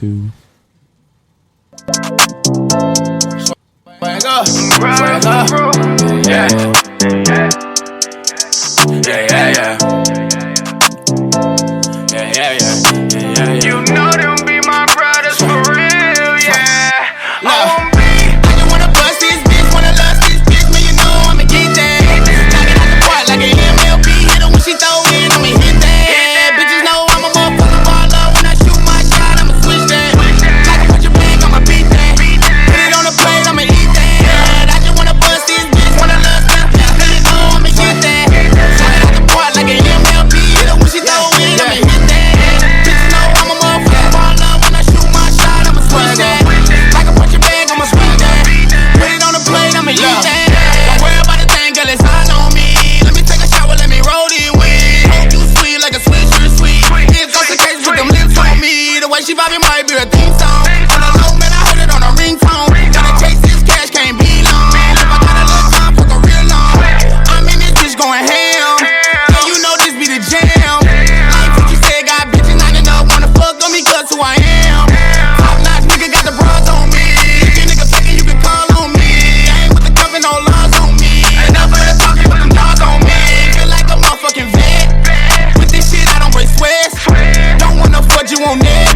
2. Swag up, swag up, yeah, yeah. You know them be my brothers for real, yeah. On me, I just wanna bust this bitch, wanna lust this bitch, man, you know I'ma get that. Knock it out the park like an MLB, hit her when she throw in, I'ma hit that. Bitches know I'm a motherfucking baller, when I shoot my shot, I'ma switch that. Like a punch your bag, I'ma beat that. Put it on the plate, I'ma eat that. I just wanna bust this bitch, wanna lust this bitch, man, you know I'ma get that. Knock it out the park like an MLB, hit her when she throw in, I'ma hit that. Bitches know I'm a motherfucking baller, when I shoot my shot, I'ma switch that. Like a punch your bag, I'ma switch that. Put it on the plate, I'ma eat that. Don't worry about a thing, girl, it's all on me. Let me take a shower, let me roll it with. Hope you sweet like a Swisher sweet. It's also the case with them lips on me. The way she vibing might be a theme song. On the low, man, I heard it on a ringtone. Gotta chase this cash, can't be long. If I got a little time, fuck a real long. I'm in this bitch going ham. Yeah, you know this be the jam. Like what you said, got bitches lining up, wanna fuck on me, cause who I am. Top notch nigga got the bras on me. If you nigga faking, you can call on me. I ain't with the cuffin', no laws on me. Enough of the talking, put them dogs on me. Feel like a motherfucking vet. With this shit, I don't break sweats. Don't wanna fuck you on that.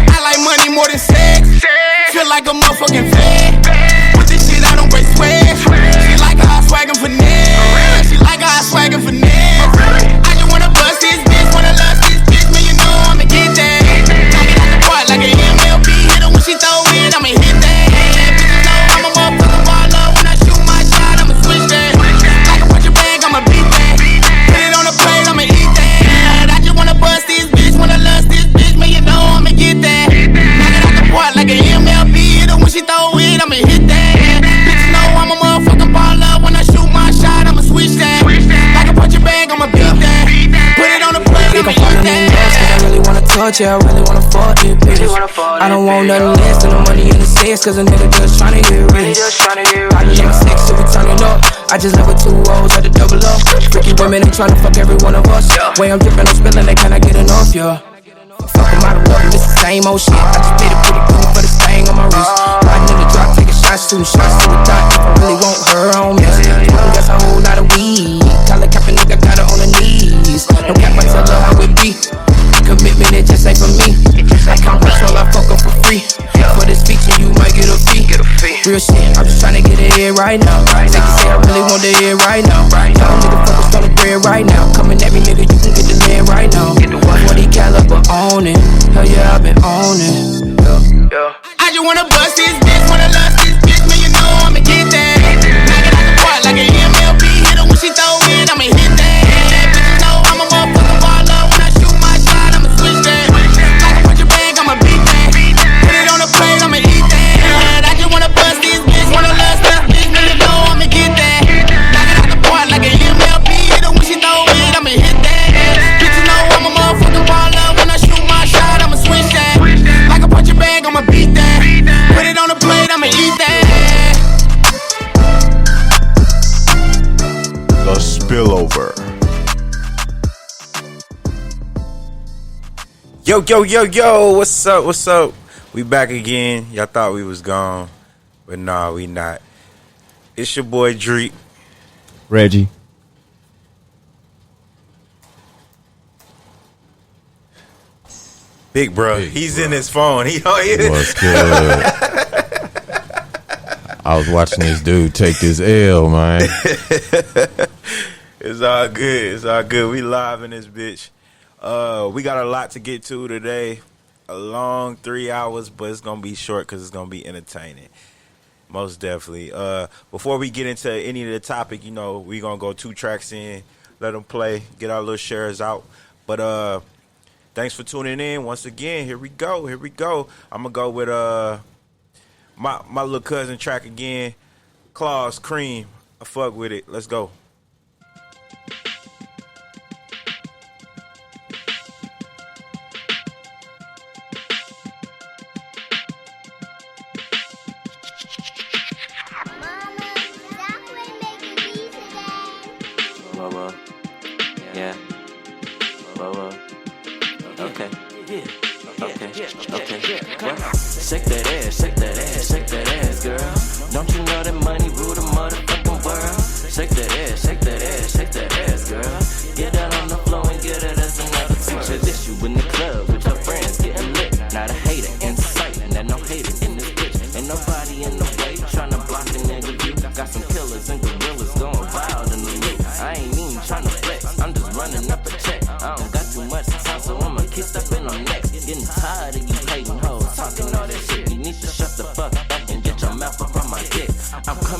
I like money more than sex. Feel like a motherfucking vet. With this shit, I don't break sweats. She like how I swaggin' finesse. She like how I swaggin' finesse. I just wanna bust this bitch, wanna lust this bitch, man, you know I'ma get that. Knock it out the park like an MLB, hit her when she throw in, I'ma hit that. Bitches know I'm a motherfucking baller, when I shoot my shot, I'ma switch that. Like a punch your bag, I'ma beat that. Put it on the plate, I'ma eat that. I just wanna bust this bitch, wanna lust this bitch, man, you know I'ma get that. Knock it out the park like an MLB, hit her when she throw in, I'ma hit that. Bitches know I'm a motherfucking baller, when I shoot my shot, I'ma switch that. Like a punch your bag, I'ma beat that. Put it on the plate, I'ma eat that. I really wanna touch ya, I really wanna fuck it, bitch. I don't want nothing less than the money in the sex, cause a nigga just tryna get rich. I just love sex, so we turning up. I just love with 2 O's at the double up. Freaky women, they tryna fuck every one of us. Way I'm drippin', I'm spillin', they cannot get enough, yeah. Fuck 'em, I don't love 'em, it's the same old shit. I just made a pretty cool for the stain on my wrist. Riding in the drop, taking shots, shooting shots to the dot. If I really want her on me, that's a whole lot of weed. Collar cap a nigga, got her on her knees. No cap, I tell her how it be. Commitment, it just ain't for me. I can't control, I fuck up for free. For this feature, you might get a fee. Real shit, I'm just tryna get it here right now. Take you say I really want to hear right now. Tell a nigga focus on the bread right now. Coming at me, nigga, you can get the land right now. 40 caliber on it. Hell yeah, I've been on it. I just wanna bust this bitch, wanna lust this bitch, man, you know I'ma get that. Knock it out the park like an MLB, hit her when she throw in, I'ma hit that. Bitches know I'm a motherfucking baller, when I shoot my shot, I'ma switch that. Like a punch your bag, I'ma beat that. Put it on the plate, I'ma eat that. I just wanna bust this bitch, wanna lust this bitch, man, you know I'ma get that. Knock it out the park like an MLB, hit her when she throw in, I'ma hit that. Bitches know I'm a motherfucking baller, when I shoot my shot, I'ma switch that. Like a punch your bag, I'ma beat that. Put it on the plate, I'ma eat that. The S.P.I.L.L Over. Yo, what's up? We back again. Y'all thought we was gone, but nah, we not. It's your boy Dreek. Reggie. Big bro. He's in his phone. What's good? I was watching this dude take this L, man. It's all good. We live in this bitch. We got a lot to get to today. A long 3 hours, but it's gonna be short because it's gonna be entertaining. Most definitely. Before we get into any of the topic, you know, we gonna go 2 tracks in, let them play, get our little shares out. But thanks for tuning in once again. Here we go. I'm gonna go with my little cousin track again, Claus Cream. I fuck with it. Let's go.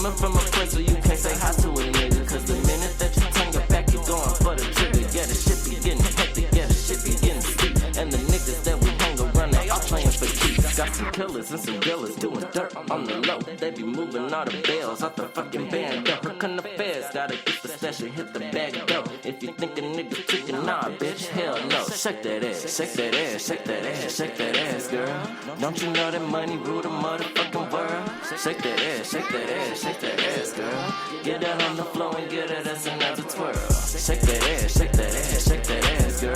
coming from a place where you can't say hi to a nigga. Cause the minute that you turn your back, you going for the trigger. Yeah, the shit be getting hectic, yeah, the shit be getting steep. And the niggas that we hang around, they all playing for keeps. Got some killers and some dealers doing dirt on the low. They be moving all the bells off the fucking band. Hook on the feds, gotta get the stash and hit the bag though. If you think a nigga trickin', nah, bitch, hell no. Shake that ass, shake that ass, shake that ass, shake that ass, girl. Don't you know that money rule the motherfucking world? Shake that ass, shake that ass, shake that ass, girl. Get that on the floor and get it as another twirl. Shake that ass, shake that ass, shake that ass, girl.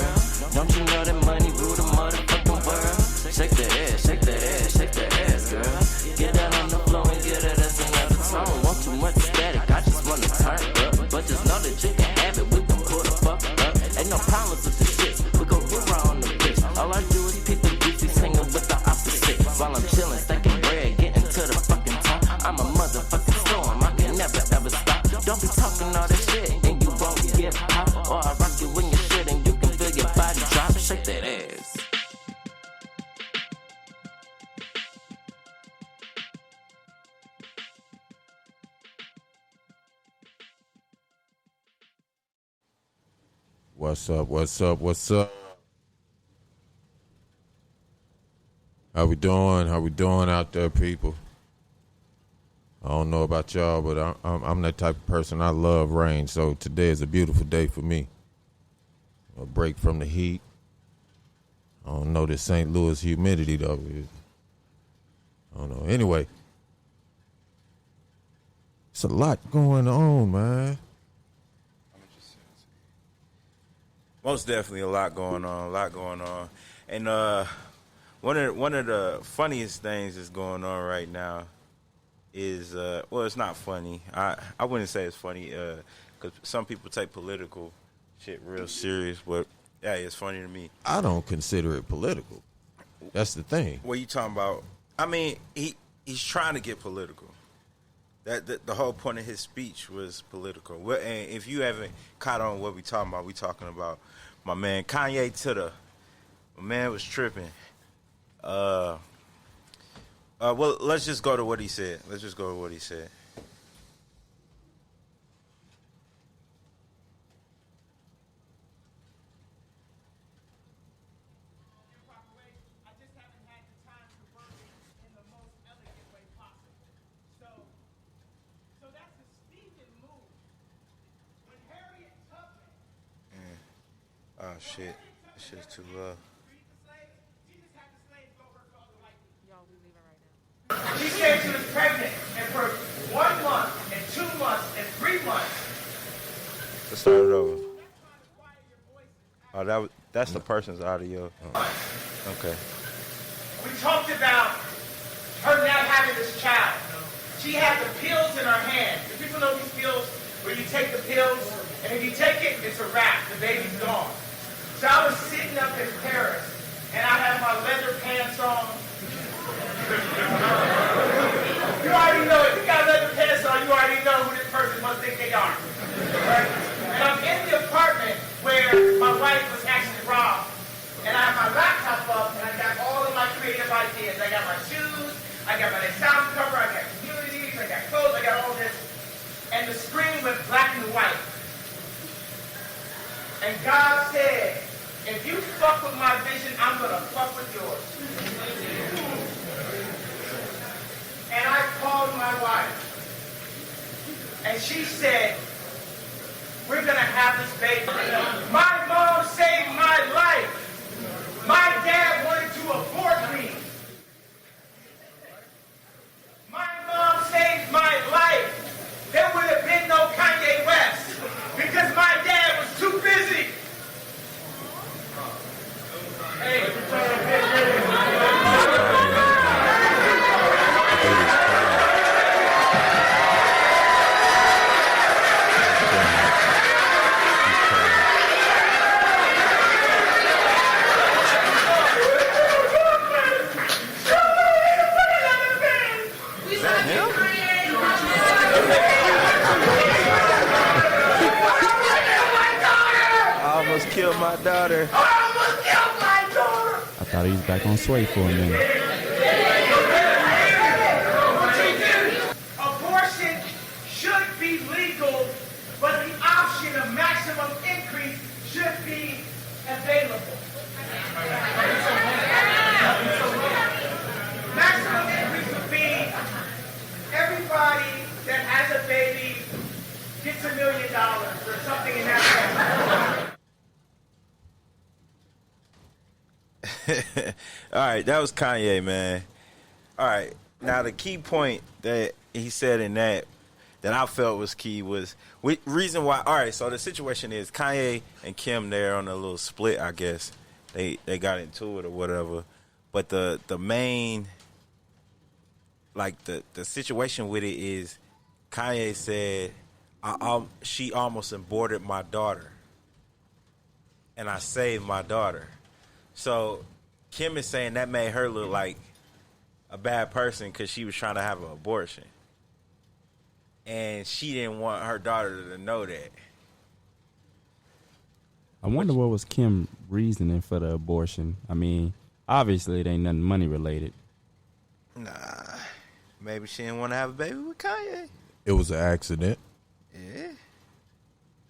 Don't you know that money rule the motherfucking world? Shake that ass, shake that ass, shake that ass, girl. Get that on the floor and get it as another twirl. I don't want too much static, I just wanna turn up. But just know that you can have it, we can pull the fuck up. Ain't no problems with the shit, we gon' get raw on the bitch. All I do is keep the goofy singing with the opposite. While I'm chillin', stacking bread, getting to the fucking top. I'm a motherfucking storm, I can never ever stop. Don't be talking all that shit and you won't get pop. Or I rock you when you shit and you can feel your body drop. Shake that ass. What's up? What's up? What's up? How we doing? How we doing out there, people? I don't know about y'all, but I'm that type of person. I love rain, so today is a beautiful day for me. A break from the heat. I don't know this St. Louis humidity though. I don't know. Anyway, it's a lot going on, man. Most definitely a lot going on. And one of the funniest things that's going on right now is well, it's not funny. I wouldn't say it's funny because some people take political shit real serious, but yeah, it's funny to me. I don't consider it political. That's the thing. What you talking about? I mean, he's trying to get political. That the whole point of his speech was political. And if you haven't caught on what we talking about my man Kanye my man was tripping. Well, let's just go to what he said. Oh shit, this shit's too low. She said she was pregnant, and for 1 month, and 2 months, and 3 months. Let's start it over. Oh, that's the person's audio. Oh. Okay. We talked about her not having this child. She had the pills in her hand. Do people know these pills where you take the pills, and if you take it, it's a wrap. The baby's gone. So I was sitting up in Paris, and I had my leather pants on. You already know, if you got leather pants on, you already know who this person must think they are. Right? And I'm in the apartment where my wife was actually robbed. And I have my laptop up, and I got all of my creative ideas. I got my shoes, I got my sound cover, I got communities, I got clothes, I got all this. And the screen went black and white. And God said, if you fuck with my vision, I'm going to fuck with yours. And I called my wife. And she said, we're going to have this baby. My mom saved my life. My dad wanted to abort me. My mom saved my life. There would have been no Kanye West because my dad was too busy. I almost killed my daughter. I thought he was back on Sway for a minute. Abortion All right, that was Kanye, man. All right, now the key point that he said in that I felt was key was reason why. All right, so the situation is Kanye and Kim, they're on a little split, I guess. They got into it or whatever, but the main, like the situation with it is Kanye said she almost aborted my daughter, and I saved my daughter. So Kim is saying that made her look like a bad person because she was trying to have an abortion, and she didn't want her daughter to know that. I wonder what was Kim's reasoning for the abortion. I mean, obviously it ain't nothing money related. Nah, maybe she didn't want to have a baby with Kanye. It was an accident. Yeah.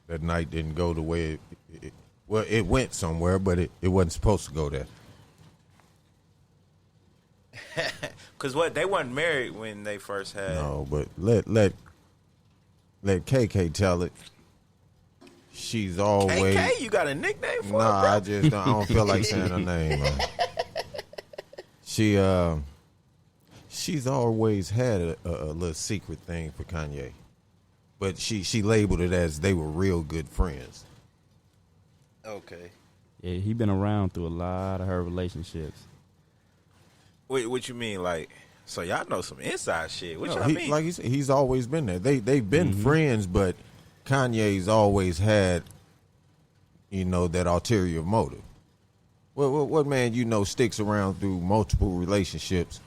That night didn't go the way it went somewhere, but it wasn't supposed to go there. Cause what, they weren't married when they first had. No, but let KK tell it. She's always. KK, you got a nickname for her? Nah, I don't feel like saying her name. She's always had a little secret thing for Kanye, but she labeled it as they were real good friends. Okay. Yeah, he been around through a lot of her relationships. Wait, what you mean? Like, so y'all know some inside shit? What y'all mean? Like he's always been there. They've been friends, but Kanye's always had, that ulterior motive. What man sticks around through multiple relationships?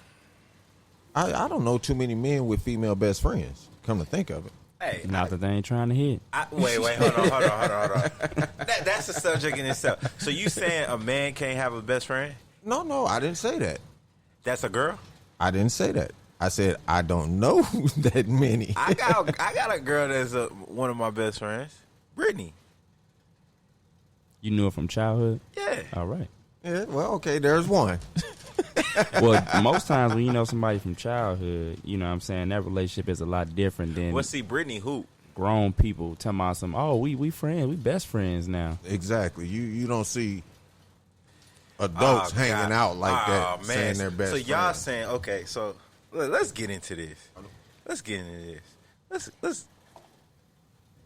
I don't know too many men with female best friends. Come to think of it. Hey, Not that they ain't trying to hit. wait, hold on. That's a subject in itself. So you saying a man can't have a best friend? No, I didn't say that. That's a girl? I didn't say that. I said I don't know that many. I got a girl that's one of my best friends, Brittany. You knew it from childhood? Yeah. All right. Yeah, well, okay, there's one. Well, most times when you know somebody from childhood, you know what I'm saying, that relationship is a lot different than Well, see, Brittany who? grown people talking about some, we friends, we best friends now. Exactly. You don't see adults hanging out like that, man. saying they're best friends. So y'all saying, okay, so let's get into this. Let's get into this. Let's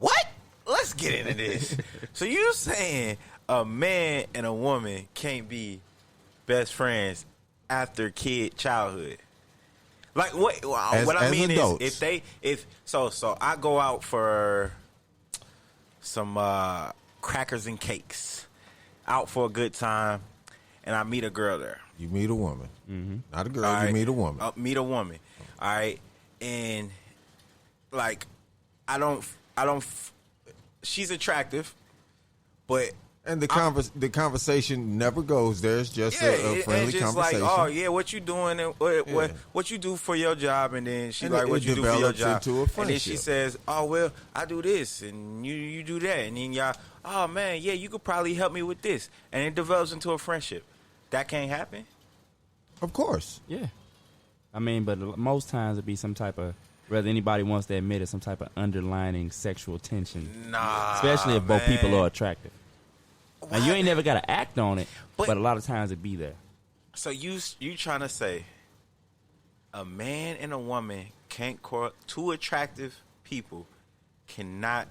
what? Let's get into this. So you saying a man and a woman can't be best friends after childhood? Like what I mean adults. is if I go out for some crackers and cakes, out for a good time, and I meet a girl there. You meet a woman, not a girl. All right. You meet a woman. Meet a woman. All right, and like I don't. She's attractive, but And the conversation never goes there. It's just a friendly just conversation. like, oh yeah, what you doing? And what you do for your job? And then she And like, it what you do for your develops job? into a And then friendship. she says, oh well, I do this, and you do that, and then y'all, oh man, yeah, you could probably help me with this, and it develops into a friendship. That can't happen. Of course. Yeah. I mean, but most times it'd be some type of, whether anybody wants to admit it, some type of underlining sexual tension. Nah, Especially if both man. people are attractive. Now, you ain't never got to act on it, But- but a lot of times it be there. So you trying to say a man and a woman can't two attractive people cannot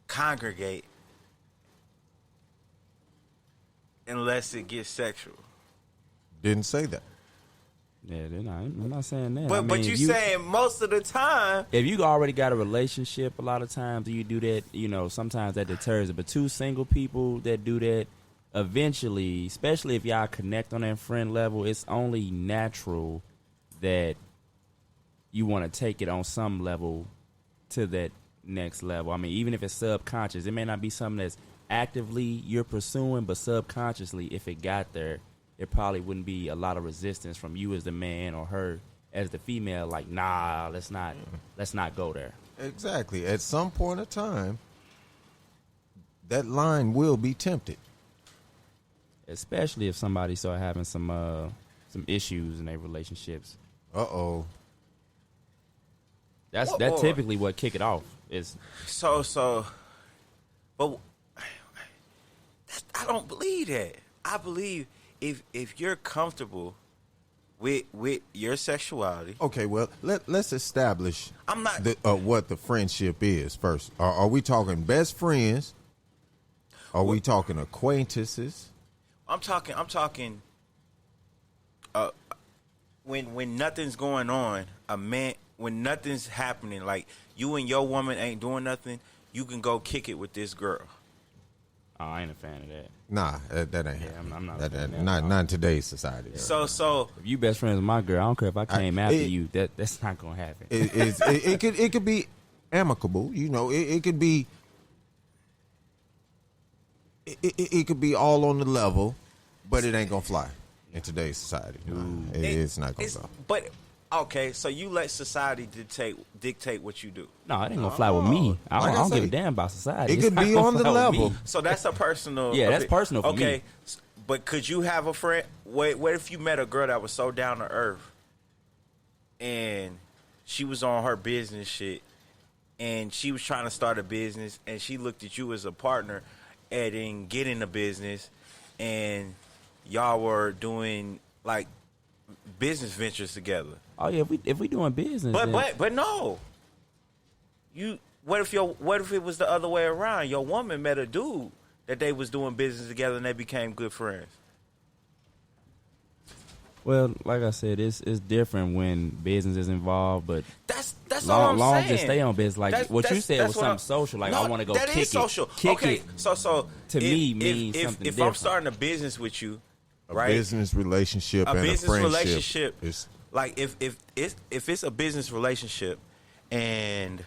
congregate unless it gets sexual? Didn't say that. Yeah, I'm not saying that. But I mean, but you saying most of the time. if you already got a relationship, a lot of times you do that, sometimes that deters it. But two single people that do that, eventually, especially if y'all connect on that friend level, it's only natural that you want to take it on some level to that next level. I mean, even if it's subconscious, it may not be something that's actively you're pursuing, but subconsciously, if it got there, it probably wouldn't be a lot of resistance from you as the man or her as the female. Like, nah, let's not go there. Exactly. At some point in time, that line will be tempted. Especially if somebody start having some issues in their relationships. Uh-oh. That's typically what kick it off is. But I don't believe that. I believe if you're comfortable with your sexuality. Okay, well, let's establish I'm not what the friendship is first. Are we talking best friends? Are we talking acquaintances? I'm talking when nothing's going on, when nothing's happening, like you and your woman ain't doing nothing, you can go kick it with this girl. Oh, I ain't a fan of that. Nah, that ain't. Yeah, I'm not. Not in today's society. So if you best friends with my girl, I don't care if I came after you. That's not gonna happen. It could be amicable. You know, it could be. It could be all on the level, but it ain't gonna fly in today's society. It's not gonna go. But okay, so you let society dictate what you do. No, it ain't gonna fly with me. I don't give a damn about society. It could be on the level. So that's a personal. Yeah, that's personal for me. Okay, but could you have a friend? What if you met a girl that was so down to earth, and she was on her business shit, and she was trying to start a business, and she looked at you as a partner, and then get in the business, and y'all were doing like business ventures together. Oh yeah, if we doing business, but no. What if it was the other way around? Your woman met a dude that they was doing business together and they became good friends. Well, like I said, it's different when business is involved, but that's all I'm long saying. Just stay on business. Like what you said was something social. Like I want to go that kick is social. Kick okay, it. So to me means something if different. I'm starting a business with you, right? A business relationship and a friendship. Relationship. Like if it's a business relationship, and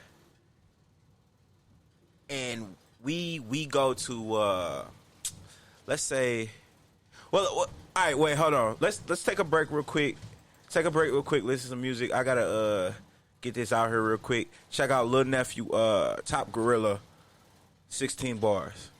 we go to let's say, well, all right, wait, hold on. Let's take a break real quick. Listen to some music. I gotta get this out here real quick. Check out Lil Nephew, Top Gorilla, 16 bars.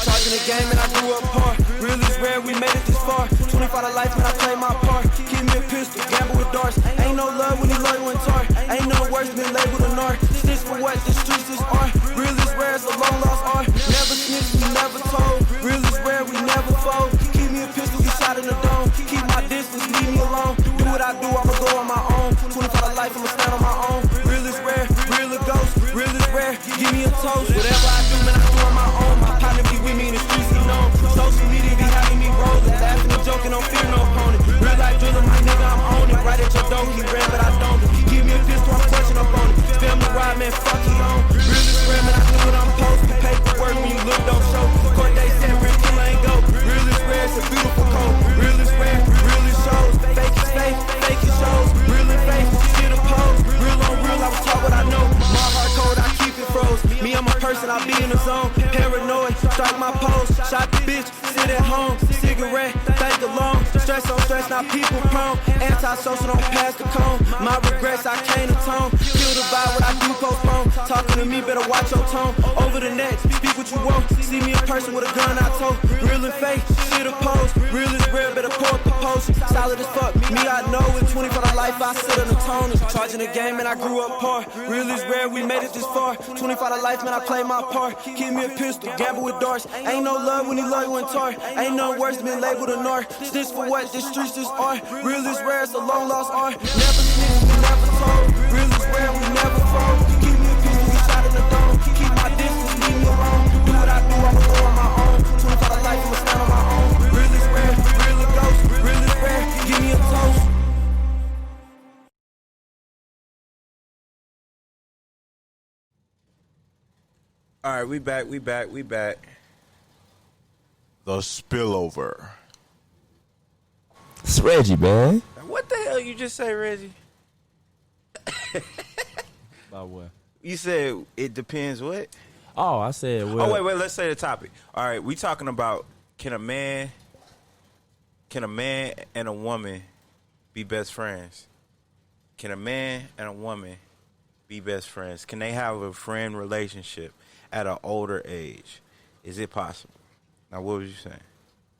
Charging the game and I grew up hard. Real is rare, we made it this far. 25 to life and I play my part. Keep me a pistol, gamble with darts. Ain't no love when he loyal and tar. Ain't no worse than labeled a nar. This for what the streets is are. Real is rare, it's a long lost art. Never snitch, we never told. Real is rare, we never fold. Keep me a pistol, we shot in the dome. Keep my distance, leave me alone. Do what I do, I'ma go on my own. 25 to life, I'ma stand on my own. Real is rare, real a ghost. Real is rare, give me a toast. Whatever I do, man, I do on my own. My partner be with me in the streets, he known. Social media be having me rolling, laughing and joking, don't fear no opponent. Real life drilling, my nigga, I'm on it. Right at your door, he ran, but I don't. Give me a pistol, I'm clutching up on it. Family ride, man, fuck he on. Real is rare, man, I do what I'm supposed to. Paperwork when you look, don't show. Court day said, real killer ain't go. Real is rare, it's a beautiful code. Real is rare, real is shows. Fake is fake, fake is shows. Real is fake, shit a pose. Real on real, I was taught what I know. My heart cold, I keep it froze. Me, I'm a person, I be in the zone. Paranoid, strike my pose. Shot the bitch, sit at home. Cigarette, think alone. Stress on stress, not people prone. Anti-social, don't pass the cone. My regrets, I can't atone. Kill the vibe, what I do postpone. Talking to me, better watch your tone. Over the net, speak what you want. See me in person with a gun, I told. Real and fake, shit oppose. Real is real, better pour up the potion. Solid as fuck, me I know. In 20 for the life, I sit on the tone. Charging the game, and I grew up poor. Real is rare, we made it this far. 25 to life, man, I play my part. Keep me a pistol, gamble with darts. Ain't no love when he loyal and tar. Ain't no worse than labeled a nar. This for what the streets is are. Real is rare, it's a long lost art. Never snitch, we never told. Real is rare, we never fold. Keep me a pistol, we shot in the dome. Keep my distance, leave me alone. Do what I do, I'ma go on my own. 25 to life, I'ma stand on my own. Real is rare, real a ghost. Real is rare, give me a toast. All right, we back. The spillover. It's Reggie, man. What the hell you just say, Reggie? About what? You said it depends what? Oh, I said. Well, Oh, wait, let's say the topic. All right, we talking about can a man and a woman be best friends? Can a man and a woman be best friends? Can they have a friend relationship at an older age? Is it possible? Now, what was you saying?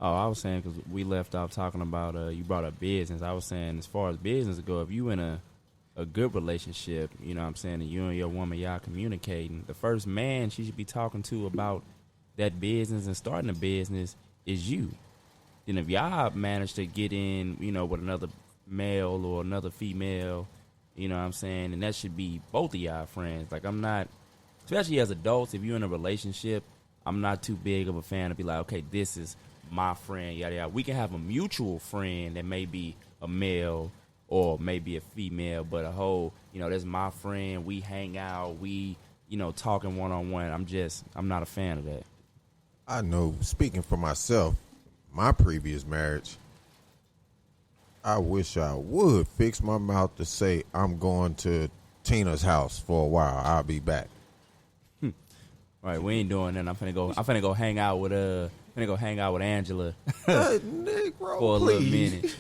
Oh, I was saying because we left off talking about you brought up business. I was saying as far as business go, if you in a good relationship, you know what I'm saying, and you and your woman, y'all communicating, the first man she should be talking to about that business and starting a business is you. Then if y'all manage to get in, you know, with another male or another female, you know what I'm saying, and that should be both of y'all friends. Like, I'm not, especially as adults, if you're in a relationship, I'm not too big of a fan to be like, okay, this is my friend, yada yada. We can have a mutual friend that may be a male or maybe a female, but a whole, you know, that's my friend. We hang out, we, you know, talking one-on-one. I'm not a fan of that. I know, speaking for myself, my previous marriage, I wish I would fix my mouth to say I'm going to Tina's house for a while. I'll be back. All right, we ain't doing that. I'm finna go hang out with Angela Negro, for a please. little minute.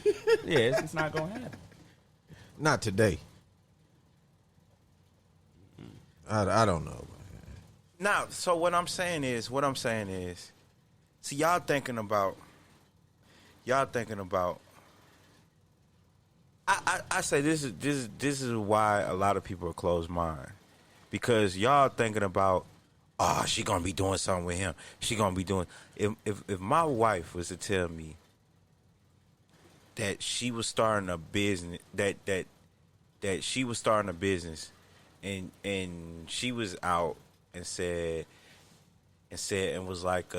Yeah, it's not gonna happen. Not today. I don't know. Now, so what I'm saying is, see, y'all thinking about. I say this is why a lot of people are closed mind, because y'all thinking about, oh, she gonna be doing something with him. She gonna be doing. If my wife was to tell me that she was starting a business, that she was starting a business, and she was out and said and was like,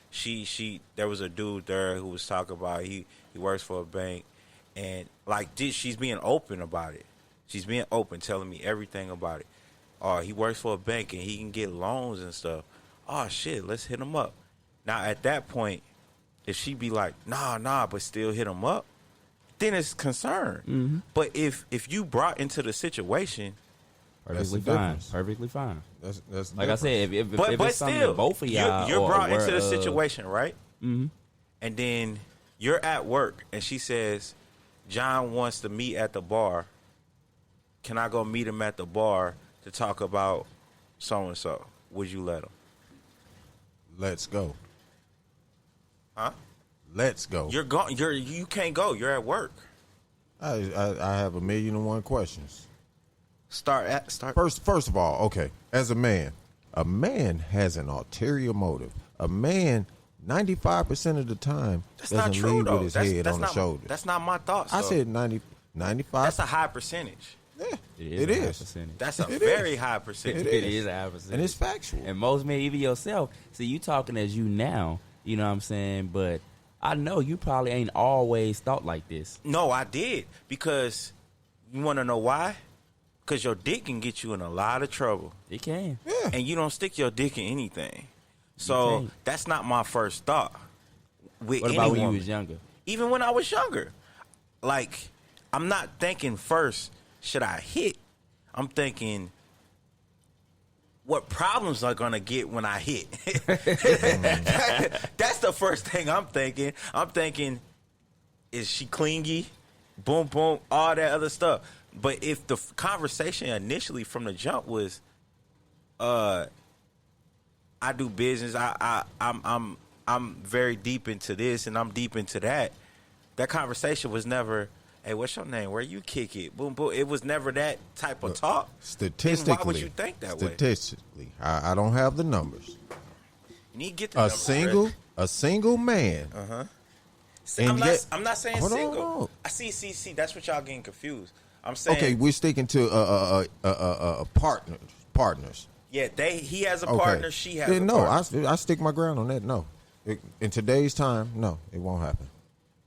she there was a dude there who was talking about he works for a bank, and like she's being open about it. She's being open, telling me everything about it. Oh, he works for a bank and he can get loans and stuff. Oh shit, let's hit him up. Now at that point, if she be like, nah, but still hit him up, then it's concern. Mm-hmm. But if you brought into the situation, Perfectly the fine. difference. Perfectly fine. That's Like I said, if but it's something still, that both of y'all you're are brought aware into the of- situation, right? Mm-hmm. And then you're at work, and she says, John wants to meet at the bar. Can I go meet him at the bar to talk about so-and-so? Would you let him? Let's go. Huh? Let's go. You can't go. You're at work. I have 1,000,001 questions. Start. First of all, okay, as a man has an ulterior motive. A man, 95% of the time, That's doesn't not true, lead though. with his head on the not, shoulder. That's not my thoughts. I though. said 95. That's a high percentage. Yeah, It it is a high is. percentage. That's a It very is. high percentage. It It is. is a high percentage. And it's factual. And most men, even yourself, see, you talking as you now, you know what I'm saying? But I know you probably ain't always thought like this. No, I did, because you want to know why? Because your dick can get you in a lot of trouble. It can. Yeah. And you don't stick your dick in anything. You So can't. that's not my first thought with What any about when you woman. was younger? Even when I was younger. Like, I'm not thinking first, should I hit? I'm thinking, what problems are going to get when I hit? That's the first thing I'm thinking. I'm thinking, is she clingy? Boom, boom, all that other stuff. But if the conversation initially from the jump was, I do business, I'm very deep into this and I'm deep into that. That conversation was never, hey, what's your name? Where you kick it? Boom, boom. It was never that type of talk. Statistically, Then why would you think that way? Statistically, I don't have the numbers. You need to get the numbers, A single man. And I'm not saying Hold on, single. hold on. I see. That's what y'all getting confused. I'm saying, Okay, we're sticking to partners. yeah, he has a Okay. partner. She has Then a no, partner. I stick my ground on that. No, in today's time, no, it won't happen.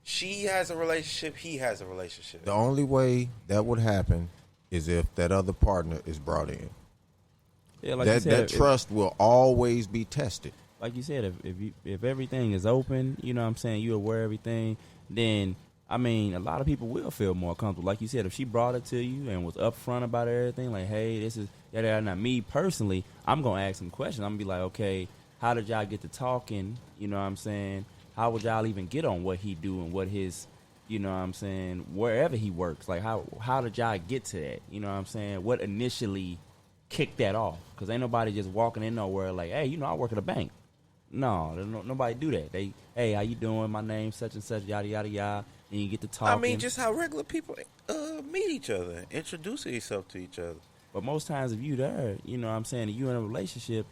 She has a relationship. He has a relationship. The only way that would happen is if that other partner is brought in. Yeah, like you that said, that trust will always be tested. like you said, if everything is open, you know what I'm saying, you aware of everything, then, I mean, a lot of people will feel more comfortable. Like you said, if she brought it to you and was upfront about everything, like, hey, this is, yada, yada. Now, me personally, I'm going to ask some questions. I'm going to be like, okay, how did y'all get to talking? You know what I'm saying? How would y'all even get on what he do and what his, you know what I'm saying, wherever he works? Like, how did y'all get to that? You know what I'm saying? What initially kicked that off? Because ain't nobody just walking in nowhere like, hey, you know, I work at a bank. No, nobody do that. hey, how you doing? My name's such and such, yada yada yada, and you get to talking. I mean, just how regular people meet each other, introduce yourself to each other. But most times, if you there, you know what I'm saying, if you in a relationship,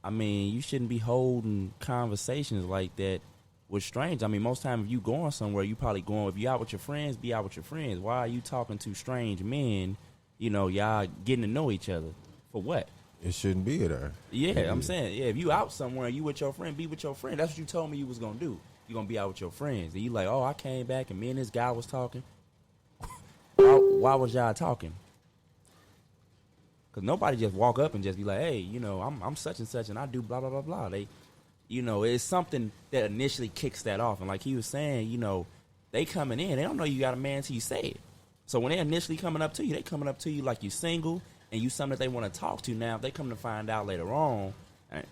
I mean, you shouldn't be holding conversations like that with strangers. I mean, most times if you going somewhere, you probably going, if you out with your friends, be out with your friends. Why are you talking to strange men, you know, y'all getting to know each other? For what? It shouldn't be there. Yeah, I'm saying, yeah, if you out somewhere and you with your friend, be with your friend. That's what you told me you was going to do. You're going to be out with your friends. And you like, oh, I came back and me and this guy was talking. Why was y'all talking? Because nobody just walk up and just be like, hey, you know, I'm such and such and I do blah, blah, blah, blah. They, you know, it's something that initially kicks that off. And like he was saying, you know, they coming in. They don't know you got a man till you say it. So when they initially coming up to you, they coming up to you like you single and you something that they want to talk to. Now, if they come to find out later on, and,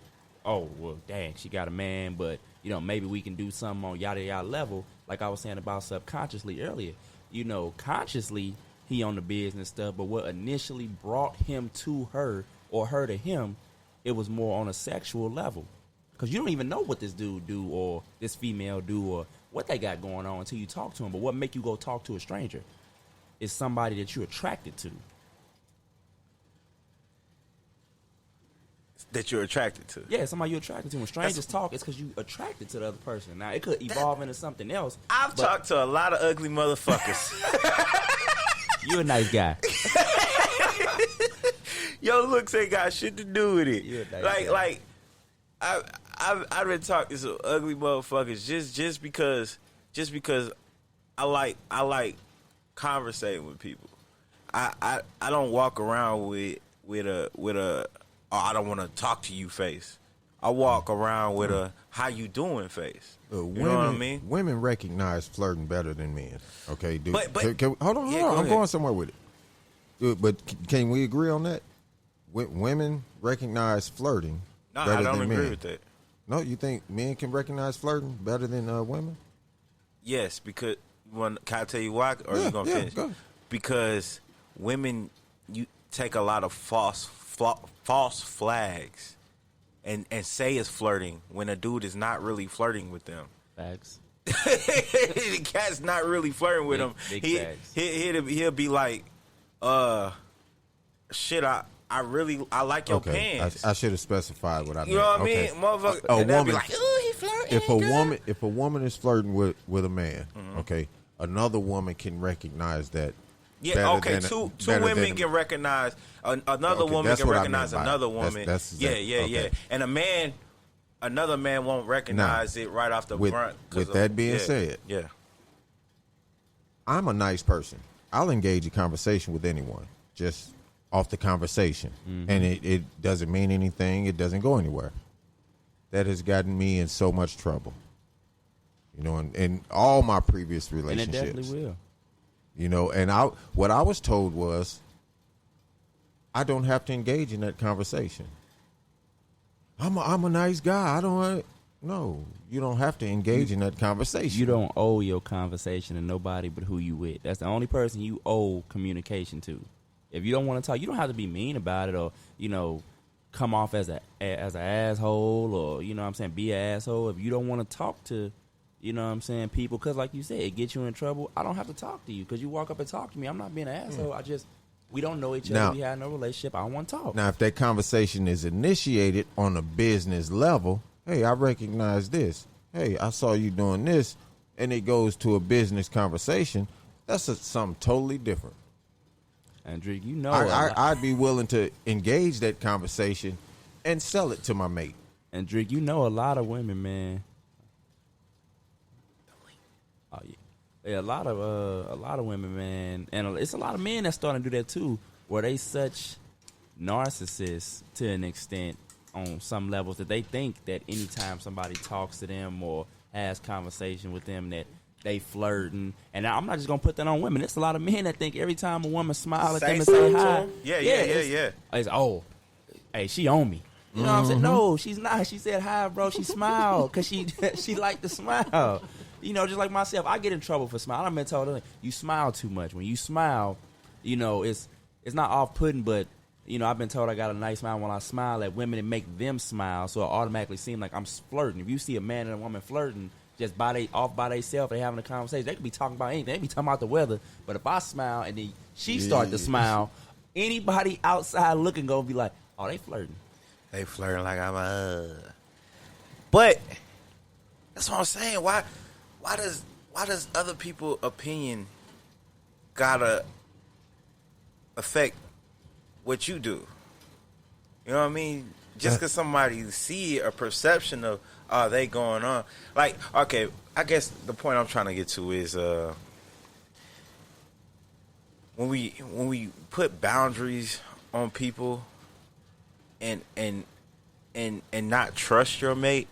oh, well, dang, she got a man, but, you know, maybe we can do something on yada yada level, like I was saying about subconsciously earlier. You know, consciously, he on the business stuff, but what initially brought him to her or her to him, it was more on a sexual level. Because you don't even know what this dude do or this female do or what they got going on until you talk to him. But what make you go talk to a stranger is somebody that you're attracted to. That you're attracted to. Yeah, somebody you're attracted to. When strangers talk, it's because you attracted to the other person. Now, it could evolve into something else. I've talked to a lot of ugly motherfuckers. You're a nice guy. Your looks ain't got shit to do with it. You're a nice guy. Like, I've been talking to some ugly motherfuckers just because I like conversating with people. I don't walk around with a oh, I don't want to talk to you face. I walk around with a how you doing face. You know what I mean? Women recognize flirting better than men. Okay, dude. But Hold on. I'm going somewhere with it. But can we agree on that? Women recognize flirting better than men. I don't agree with that. No, you think men can recognize flirting better than women? Yes, because can I tell you why? Or are you gonna finish? Go. Because women, you take a lot of false flags and say it's flirting when a dude is not really flirting with them. Facts. The cat's not really flirting with him. He'll be like, shit, I like your pants. I should have specified what I meant. You know what I mean? Motherfucker, a woman, be like, ooh, he flirting. If a woman is flirting with a man, okay, another woman can recognize that. Yeah, okay. Two women can recognize another woman can recognize another woman. Yeah. And another man won't recognize it right off the front. With that being said, I'm a nice person. I'll engage a conversation with anyone just off the conversation, and it doesn't mean anything. It doesn't go anywhere. That has gotten me in so much trouble. You know, in all my previous relationships. And it definitely will. You know, and what I was told was I don't have to engage in that conversation. I'm a nice guy. I don't. No, you don't have to engage in that conversation. You don't owe your conversation to nobody but who you with. That's the only person you owe communication to. If you don't want to talk, you don't have to be mean about it or, you know, come off as an asshole or, you know what I'm saying, be an asshole. If you don't want to talk to, you know what I'm saying, people, because like you said, it gets you in trouble. I don't have to talk to you because you walk up and talk to me. I'm not being an asshole. We don't know each other. Now, we had no relationship. I want to talk. Now, if that conversation is initiated on a business level, hey, I recognize this. Hey, I saw you doing this, and it goes to a business conversation, that's something totally different. And Drake, you know, I'd be willing to engage that conversation and sell it to my mate. And Drake, you know, a lot of women, man. Oh yeah, a lot of women, man, and it's a lot of men that's starting to do that too, where they such narcissists to an extent on some levels that they think that anytime somebody talks to them or has conversation with them that they flirting. And I'm not just gonna put that on women. It's a lot of men that think every time a woman smile at them and say hi, it's oh, hey, she on me. You know what I'm saying? No, she's not. She said hi, bro. She smiled because she liked the smile. You know, just like myself, I get in trouble for smiling. I've been told you smile too much. When you smile, you know, it's not off-putting, but I've been told I got a nice smile. When I smile at women, it make them smile, so it automatically seems like I'm flirting. If you see a man and a woman flirting, just off by themselves, they having a conversation. They could be talking about anything. They be talking about the weather. But if I smile and then she start to smile, anybody outside looking gonna be like, oh, they flirting. They flirting like I'm But that's what I'm saying. Why does other people's opinion gotta affect what you do? You know what I mean? Just because somebody see a perception of they going on. Like, okay, I guess the point I'm trying to get to is when we put boundaries on people and not trust your mate,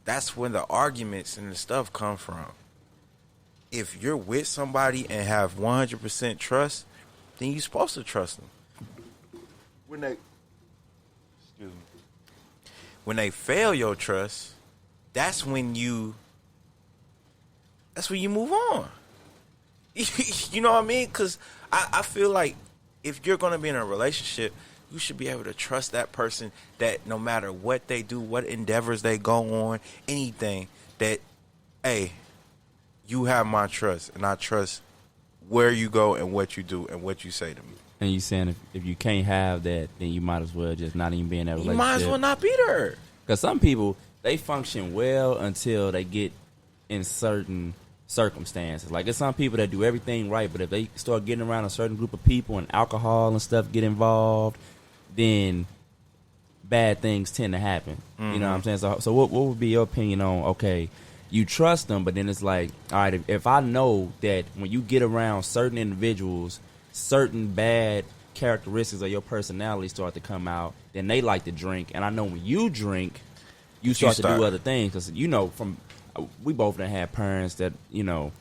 that's when the arguments and the stuff come from. If you're with somebody and have 100% trust, then you're supposed to trust them. When they fail your trust, that's when you move on. You know what I mean? Because I feel like if you're going to be in a relationship, you should be able to trust that person, that no matter what they do, what endeavors they go on, anything, that, hey, you have my trust, and I trust where you go and what you do and what you say to me. And you saying if you can't have that, then you might as well just not even be in that relationship. You might as well not be there. Because some people, they function well until they get in certain circumstances. Like, there's some people that do everything right, but if they start getting around a certain group of people and alcohol and stuff get involved, then bad things tend to happen. Mm-hmm. You know what I'm saying? So what would be your opinion on, okay, you trust them, but then it's like, all right, if I know that when you get around certain individuals, certain bad characteristics of your personality start to come out, then they like to drink, and I know when you drink, you start to do other things. Because, we both done had parents that, drink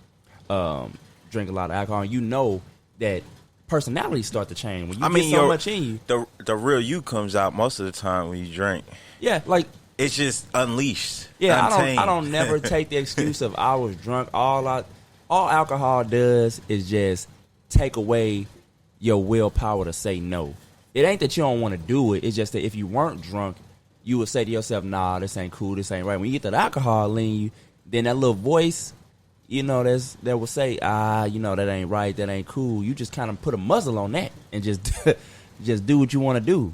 a lot of alcohol, and that personalities start to change. When you get so much in you. The real you comes out most of the time when you drink. Yeah, like... It's just unleashed. Yeah, untamed. I don't never take the excuse of I was drunk. All alcohol does is just take away your willpower to say no. It ain't that you don't want to do it. It's just that if you weren't drunk, you would say to yourself, nah, this ain't cool, this ain't right. When you get that alcohol in you, then that little voice, that will say, that ain't right, that ain't cool. You just kind of put a muzzle on that and just do what you want to do.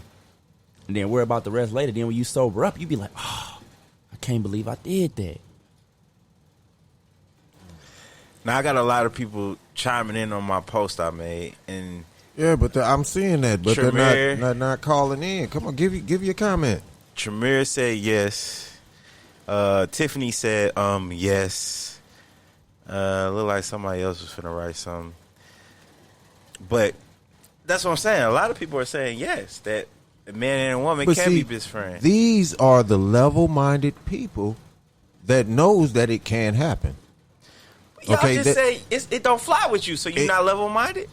And then worry about the rest later. Then when you sober up, you be like, oh, I can't believe I did that. Now, I got a lot of people chiming in on my post I made. And yeah, but I'm seeing that. But Tremere, they're not calling in. Come on, give your comment. Tremere said yes. Tiffany said yes. Looked like somebody else was finna write something. But that's what I'm saying. A lot of people are saying yes, that a man and a woman can be best friends. These are the level-minded people that knows that it can happen. Y'all just say it don't fly with you, so you're not level-minded?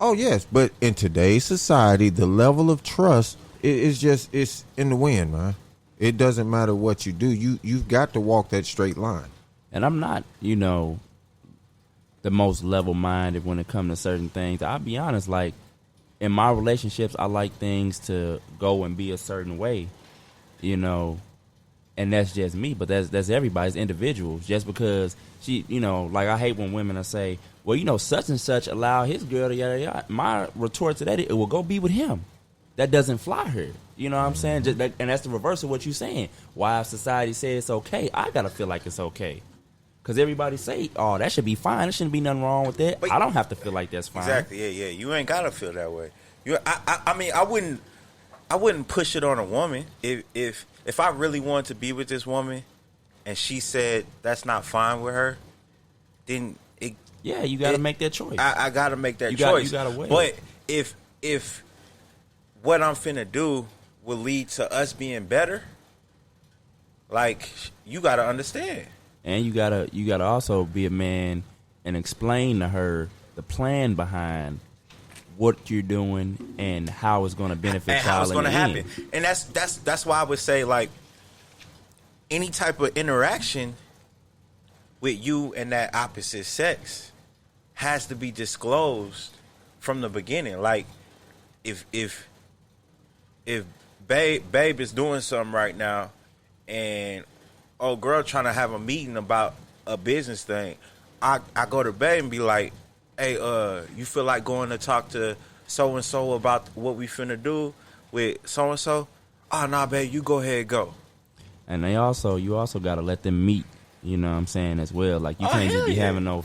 Oh, yes. But in today's society, the level of trust it's in the wind, man. It doesn't matter what you do. You've got to walk that straight line. And I'm not, the most level-minded when it comes to certain things. I'll be honest, like, in my relationships, I like things to go and be a certain way, and that's just me. But that's everybody's individuals. Just because she, like, I hate when women are say, well, such and such allow his girl to yada yada. My retort to that, it will go be with him. That doesn't fly her. You know what I'm saying? And that's the reverse of what you're saying. Why if society says it's okay, I gotta feel like it's okay. Because everybody say, oh, that should be fine. There shouldn't be nothing wrong with that. But I don't have to feel like that's fine. Exactly, yeah. You ain't got to feel that way. I mean, I wouldn't push it on a woman. If I really wanted to be with this woman and she said that's not fine with her, then you got to make that choice. I got to make that choice. You got to wait. But if what I'm finna do will lead to us being better, like, you got to understand. And you gotta also be a man and explain to her the plan behind what you're doing and how it's going to benefit y'all. And how it's going to happen. End. And that's why I would say, like, any type of interaction with you and that opposite sex has to be disclosed from the beginning. Like, if if babe is doing something right now, and old girl trying to have a meeting about a business thing, I go to babe and be like, hey, you feel like going to talk to so and so about what we finna do with so and so? Oh nah, babe, you go ahead, go. And you also got to let them meet. You know what I'm saying as well. Like you can't just be having no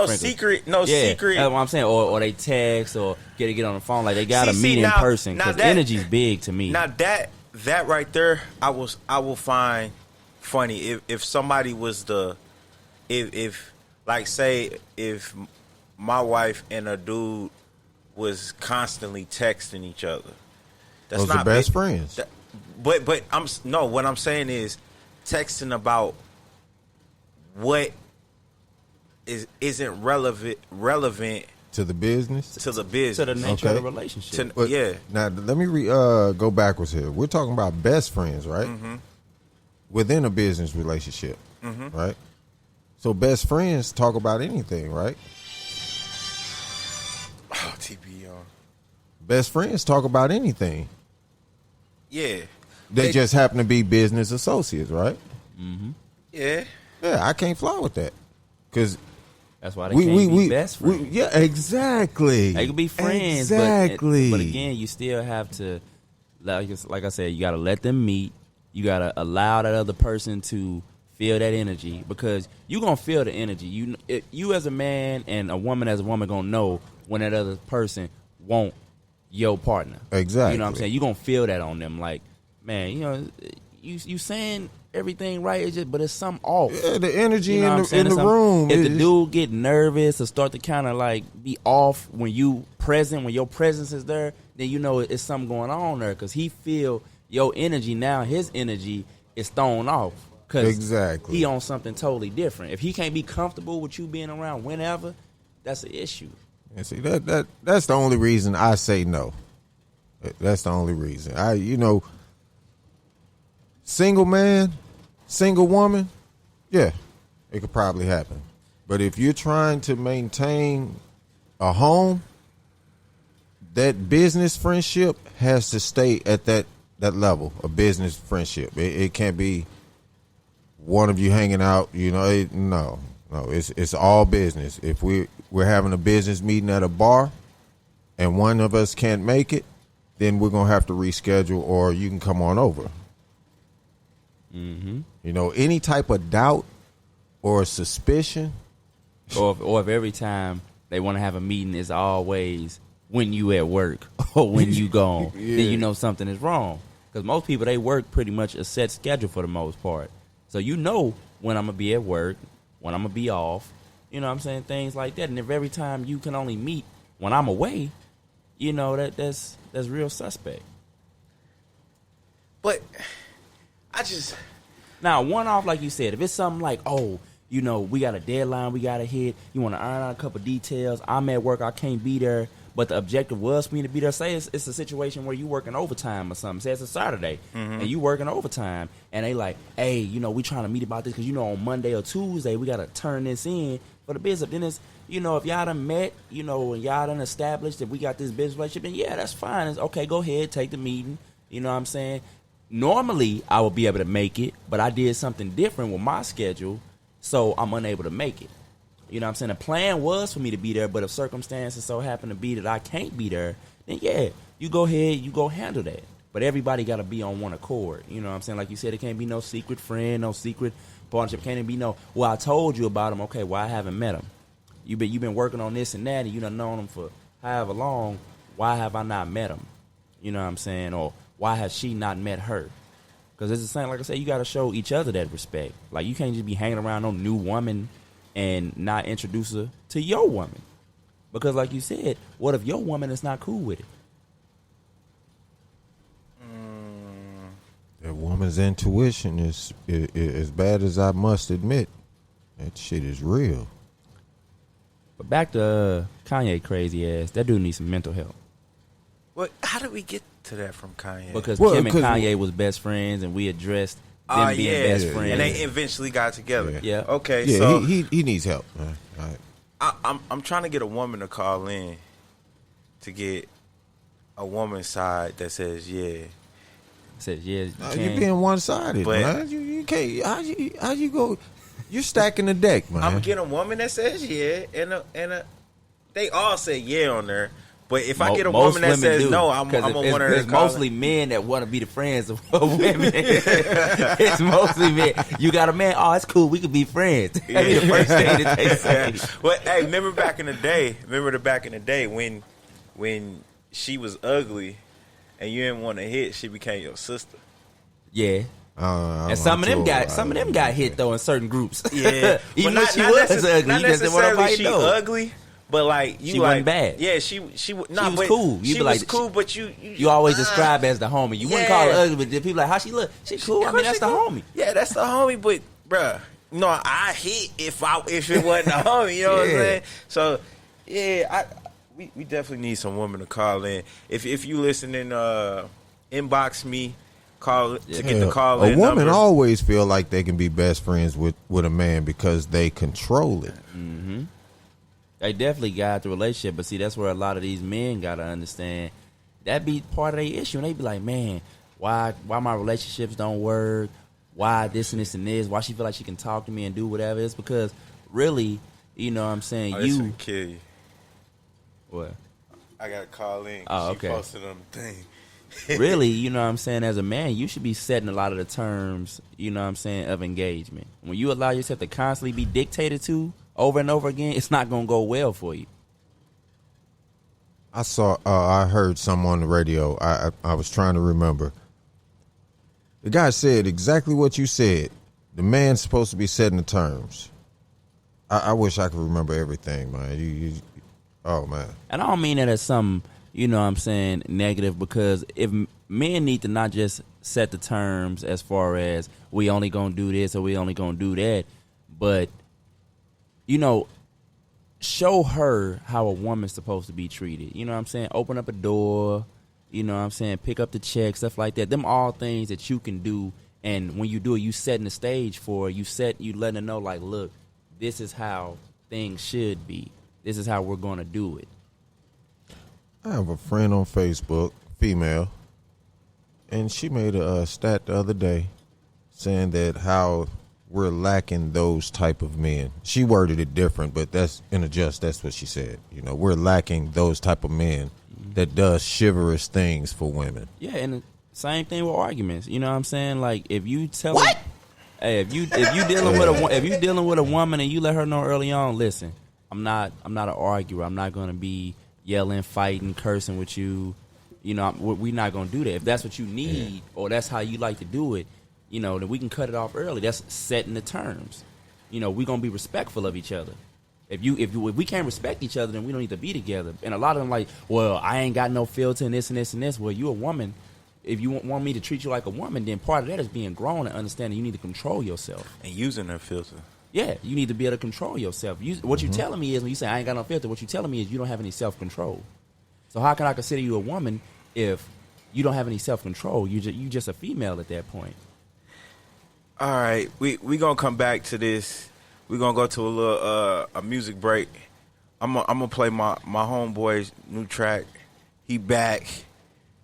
secret. That's what I'm saying. Or they text or get on the phone. Like they got to meet in person because energy's big to me. Now that right there, I will find funny if somebody was if like say if my wife and a dude was constantly texting each other. Those are best friends. But what I'm saying is texting about what isn't relevant to the business, to the nature of the relationship. Now let me go backwards here. We're talking about best friends, right? Mm-hmm. Within a business relationship, mm-hmm. right? So best friends talk about anything, right? Oh, TP on. Best friends talk about anything. Yeah. They just happen to be business associates, right? Mm-hmm. Yeah. Yeah, I can't fly with that. Because that's why they can't be best friends. Yeah, exactly. They can be friends, exactly. But again, you still have to, like I said, you got to let them meet. You got to allow that other person to feel that energy because you're going to feel the energy. You as a man and a woman as a woman going to know when that other person want your partner. Exactly. You know what I'm saying? You're going to feel that on them. Like, man, you saying everything right, but it's something off. Yeah, the energy in the room. If the dude get nervous or start to kind of like be off when your presence is there, then you know it's something going on there because he feel your energy now. His energy is thrown off because he on something totally different. If he can't be comfortable with you being around whenever, that's an issue. And see that's the only reason I say no. That's the only reason. Single man, single woman, yeah, it could probably happen. But if you're trying to maintain a home, that business friendship has to stay at that level of business friendship. It can't be one of you hanging out. No, it's all business. If we're having a business meeting at a bar and one of us can't make it, then we're gonna have to reschedule, or you can come on over. Mm-hmm. Any type of doubt or suspicion, or if every time they want to have a meeting is always when you at work or when you gone, then you know something is wrong. Because most people, they work pretty much a set schedule for the most part. So when I'm gonna be at work, when I'm gonna be off. You know what I'm saying? Things like that. And if every time you can only meet when I'm away, that's real suspect. But now, one off, like you said, if it's something like, we got a deadline we got to hit, you want to iron out a couple details, I'm at work, I can't be there, but the objective was for me to be there. Say it's a situation where you working overtime or something. Say it's a Saturday, mm-hmm. and you working overtime, and they like, hey, we trying to meet about this because, on Monday or Tuesday, we got to turn this in for the business. Then it's, if y'all done met, and y'all done established that we got this business relationship, then yeah, that's fine. It's okay, go ahead, take the meeting. You know what I'm saying? Normally, I would be able to make it, but I did something different with my schedule, so I'm unable to make it. You know what I'm saying? The plan was for me to be there, but if circumstances so happen to be that I can't be there, then yeah, you go ahead, you go handle that. But everybody got to be on one accord. You know what I'm saying? Like you said, it can't be no secret friend, no secret partnership. Can't even be I told you about him. Okay, well, I haven't met him. You've been working on this and that, and you done known him for however long. Why have I not met him? You know what I'm saying? Or why has she not met her? Because it's the same, like I said, you got to show each other that respect. Like, you can't just be hanging around no new woman and not introduce her to your woman. Because, like you said, what if your woman is not cool with it? That woman's intuition is as bad as I must admit. That shit is real. But back to Kanye crazy ass. That dude needs some mental help. Well, how did we get to that from Kanye? Because Kim and Kanye was best friends, and we addressed them being best friends. And they eventually got together. Yeah. Okay, yeah, so he needs help. I'm trying to get a woman to call in to get a woman's side that says yeah. Says yeah, You're being one-sided, But- man. You can't. How you go? You're stacking the deck, man. I'm gonna get a woman that says yeah, and a they all say yeah on there. But if I get a Most woman that women says do, no, I'm 'cause gonna it's, want her to it's call mostly men that want to be the friends of women. It's mostly men. You got a man? Oh, it's cool. We could be friends. That'd be the first thing that they say. Well, hey, remember back in the day? When she was ugly and you didn't want to hit, she became your sister. Yeah. And some of them got hit though in certain groups. Yeah, even but when she was ugly, not you just didn't want necessarily nobody she to know. ugly, but like you She like, wasn't bad. Yeah, she was cool. You She be like, was cool, but you always describe as the homie. You wouldn't call her Yeah. ugly, but the people like, how she look? She cool. I mean, that's the homie. Yeah, that's the homie. But bruh, no, I hit if it wasn't a homie. You know what I'm Yeah. saying? So yeah, we definitely need some women to call in. If you listening, inbox me. Call to get the call in A woman number. always feel like they can be best friends with a man because they control it. Mm-hmm. They definitely got the relationship, but see, that's where a lot of these men got to understand that be part of their issue. And they be like, man, why my relationships don't work? Why this and this and this? Why she feel like she can talk to me and do whatever? It's because really, you know what I'm saying, Oh, this you would kill you. what? I gotta call in. Oh, She okay. posted on the thing. Really, you know what I'm saying, as a man, you should be setting a lot of the terms, you know what I'm saying, of engagement. When you allow yourself to constantly be dictated to over and over again, it's not going to go well for you. I heard someone on the radio. I was trying to remember. The guy said exactly what you said. The man's supposed to be setting the terms. I wish I could remember everything, man. Oh man. And I don't mean that as some, you know what I'm saying, negative, because if men need to not just set the terms as far as we only going to do this or we only going to do that, but, you know, show her how a woman's supposed to be treated. You know what I'm saying? Open up a door, you know what I'm saying? Pick up the check, stuff like that. Them all things that you can do. And when you do it, you setting the stage for it. You letting her know, like, look, this is how things should be. This is how we're going to do it. I have a friend on Facebook, female, and she made a stat the other day saying that how we're lacking those type of men. She worded it different, but that's what she said. You know, we're lacking those type of men that does chivalrous things for women. Yeah, and the same thing with arguments. You know what I'm saying? Like, if you tell her, hey, if you dealing with a woman and you let her know early on, listen, I'm not an arguer. I'm not going to be yelling, fighting, cursing with you. You know, we're not going to do that. If that's what you need or that's how you like to do it, you know, then we can cut it off early. That's setting the terms. You know, we're going to be respectful of each other. If we can't respect each other, then we don't need to be together. And a lot of them like, well, I ain't got no filter and this and this and this. Well, you a woman. If you want me to treat you like a woman, then part of that is being grown and understanding you need to control yourself. And using her filter. Yeah, you need to be able to control yourself. What you're telling me is, when you say I ain't got no filter, what you're telling me is you don't have any self-control. So how can I consider you a woman if you don't have any self-control? You just a female at that point. All right, we gonna come back to this. We gonna go to a little a music break. I'm gonna play my homeboy's new track. He back.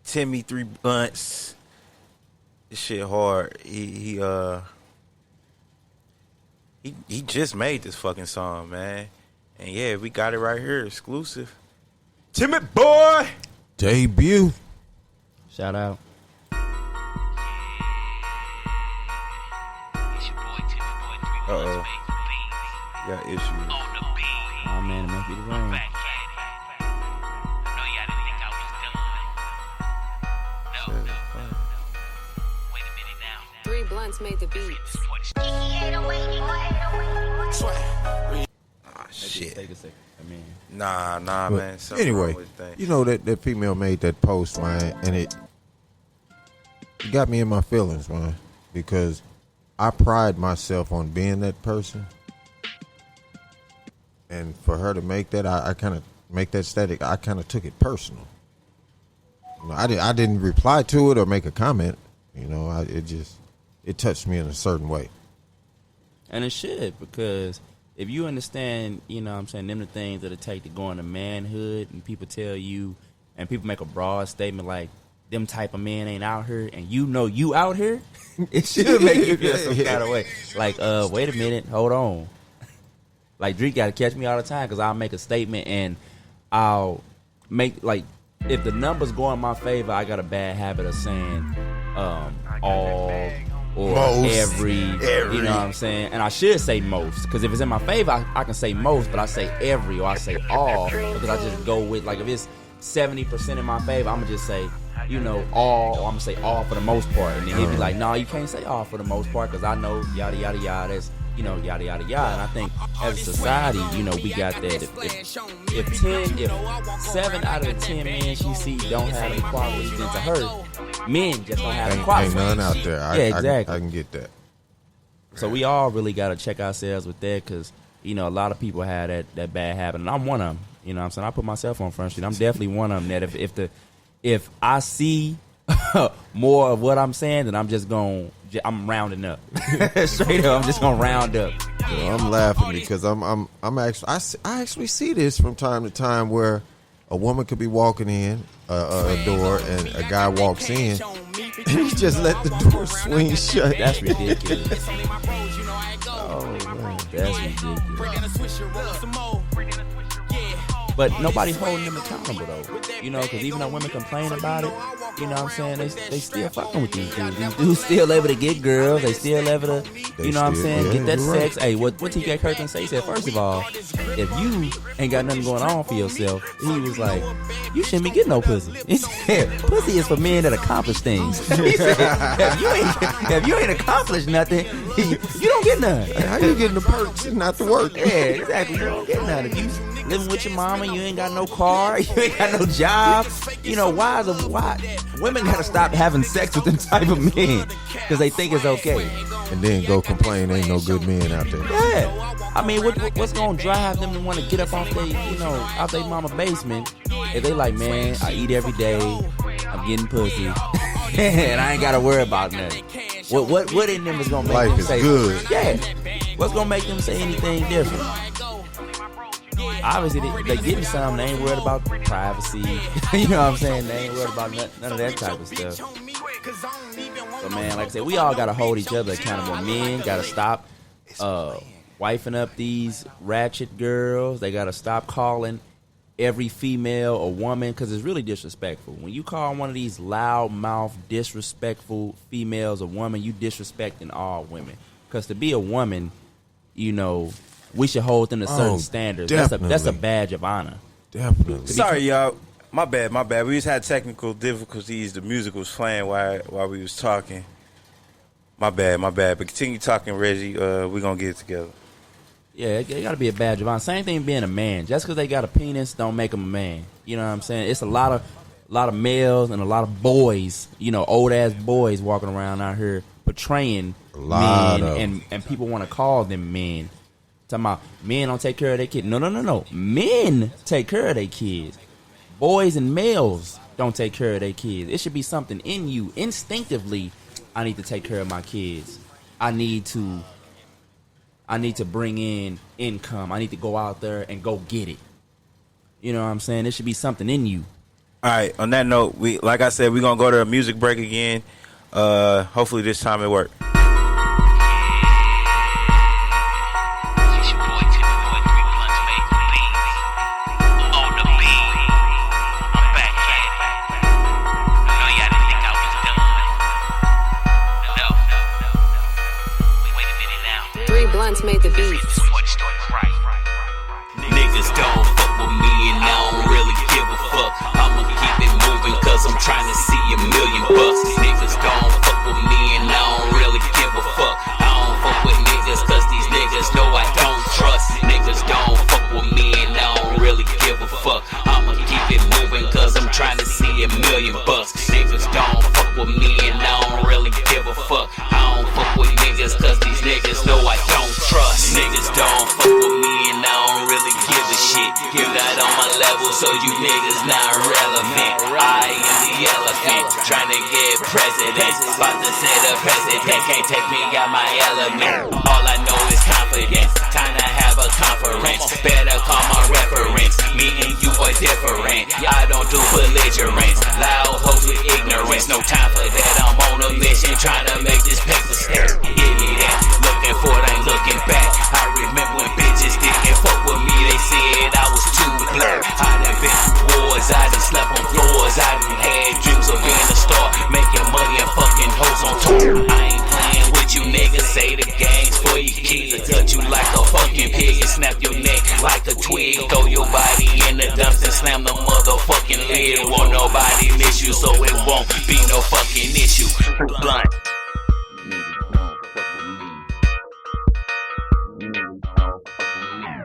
Timmy 3 Blunts. This shit hard. He just made this fucking song, man. And yeah, we got it right here, exclusive. Timmy boy. Debut. Shout out. Uh-oh. Got issues. Oh man, it might be the rain. Three blunts made the beats. Shit. Take a second. I mean, Nah, But man. Something anyway, wrong with that. you know that female made that post, man, and it got me in my feelings, man, because I pride myself on being that person, and for her to make that, I kind of make that static. I kind of took it personal. You know, I didn't reply to it or make a comment. You know, it touched me in a certain way. and it should, because if you understand, you know what I'm saying, them the things that it take to go into manhood, and people tell you, and people make a broad statement like, them type of men ain't out here, and you know you out here, it should make you feel some kind of way. Like, wait a minute, hold on. Like, Drake got to catch me all the time because I'll make a statement and I'll make, like, if the numbers go in my favor, I got a bad habit of saying all or Most. every, you know what I'm saying? And I should say most, because if it's in my favor, I can say most, but I say every or I say all, because I just go with, like, if it's 70% in my favor, I'm going to just say, you know, all, or I'm going to say all for the most part. And then he'd be like, no, you can't say all for the most part, because I know yada, yada, yada, that's, you know, yada, yada, yada. And I think as a society, you know, we got that. If 7 out of the 10 men she see don't have the qualities, then to her, men just don't have the qualities. Ain't none out there. Yeah, exactly. I can get that. So we all really got to check ourselves with that, because, you know, a lot of people have that bad habit. And I'm one of them. You know what I'm saying? I put myself on Front Street. I'm definitely one of them that if I see more of what I'm saying, then I'm rounding up. Straight up, I'm just gonna round up. Yeah, I'm laughing because I'm actually I actually see this from time to time where a woman could be walking in a door and a guy walks in and he just let the door swing shut. That's ridiculous. Oh man, that's ridiculous. But nobody's holding them accountable though, you know, because even though women complain about it, you know what I'm saying, they still fucking with these dudes. These dudes still able to get girls, they still able to, you know what I'm saying, get that sex. Hey, what T.K. Kirkland say? He said, first of all, if you ain't got nothing going on for yourself, he was like, you shouldn't be getting no pussy. He said, pussy is for men that accomplish things. He said, if you ain't accomplished nothing, you don't get none. How you getting the perks and not the work? Yeah, exactly. You don't get none. If you living with your mama, you ain't got no car, you ain't got no job, you know, why women gotta stop having sex with them type of men because they think it's okay, and then go complain ain't no good men out there. Yeah, I mean, what's gonna drive them to want to get up off they, you know, out their mama basement if they like, man, I eat every day, I'm getting pussy and I ain't gotta worry about nothing. What in them is gonna make life them is say good? Yeah, what's gonna make them say anything different? Obviously, they getting something. They ain't worried about privacy. You know what I'm saying? They ain't worried about none of that type of stuff. So, man, like I said, we all got to hold each other accountable. Men got to stop wifing up these ratchet girls. They got to stop calling every female a woman, because it's really disrespectful. When you call one of these loudmouth, disrespectful females a woman, you disrespecting all women. Because to be a woman, you know, we should hold them to certain standards. That's a badge of honor. Definitely. Sorry, y'all. My bad. We just had technical difficulties. The music was playing while we was talking. My bad. But continue talking, Reggie. We're going to get it together. Yeah, it got to be a badge of honor. Same thing being a man. Just because they got a penis don't make them a man. You know what I'm saying? It's a lot of males and a lot of boys, you know, old-ass boys walking around out here portraying men, and people want to call them men. Talking about men don't take care of their kids. No. Men take care of their kids. Boys and males don't take care of their kids. It should be something in you. Instinctively, I need to take care of my kids. I need to bring in income. I need to go out there and go get it. You know what I'm saying? There should be something in you. All right. On that note, like I said, we're going to go to a music break again. Hopefully this time it worked. Made the beats. Niggas don't fuck with me and I don't really give a fuck. I'ma keep it moving cause I'm trying to see $1 million bucks. Niggas don't fuck with me and I don't really give a fuck. I don't fuck with niggas cause these niggas know I don't trust. Niggas don't fuck with me and I don't really give a fuck. I'ma keep it moving cause I'm trying to see $1 million bucks. Niggas don't fuck with me and I don't really give a fuck. I don't fuck with niggas cause these niggas know I don't trust. Niggas don't fuck with me and I don't really give a shit. You're not on my level, so you niggas not relevant. I am the elephant, trying to get president. About to say the president can't take me out my element. All I know is confidence. Time to have a conference. Better call my reference. Me and you are different. I don't do politics. Cause I done had dreams of being a star, making money and fucking hoes on tour. I ain't playing with you niggas, say the game's for your kids. I touch you like a fucking pig and snap your neck like a twig. Throw your body in the dumps and slam the motherfucking lid. Won't nobody miss you, so it won't be no fucking issue. Blunt.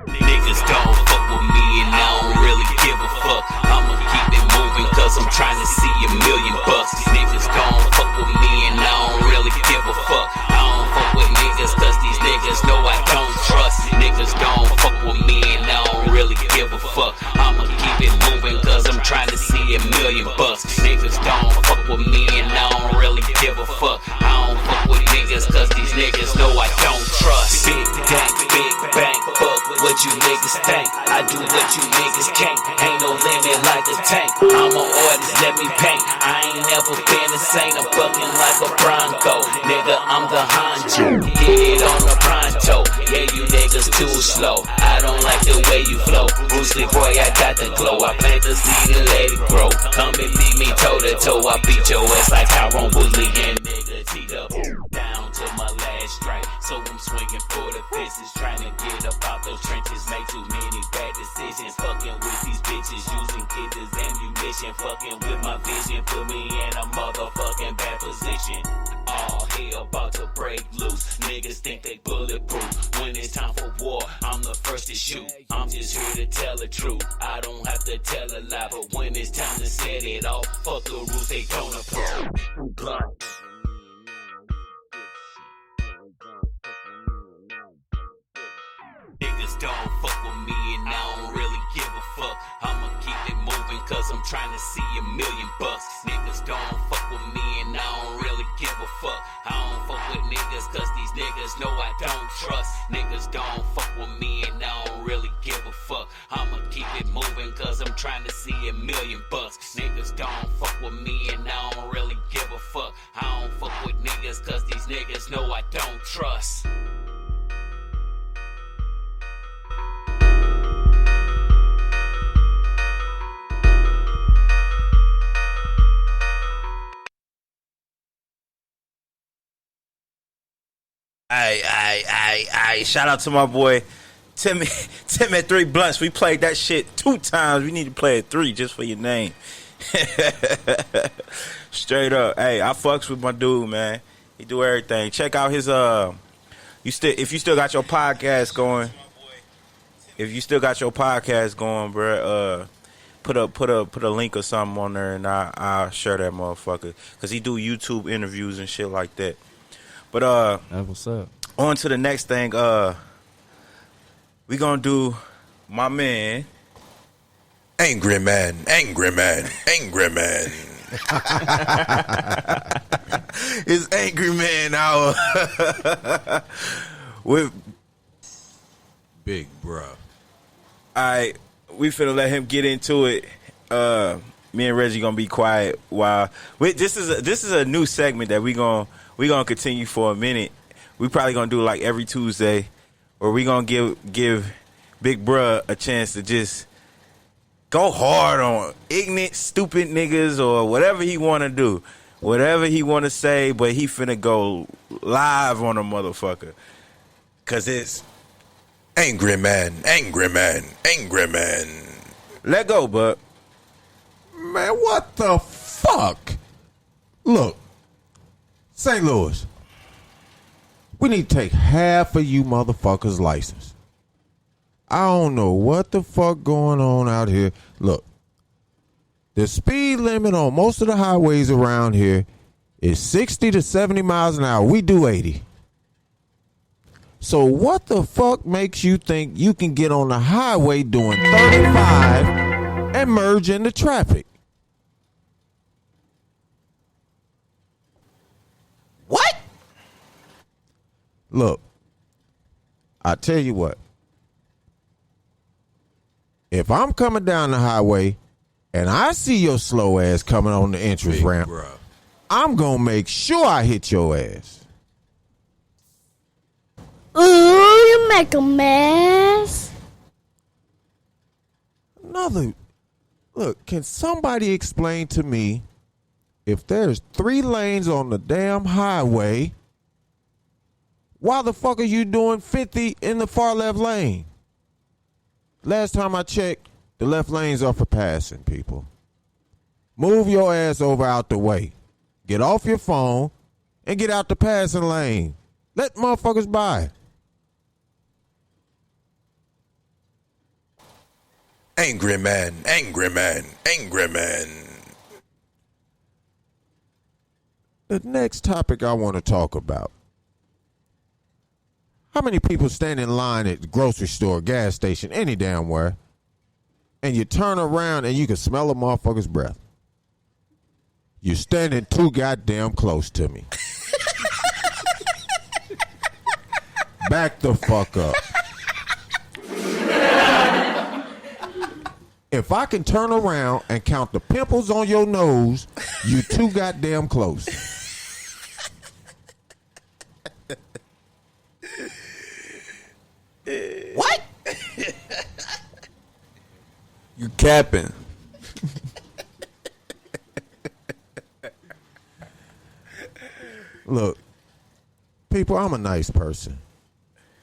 Niggas don't fuck with me and I don't really give a fuck. I'ma keep it moving cause I'm trying to see $1 million bucks. Niggas don't fuck with me and I don't really give a fuck. I don't fuck with niggas cause these niggas know I don't trust. Niggas don't fuck with me and I don't really give a fuck. I'ma keep it moving cause I'm trying to see $1 million bucks. Niggas don't fuck with me and I don't really give a fuck. I don't fuck with niggas cause these niggas know I don't trust. Big dank, big bang, fuck what you niggas think. I do what you niggas can't. Ain't no limit like a tank. I'm an artist, let me paint. I ain't never been the same. I'm fucking like a Bronco. Nigga, I'm the honcho. Get it on the pronto. Yeah, you niggas too slow. I don't like the way you flow. Bruce Lee, boy, I got the glow. I plant the seed and let it grow. Come and beat me toe to toe. I beat your ass like Tyrone Woodley and nigga teed up down to my last strike. So I'm swinging for the fences, trying to get up out those trenches. Make too many bad decisions. Fucking with these bitches, using kids as ammunition. Fucking with my vision, put me in a motherfucking bad position. All hell about to break loose. Niggas think they bulletproof. When it's time for war, I'm the first to shoot. I'm just here to tell the truth. I don't have to tell a lie, but when it's time to set it off, fuck the rules they don't approve. Blunt. Niggas don't fuck with me and I don't really give a fuck. I'ma keep it moving cause I'm trying to see $1 million bucks. Niggas don't fuck with me and I don't really give a fuck. I don't fuck with niggas cause these niggas know I don't trust. Niggas don't fuck with me and I don't really give a fuck. I'ma keep it moving cause I'm trying to see $1 million bucks. Niggas don't fuck with me and I don't really give a fuck. I don't fuck with niggas cause these niggas know I don't trust. Hey, shout out to my boy Tim at 3 Blunts. We played that shit 2 times. We need to play it 3 just for your name. Straight up. Hey, I fucks with my dude, man. He do everything. Check out his if you still got your podcast going. If you still got your podcast going, bro, put a link or something on there and I'll share that motherfucker. Cause he do YouTube interviews and shit like that. But that's what's up. On to the next thing. We gonna do my man, Angry man, angry man, angry man. It's Angry Man Hour with Big Bruh. Alright, we finna let him get into it. Me and Reggie gonna be quiet while this is a new segment that we gonna continue for a minute. We probably gonna do like every Tuesday, where we gonna give Big Bruh a chance to just go hard on ignorant, stupid niggas or whatever he wanna do, whatever he wanna say, but he finna go live on a motherfucker, cause it's Angry man, angry man, angry man. Let go, bud. Man, what the fuck? Look, St. Louis, we need to take half of you motherfuckers' license. I don't know what the fuck going on out here. Look, the speed limit on most of the highways around here is 60 to 70 miles an hour. We do 80. So what the fuck makes you think you can get on the highway doing 35 and merge into traffic? What? Look, I tell you what. If I'm coming down the highway and I see your slow ass coming on the entrance ramp, I'm going to make sure I hit your ass. Ooh, you make a mess. Look, can somebody explain to me if there's 3 lanes on the damn highway, why the fuck are you doing 50 in the far left lane? Last time I checked, the left lanes are for passing, people. Move your ass over out the way. Get off your phone and get out the passing lane. Let motherfuckers by. Angry man, angry man, angry man. The next topic I want to talk about. How many people stand in line at the grocery store, gas station, any damn where, and you turn around and you can smell a motherfucker's breath? You're standing too goddamn close to me. Back the fuck up. If I can turn around and count the pimples on your nose, you too goddamn close. What? You capping. Look, people, I'm a nice person,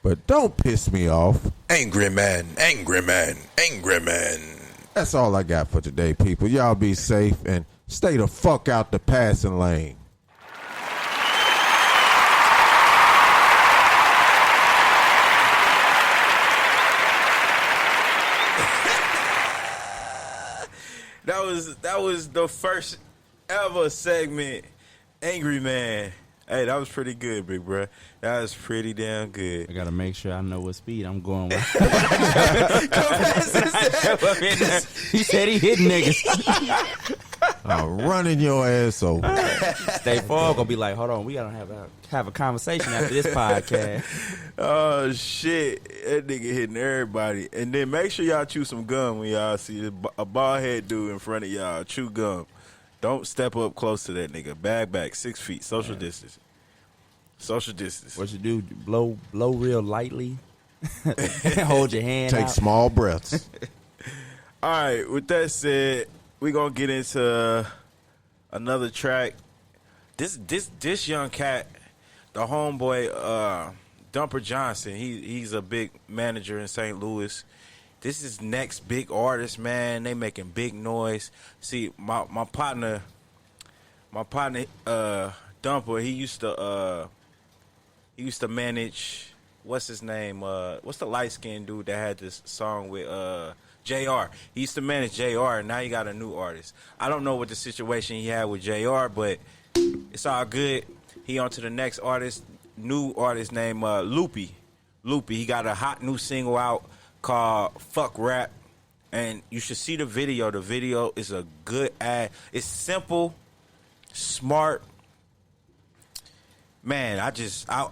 but don't piss me off. Angry man, angry man, angry man. That's all I got for today, people. Y'all be safe and stay the fuck out the passing lane. That was the first ever segment, Angry Man. Hey, that was pretty good, big bro. That was pretty damn good. I gotta make sure I know what speed I'm going with. He said he hit niggas. I'm running your ass over. Stay far gonna be like, hold on, we gotta have a conversation after this podcast. Oh shit, that nigga hitting everybody. And then make sure y'all chew some gum when y'all see a bald head dude in front of y'all. Chew gum. Don't step up close to that nigga. Bag back 6 feet. Social distance. Social distance. What you do? Blow real lightly. Hold your hand. Take out. small breaths. All right. With that said, we gonna get into another track. This young cat, the homeboy, Dumper Johnson. He's a big manager in St. Louis. This is next big artist, man. They making big noise. See, my partner, Dumper. He used to manage. What's his name? What's the light skinned dude that had this song with JR? He used to manage JR, and now he got a new artist. I don't know what the situation he had with JR, but it's all good. He on to the next artist, new artist named Loopy. Loopy. He got a hot new single out called Fuck Rap, and you should see the video. The video is a good ad. It's simple, smart. Man, I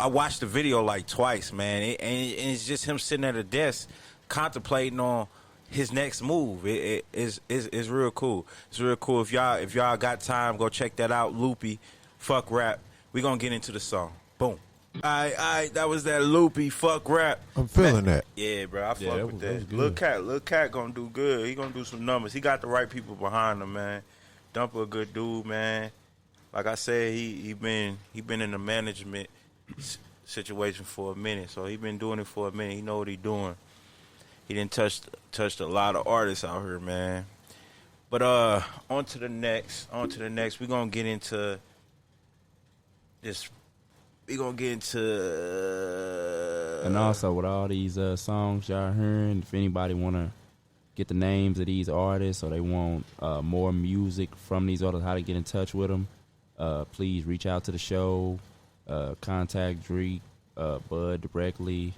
watched the video like twice, man, and it's just him sitting at a desk contemplating on his next move. It's real cool. It's real cool. If y'all got time, go check that out. Loopy, Fuck Rap. We gonna get into the song. Boom. Alright, that was that Loopy, Fuck Rap. I'm feeling that. Yeah, bro, I fuck with that. Lil Cat gonna do good. He gonna do some numbers. He got the right people behind him, man. Dumper a good dude, man. Like I said, he been in the management situation for a minute, so he been doing it for a minute. He know what he doing. He done touched a lot of artists out here, man. But on to the next. We gonna get into this. We gonna get into and also with all these songs y'all hearing, if anybody wanna get the names of these artists or they want more music from these artists, how to get in touch with them, please reach out to the show, contact Drake, Bud directly.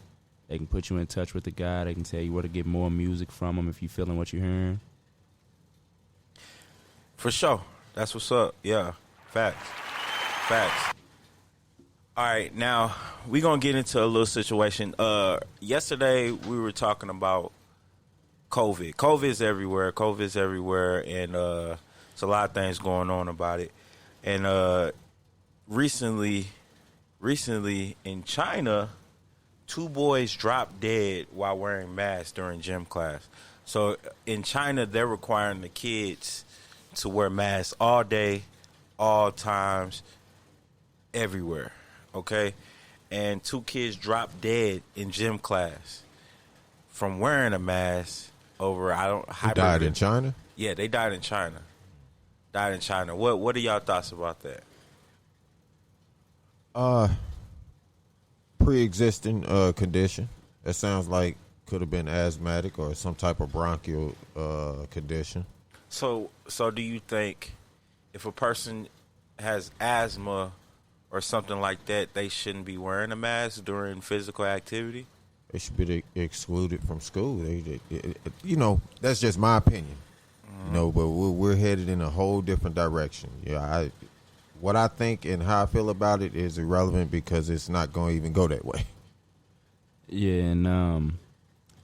They can put you in touch with the guy. They can tell you where to get more music from them if you feeling what you're hearing. For sure. That's what's up. Yeah. Facts. All right, now we're going to get into a little situation. Yesterday we were talking about COVID. COVID is everywhere, and there's a lot of things going on about it. And recently in China, 2 boys dropped dead while wearing masks during gym class. So in China, they're requiring the kids to wear masks all day, all times, everywhere. Okay, and 2 kids dropped dead in gym class from wearing a mask over. He died in China. Yeah, they died in China. Died in China. What are y'all thoughts about that? Pre-existing condition. That sounds like could have been asthmatic or some type of bronchial condition. So do you think if a person has asthma or something like that, they shouldn't be wearing a mask during physical activity? They should be excluded from school. That's just my opinion. But we're headed in a whole different direction. Yeah, what I think and how I feel about it is irrelevant because it's not going to even go that way. Yeah, and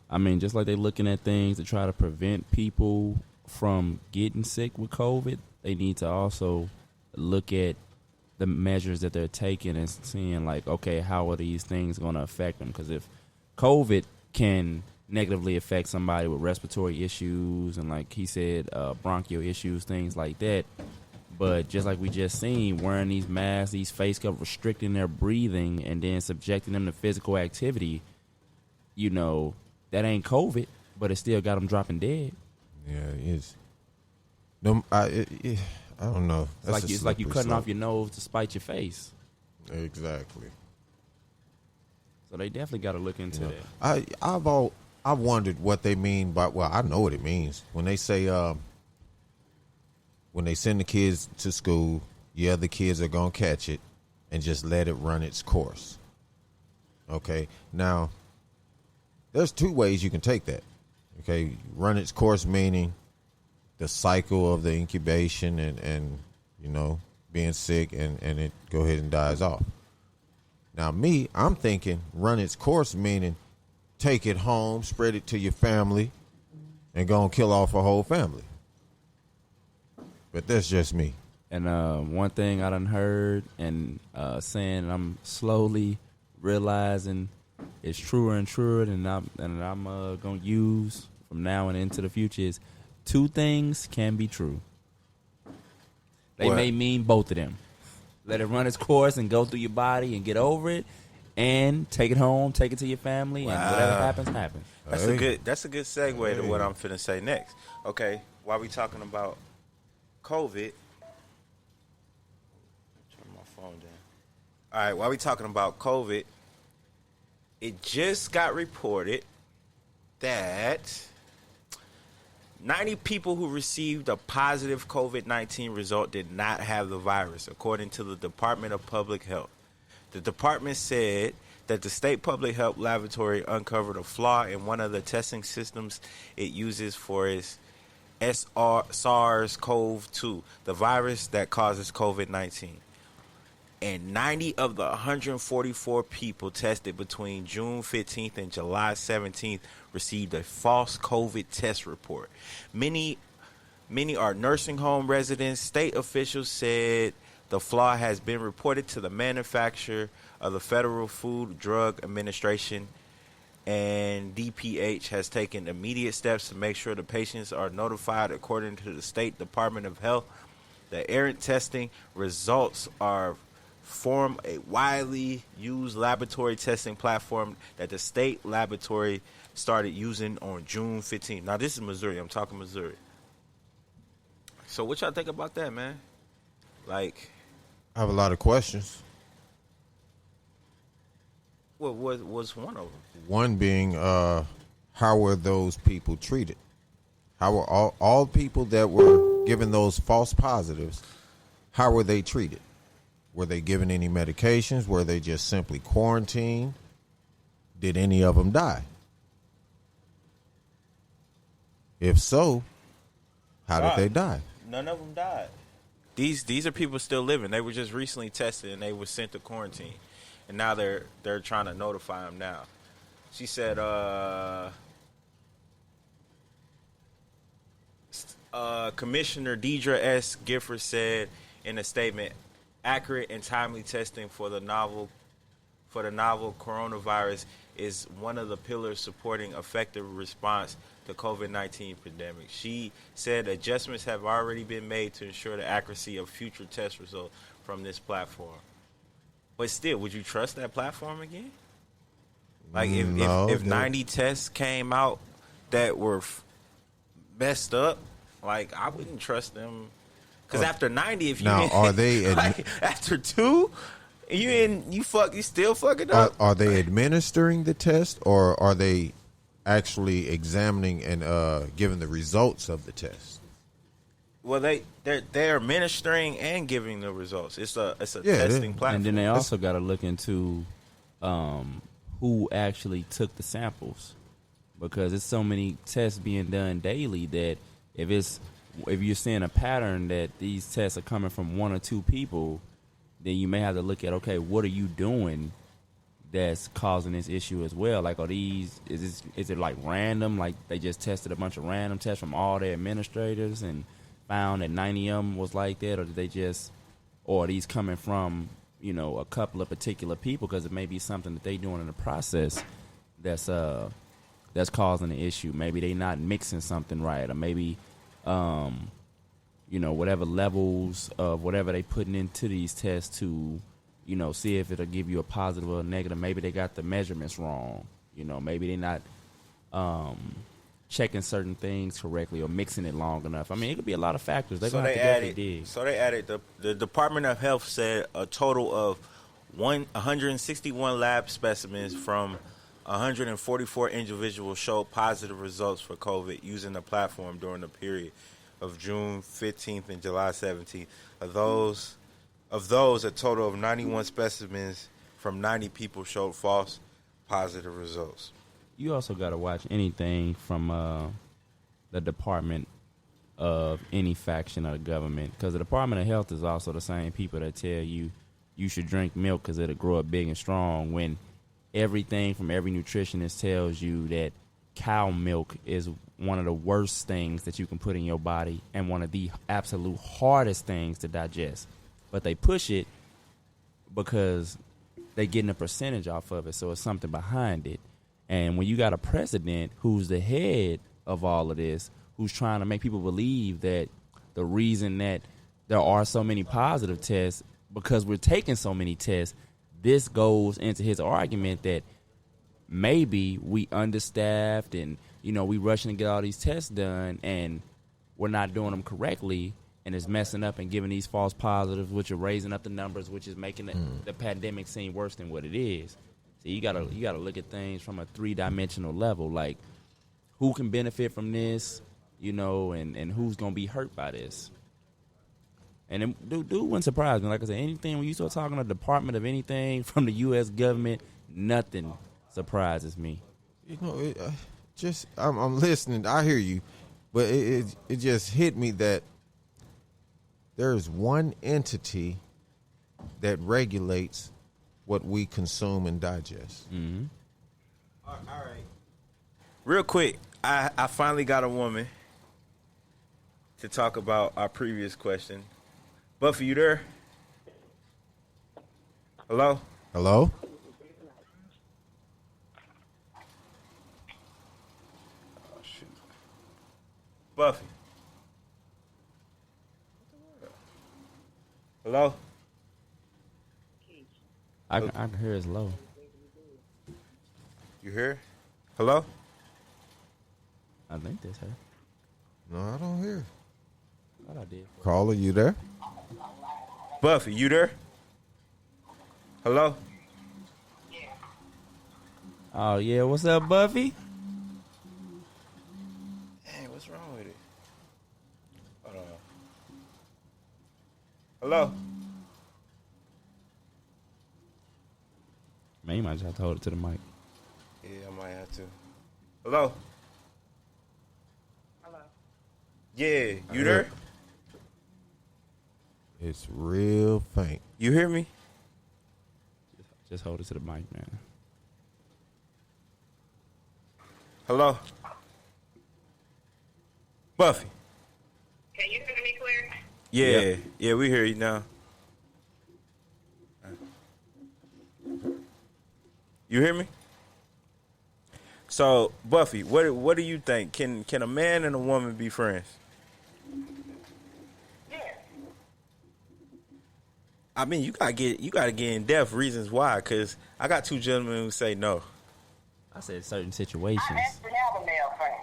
I mean, just like they're looking at things to try to prevent people from getting sick with COVID, they need to also look at the measures that they're taking and seeing, like, okay, how are these things going to affect them? Because if COVID can negatively affect somebody with respiratory issues and, like he said, bronchial issues, things like that, but just like we just seen, wearing these masks, these face covers, restricting their breathing and then subjecting them to physical activity, that ain't COVID, but it still got them dropping dead. Yeah, it is. No, I don't know. It's like you cutting off your nose to spite your face. Exactly. So they definitely got to look into that. I've wondered what they mean by. Well, I know what it means when they say when they send the kids to school. Yeah, the kids are gonna catch it, and just let it run its course. Okay, now there's 2 ways you can take that. Okay, run its course meaning the cycle of the incubation and being sick and it go ahead and dies off. Now I'm thinking run its course meaning take it home, spread it to your family, and go and kill off a whole family. But that's just me. And one thing I done heard and saying I'm slowly realizing it's truer and truer, and I'm gonna use from now and into the future is 2 things can be true. They may mean both of them. Let it run its course and go through your body and get over it, and take it home, take it to your family, and whatever happens, happens. That's a good segue to what I'm finna say next. Okay, while we talking about COVID, turn my phone down. All right, while we talking about COVID, it just got reported that 90 people who received a positive COVID-19 result did not have the virus, according to the Department of Public Health. The department said that the state public health laboratory uncovered a flaw in one of the testing systems it uses for its SARS-CoV-2, the virus that causes COVID-19. And 90 of the 144 people tested between June 15th and July 17th received a false COVID test report. Many are nursing home residents. State officials said the flaw has been reported to the manufacturer of the Federal Food Drug Administration, and DPH has taken immediate steps to make sure the patients are notified. According to the State Department of Health, the errant testing results form a widely used laboratory testing platform that the state laboratory started using on June 15th. Now, this is Missouri. I'm talking Missouri. So what y'all think about that, man? Like, I have a lot of questions. What was one of them? One being, how were those people treated? How were all people that were given those false positives, how were they treated? Were they given any medications? Were they just simply quarantined? Did any of them die? If so, how did they die? None of them died. These are people still living. They were just recently tested and they were sent to quarantine, and now they're trying to notify them now. She said, Commissioner Deidre S. Gifford said in a statement, accurate and timely testing for the novel coronavirus is one of the pillars supporting effective response to COVID-19 pandemic. She said adjustments have already been made to ensure the accuracy of future test results from this platform. But still, would you trust that platform again? Like if 90 tests came out that were messed up, like I wouldn't trust them. Because after 90, if you are they like, after 2, you still fucking up. Are they administering the test, or are they actually examining and giving the results of the test? Well, they're administering and giving the results. It's a testing platform. And then they also got to look into who actually took the samples, because there's so many tests being done daily that if you're seeing a pattern that these tests are coming from 1 or 2 people, then you may have to look at, okay, what are you doing that's causing this issue as well? Like, is it like random? Like they just tested a bunch of random tests from all their administrators and found that 90 of them was like that, or are these coming from, a couple of particular people? Because it may be something that they doing in the process that's causing the issue. Maybe they not mixing something right, or maybe whatever levels of whatever they putting into these tests to, see if it'll give you a positive or a negative. Maybe they got the measurements wrong. Maybe they're not checking certain things correctly or mixing it long enough. I mean, it could be a lot of factors. They're going to have to definitely dig. So they added, the Department of Health said a total of 161 lab specimens from 144 individuals showed positive results for COVID using the platform during the period of June 15th and July 17th. Of those, a total of 91 specimens from 90 people showed false positive results. You also got to watch anything from the Department of any faction of the government, because the Department of Health is also the same people that tell you should drink milk because it'll grow up big and strong, when everything from every nutritionist tells you that cow milk is one of the worst things that you can put in your body and one of the absolute hardest things to digest. But they push it because they're getting a percentage off of it, so it's something behind it. And when you got a president who's the head of all of this, who's trying to make people believe that the reason that there are so many positive tests because we're taking so many tests, this goes into his argument that maybe we understaffed and, we rushing to get all these tests done and we're not doing them correctly, and it's messing up and giving these false positives, which are raising up the numbers, which is making the pandemic seem worse than what it is. So you gotta look at things from a 3-dimensional level, like who can benefit from this, and who's gonna be hurt by this. And it, dude wouldn't surprise me. Like I said, anything when you start talking to the Department of anything from the U.S. government, nothing surprises me. I'm listening. I hear you, but it just hit me that there's one entity that regulates what we consume and digest. Mm-hmm. All right. Real quick, I finally got a woman to talk about our previous question. Buffy, you there? Hello? Hello? Oh, shoot. Buffy. Hello? I can hear it's low. You hear? Hello? I think that's her. No, I don't hear. I thought I did. Caller, you there? Buffy, you there? Hello? Oh, yeah. What's up, Buffy? Hey, what's wrong with it? Hold on. Hello? Man, you might just have to hold it to the mic. Yeah, I might have to. Hello? Hello. Yeah, you there? It's real faint. You hear me? Just hold it to the mic, man. Hello? Buffy? Can you hear me clear? Yeah, yeah, we hear you now. You hear me? So, Buffy, what do you think? Can a man and a woman be friends? Yeah. I mean, you gotta get in depth reasons why. Because I got two gentlemen who say no. I said certain situations. I actually have a male friend.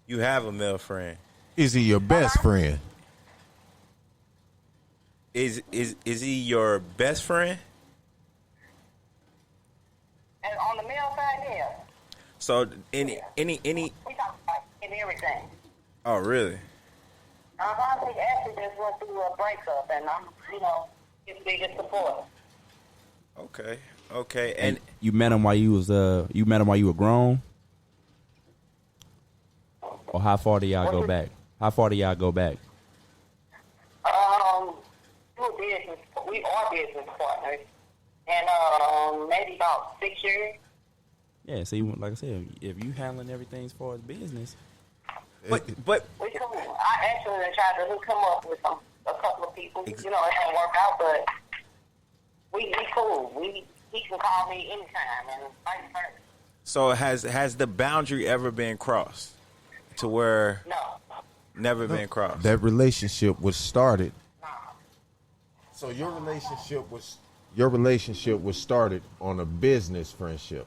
You have a male friend. Is he your best friend? Is he your best friend? And on the male side, yeah. So any We talk about in everything. Oh, really? He actually just went through a breakup, and I'm, his biggest supporter. Okay. And you met him while you were grown? Or how far do y'all go back? How far do y'all go back? We are business partners, and maybe about 6 years. Yeah, see, like I said, if you handling everything as far as business. But We cool. I actually tried to hook him up with a couple of people. It didn't work out, but we cool. He can call me anytime, and vice versa. So has the boundary ever been crossed to where No. never been crossed? That relationship was started. No. So your relationship was started on a business friendship.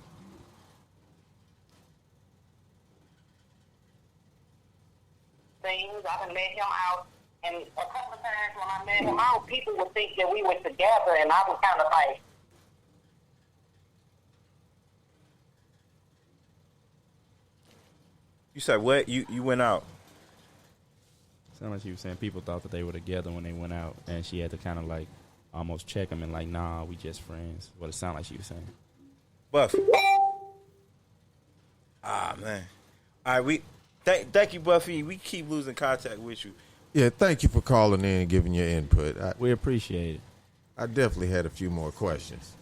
Things I done met him out, and a couple of times when I met him out, people would think that we were together, and I was kind of like, You said what? You went out. Sound like she was saying people thought that they were together when they went out, and she had to kind of like almost check them and like, nah, we just friends. What it sounded like she was saying. Buff. Man. All right, thank you, Buffy. We keep losing contact with you. Yeah, thank you for calling in and giving your input. We appreciate it. I definitely had a few more questions.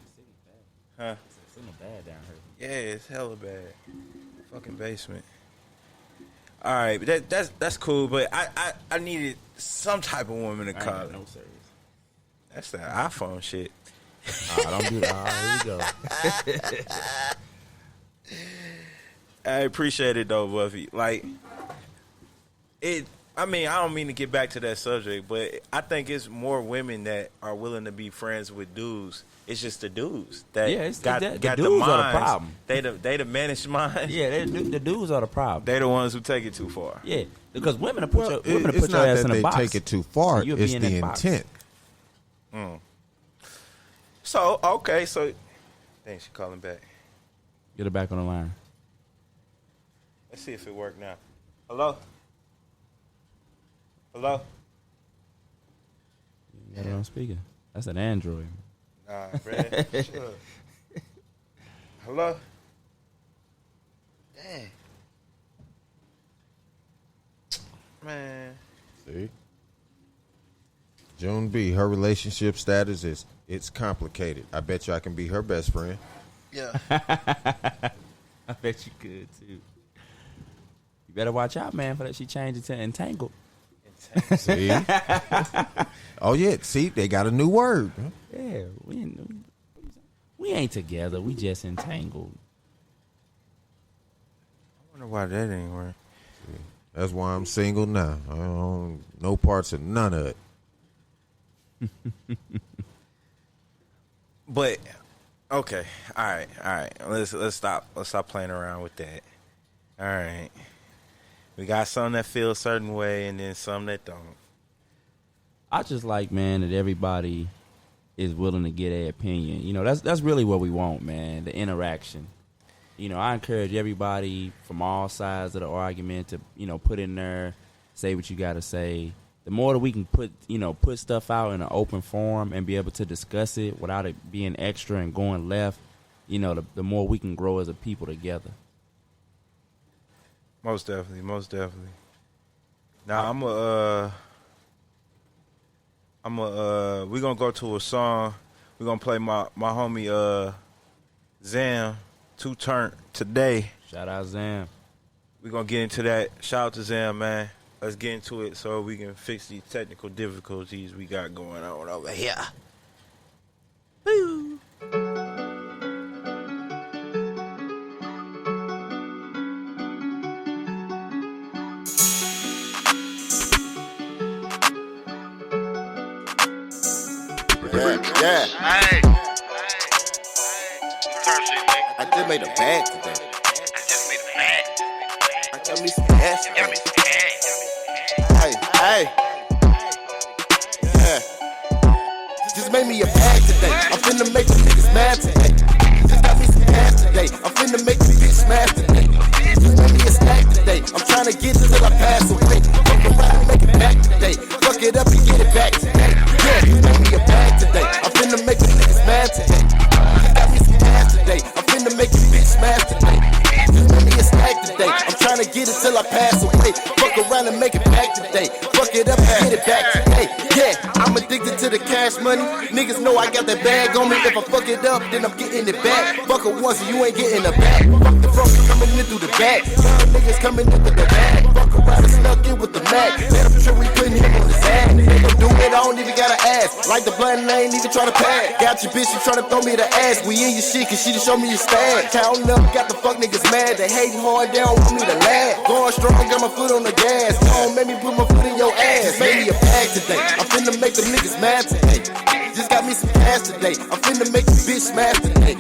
Huh? It's bad down here. Yeah, it's hella bad. Fucking basement. All right, but that's cool. But I needed some type of woman to call. No serious. That's that iPhone shit. Don't do that. Here we go. I appreciate it though, Buffy. Like it. I mean, I don't mean to get back to that subject, but I think it's more women that are willing to be friends with dudes. It's just the dudes that got the the dudes minds. are the problem. They the managed minds. Yeah, the dudes are the problem. They the ones who take it too far. Yeah, because women will put It's your not ass that in a they box. take it too far. You'll It's be in the that box. intent. So okay, so dang, she calling back. Get her back on the line. Let's see if it worked now. Hello. Hello. You got it on speaker. That's an Android. Nah, Brad. Sure. Hello. Dang. Man. See? June B, her relationship status is it's complicated. I bet you I can be her best friend. Yeah. I bet you could too. You better watch out, man, for that she changed it to entangled. See? Oh yeah, see, they got a new word. Yeah, we ain't together. We just entangled. I wonder why that ain't work. That's why I'm single now. I don't no parts of none of it. But okay, all right. Let's stop playing around with that. All right, we got some that feel a certain way, and then some that don't. I just like, man, that everybody is willing to get their opinion. You know, that's really what we want, man. The interaction. You know, I encourage everybody from all sides of the argument to, put in there, say what you got to say. The more that we can put stuff out in an open forum and be able to discuss it without it being extra and going left, the more we can grow as a people together. Most definitely. Now we're gonna go to a song. We're gonna play my homie Zam 2 Turn today. Shout out Zam. We're gonna get into that. Shout out to Zam, man. Let's get into it so we can fix these technical difficulties we got going on over here. Woo. Yeah. Hey. I just made a bag today. I got me some ass today. Hey. Yeah. Just made me a bag today. I'm finna make the niggas mad today. Just got me some ass today. I'm finna make the bitch smash today. Just made me a stack today. I'm tryna get it till I pass away. Fuck around and make it back today. Fuck it up and get it back today. Yeah, just made me a bag today. I'm finna make the niggas mad today. Just got me some ass today. I'm finna make the bitch smash today. Just made me a stack today. I'm tryna get it till I pass away. Fuck around and make it back today. Fuck it up and get it back today. Yeah, I'm addicted to the cash money. Niggas know I got that bag on me. If I fuck it up, then I'm getting it back. Fuck it once and you ain't getting it back. Fuck the front coming in through the back. Young niggas coming in with the bag. Fuck around and snuck in with the Mac. Man, I'm sure we putting him on his ass. They gon' do it, I don't even gotta ask. Like the blunt and I ain't even tryna pass. Got your bitch, you tryna throw me the ass. We in your shit, cause she just show me your stash. Counting up, got the fuck niggas mad. They hating hard, they don't want me to laugh. Going strong, got my foot on the gas. Don't make me put my foot in your ass. Made me a bag today. I'm finna make them niggas mad today. Just got me some cash today. I'm finna make the bitch smash today.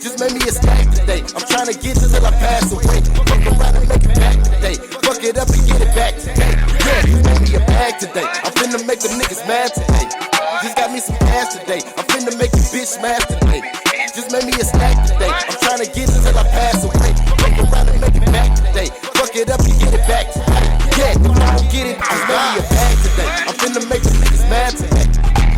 Just made me a stack today. I'm tryna get it till I pass away. Fuck around and make it back today. Fuck it up and get it back today. Yeah, just made me a bag today. I'm finna make them niggas mad today. Just got me some cash today. I'm finna make the bitch smash today. Just made me a stack today. I'm tryna get it till I pass away. Fuck around and make it back today. Fuck it up and get it back today. Yeah, if I don't get it, just made me a bag today. I'm finna make the niggas mad today.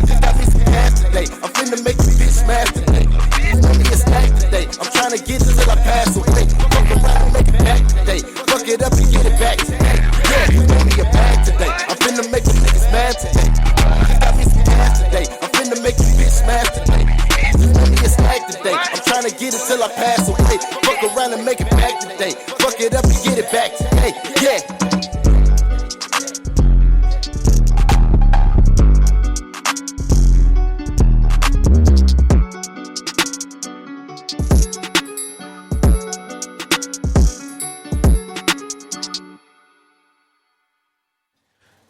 Just got me some cash today. I'm finna make the bitch smash today. Just made me a stack today. I'm tryna get it till I pass away. Fuck around and make it back today. Fuck it up and get it back today. Yeah, just made me a bag today. I'm finna make the niggas mad today. Just got me some cash today. I'm finna make the bitch smash today. Just made me a stack today. I'm tryna get it till I pass away. Fuck around and make it back today. Fuck it up and get it back today. Yeah.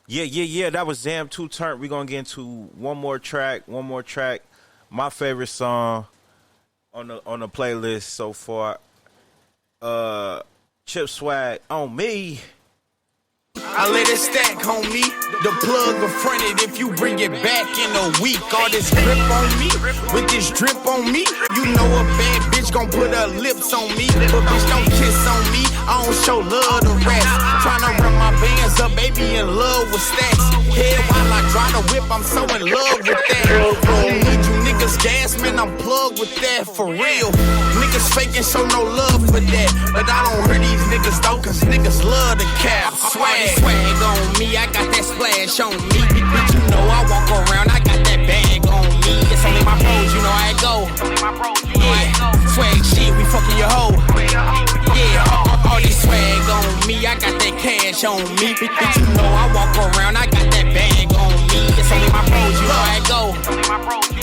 Yeah. That was Damn 2 Turn. We're gonna get into one more track. My favorite song on the playlist so far. Chip Swag on Me. I let it stack, homie. The plug will front it if you bring it back in a week. All this drip on me, with this drip on me. You know a bad bitch gon' put her lips on me. But bitch don't kiss on me, I don't show love to rats. Tryna run my bands up, baby in love with stacks. Head while I drive the whip, I'm so in love with that. I don't need you niggas gas, man, I'm plugged with that, for real. Niggas faking, show no love for that. But I don't hurt these niggas though, cause niggas love the cap. Swag on me, I got that splash on me. But you know I walk around, I got that bag on me. It's only my bros, you know how it go. Yeah, swag shit, we fucking your hoe. Yeah, all this swag on me, I got that cash on me. But you know I walk around, I got that bag on me. It's only my bros, you know how it go.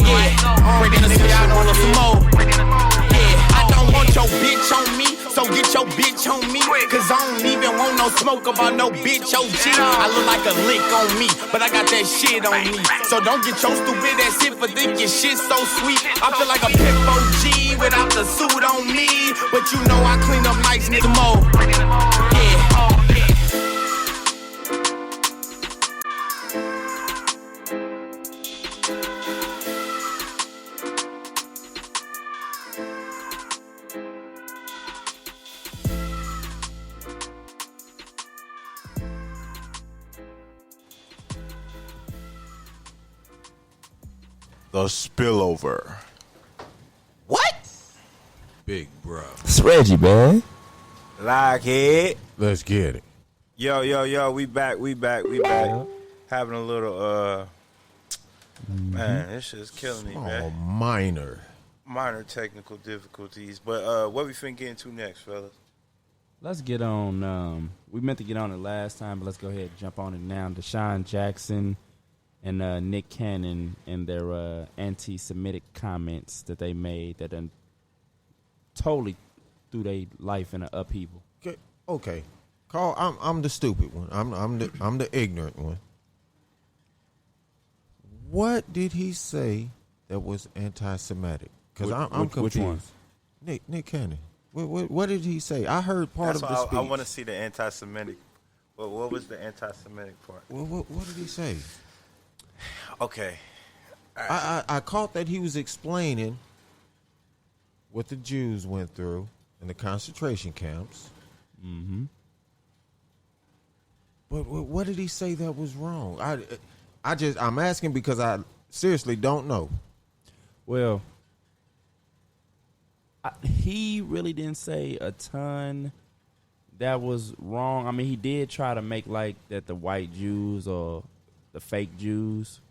Yeah, breaking the city, I roll up some more. Yeah, I don't want your bitch on me, so get your bitch on me. Cause I don't even want no smoke about no bitch OG. I look like a lick on me, but I got that shit on me. So don't get your stupid ass shit for thinking shit so sweet. I feel like a pimp OG without the suit on me. But you know I clean up nice, nigga, mo. Yeah. The Spillover. What? Big bro. It's Reggie, man. Like it. Let's get it. Yo, we back. Having a little, man, this shit's killing me, man. Minor technical difficulties. But what we finna get into next, fellas? Let's get on, we meant to get on it last time, but let's go ahead and jump on it now. Deshaun Jackson and Nick Cannon and their anti-Semitic comments that they made that done totally threw their life in an upheaval. Okay. Carl, I'm the stupid one. I'm the ignorant one. What did he say that was anti-Semitic? Because I'm confused. Which one? Nick Cannon. What did he say? I heard part of the speech. I want to see the anti-Semitic. What was the anti-Semitic part? What did he say? Okay. I caught that he was explaining what the Jews went through in the concentration camps. Mm-hmm. But what did he say that was wrong? I'm asking because I seriously don't know. Well, he really didn't say a ton that was wrong. I mean, he did try to make like that the white Jews or the fake Jews,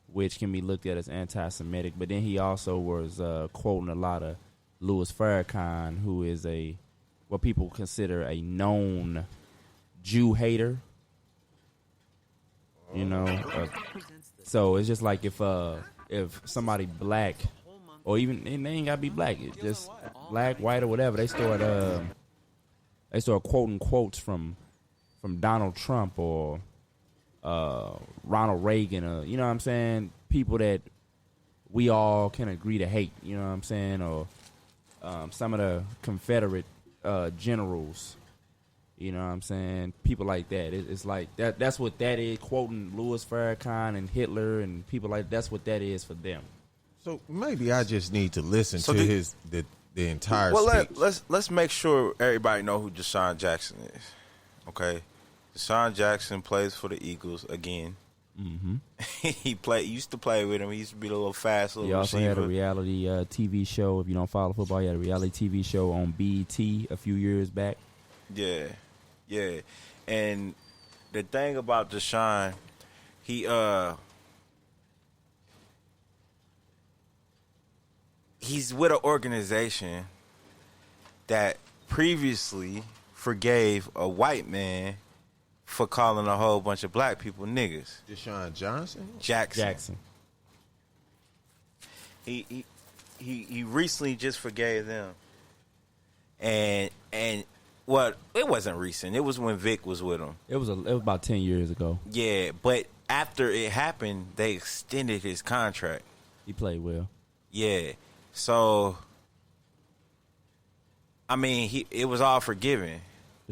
which can be looked at as anti-Semitic. But then he also was quoting a lot of Louis Farrakhan, who is what people consider a known Jew hater. You know, so it's just like if somebody black, or even and they ain't gotta be black, it's just black, white, or whatever, they start quoting quotes from Donald Trump or Ronald Reagan, or you know what I'm saying, people that we all can agree to hate, you know what I'm saying, or some of the Confederate generals. You know what I'm saying? People like that. It's like that's what that is, quoting Louis Farrakhan and Hitler and people like that's what that is for them. So maybe I just need to listen to the entire speech. Let's make sure everybody know who Deshaun Jackson is. Okay? Deshaun Jackson plays for the Eagles again. Mm-hmm. He used to play with him. He used to be a little fast little receiver. He also had a reality TV show. If you don't follow football, he had a reality TV show on BET a few years back. Yeah. And the thing about Deshaun, he's with an organization that previously forgave a white man for calling a whole bunch of black people niggas. Deshaun Jackson. He recently just forgave them. And well, it wasn't recent. It was when Vic was with him. It was about 10 years ago. Yeah, but after it happened, they extended his contract. He played well. Yeah. So, I mean, it was all forgiven.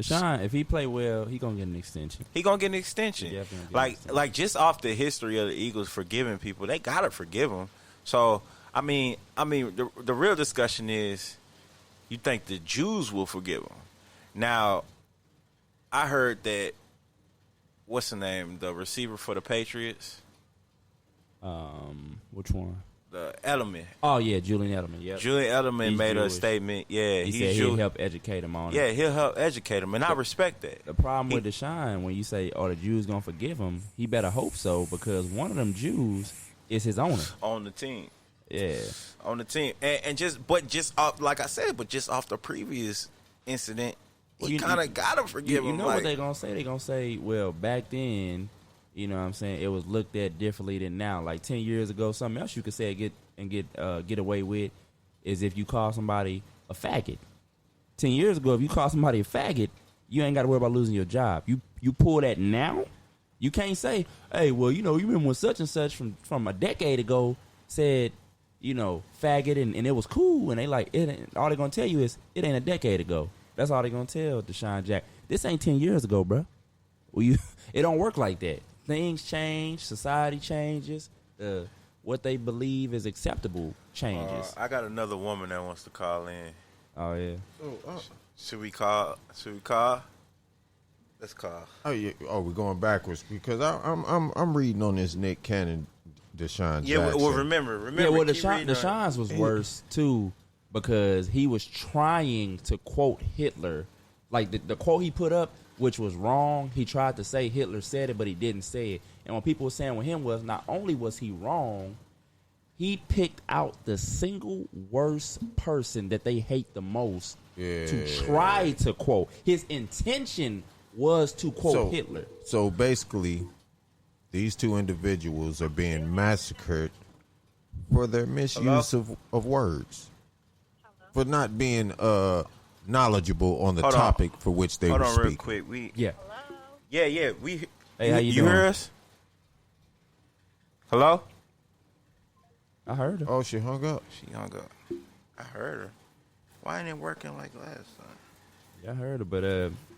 Deshaun, if he play well, he gonna get an extension. He gonna get an extension. Like just off the history of the Eagles forgiving people, they gotta forgive him. So, I mean, the real discussion is, you think the Jews will forgive him? Now, I heard that, what's the name, the receiver for the Patriots? Which one? The Edelman. Oh, yeah, Julian Edelman, yeah. Julian Edelman He's made Jewish. a statement, yeah. He said he'll help educate him on it. Yeah, he'll help educate him, and I respect that. The problem with Deshaun, when you say, the Jews going to forgive him, he better hope so, because one of them Jews is his owner. On the team. Yeah. On the team. And just off, like I said, just off the previous incident, you kind of got to forgive him. You know what they're going to say? They're going to say, well, back then, you know what I'm saying, it was looked at differently than now. Like 10 years ago, something else you could say get away with is if you call somebody a faggot. 10 years ago, if you call somebody a faggot, you ain't got to worry about losing your job. You pull that now, you can't say, hey, well, you know, you remember when such and such from a decade ago said, you know, faggot, and it was cool, and they like, all they're going to tell you is, it ain't a decade ago. That's all they're going to tell Deshaun Jack. This ain't 10 years ago, bro. Well, it don't work like that. Things change. Society changes. What they believe is acceptable changes. I got another woman that wants to call in. Oh, yeah. Should we call? Let's call. Oh, yeah. Oh, we're going backwards because I'm reading on this Nick Cannon, Deshaun Jackson. Yeah, well, remember. Yeah, well, Deshaun's was worse, too, because he was trying to quote Hitler. Like, the quote he put up, which was wrong, he tried to say Hitler said it, but he didn't say it. And what people were saying with him was, not only was he wrong, he picked out the single worst person that they hate the most to try to quote. His intention was to quote Hitler. So basically, these two individuals are being massacred for their misuse of words. For not being knowledgeable on the topic for which they were speaking. Hold on real quick. Yeah. Hey, how you doing? Hear us? Hello? I heard her. Oh, she hung up. She hung up. I heard her. Why ain't it working like last time? Yeah, I heard her, but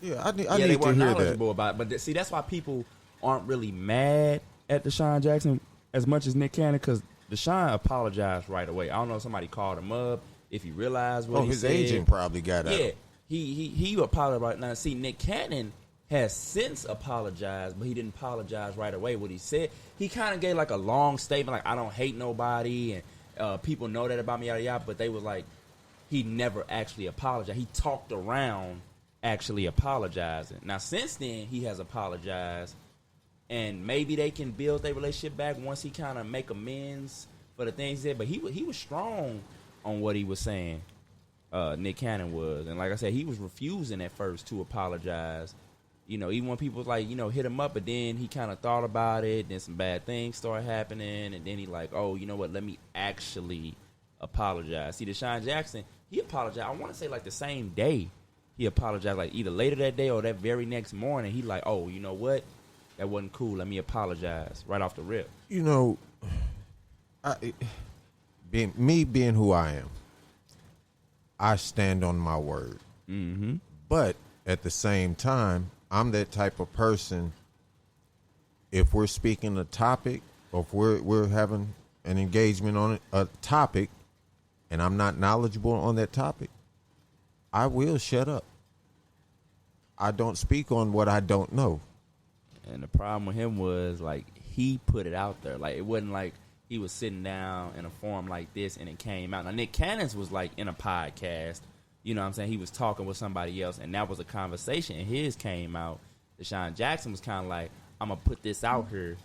Yeah, I need they to weren't hear that. knowledgeable about it. But see, that's why people aren't really mad at Deshaun Jackson as much as Nick Cannon, because Deshaun apologized right away. I don't know if somebody called him up, if he realized what he his said. agent probably got out. Yeah, he apologized right now. See, Nick Cannon has since apologized, but he didn't apologize right away. What he said, he kind of gave like a long statement, like, I don't hate nobody, and people know that about me, yada yada. But they was like, he never actually apologized. He talked around actually apologizing. Now, since then, he has apologized, and maybe they can build their relationship back once he kind of make amends for the things he said. But he was strong on what he was saying. Nick Cannon was, and like I said, he was refusing at first to apologize. You know, even when people was like, hit him up, but then he kind of thought about it. Then some bad things started happening, and then he like, oh, you know what? Let me actually apologize. See, Deshaun Jackson, he apologized. I want to say like the same day he apologized, like either later that day or that very next morning. He like, oh, you know what? That wasn't cool. Let me apologize right off the rip. You know, being who I am, I stand on my word. Mm-hmm. But at the same time, I'm that type of person. If we're speaking a topic, or if we're having an engagement on a topic, and I'm not knowledgeable on that topic, I will shut up. I don't speak on what I don't know. And the problem with him was, like, he put it out there. Like, it wasn't like he was sitting down in a forum like this and it came out. Now, Nick Cannon's was, like, in a podcast. You know what I'm saying? He was talking with somebody else, and that was a conversation, and his came out. Deshaun Jackson was kind of like, I'm going to put this out here,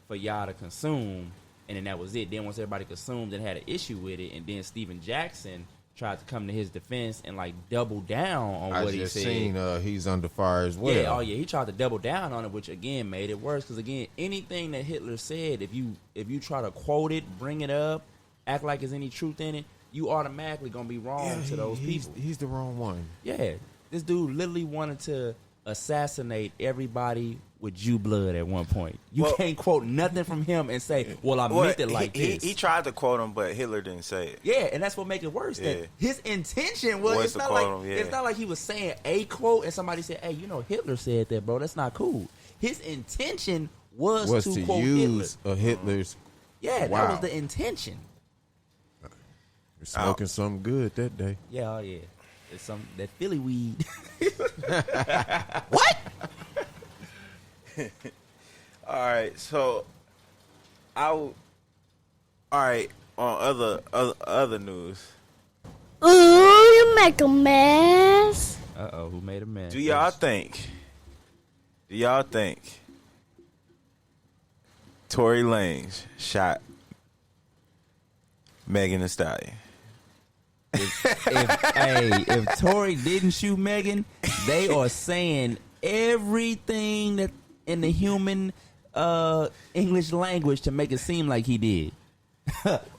for y'all to consume, and then that was it. Then once everybody consumed and had an issue with it, and then Steven Jackson tried to come to his defense and, like, double down on what he said. I just seen he's under fire as well. Yeah, he tried to double down on it, which, again, made it worse. Because, again, anything that Hitler said, if you try to quote it, bring it up, act like there's any truth in it, you automatically going to be wrong to those people. He's the wrong one. Yeah. This dude literally wanted to assassinate everybody with Jew blood at one point. You can't quote nothing from him and say, well, I meant it like this. He tried to quote him, but Hitler didn't say it. Yeah, and that's what makes it worse. Yeah. That his intention was, it's not like he was saying a quote and somebody said, hey, Hitler said that, bro. That's not cool. His intention was to quote use Hitler. Hitler's. Yeah, wow. That was the intention. You're smoking something good that day. Yeah, oh yeah. It's that Philly weed. What? All right, so on other news. Ooh, you make a mess. Uh-oh, who made a mess? Do y'all think Tory Lanez shot Megan Thee Stallion? If Tory didn't shoot Megan, they are saying everything that in the human English language to make it seem like he did.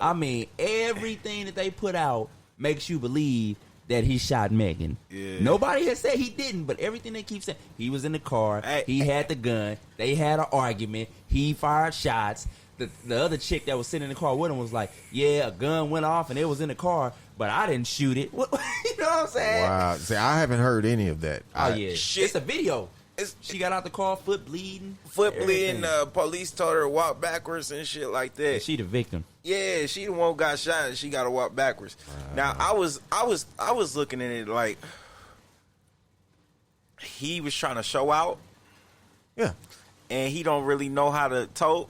I mean, everything that they put out makes you believe that he shot Megan. Yeah. Nobody has said he didn't, but everything they keep saying, he was in the car, he had the gun, they had an argument, he fired shots. The other chick that was sitting in the car with him was like, yeah, a gun went off and it was in the car, but I didn't shoot it. You know what I'm saying? Wow. See, I haven't heard any of that. Yeah. Shit. It's a video. She got out the car, foot bleeding. Police told her to walk backwards and shit like that. And she the victim. Yeah, she the one who got shot and she got to walk backwards. Now, I was looking at it like he was trying to show out. Yeah. And he don't really know how to tote.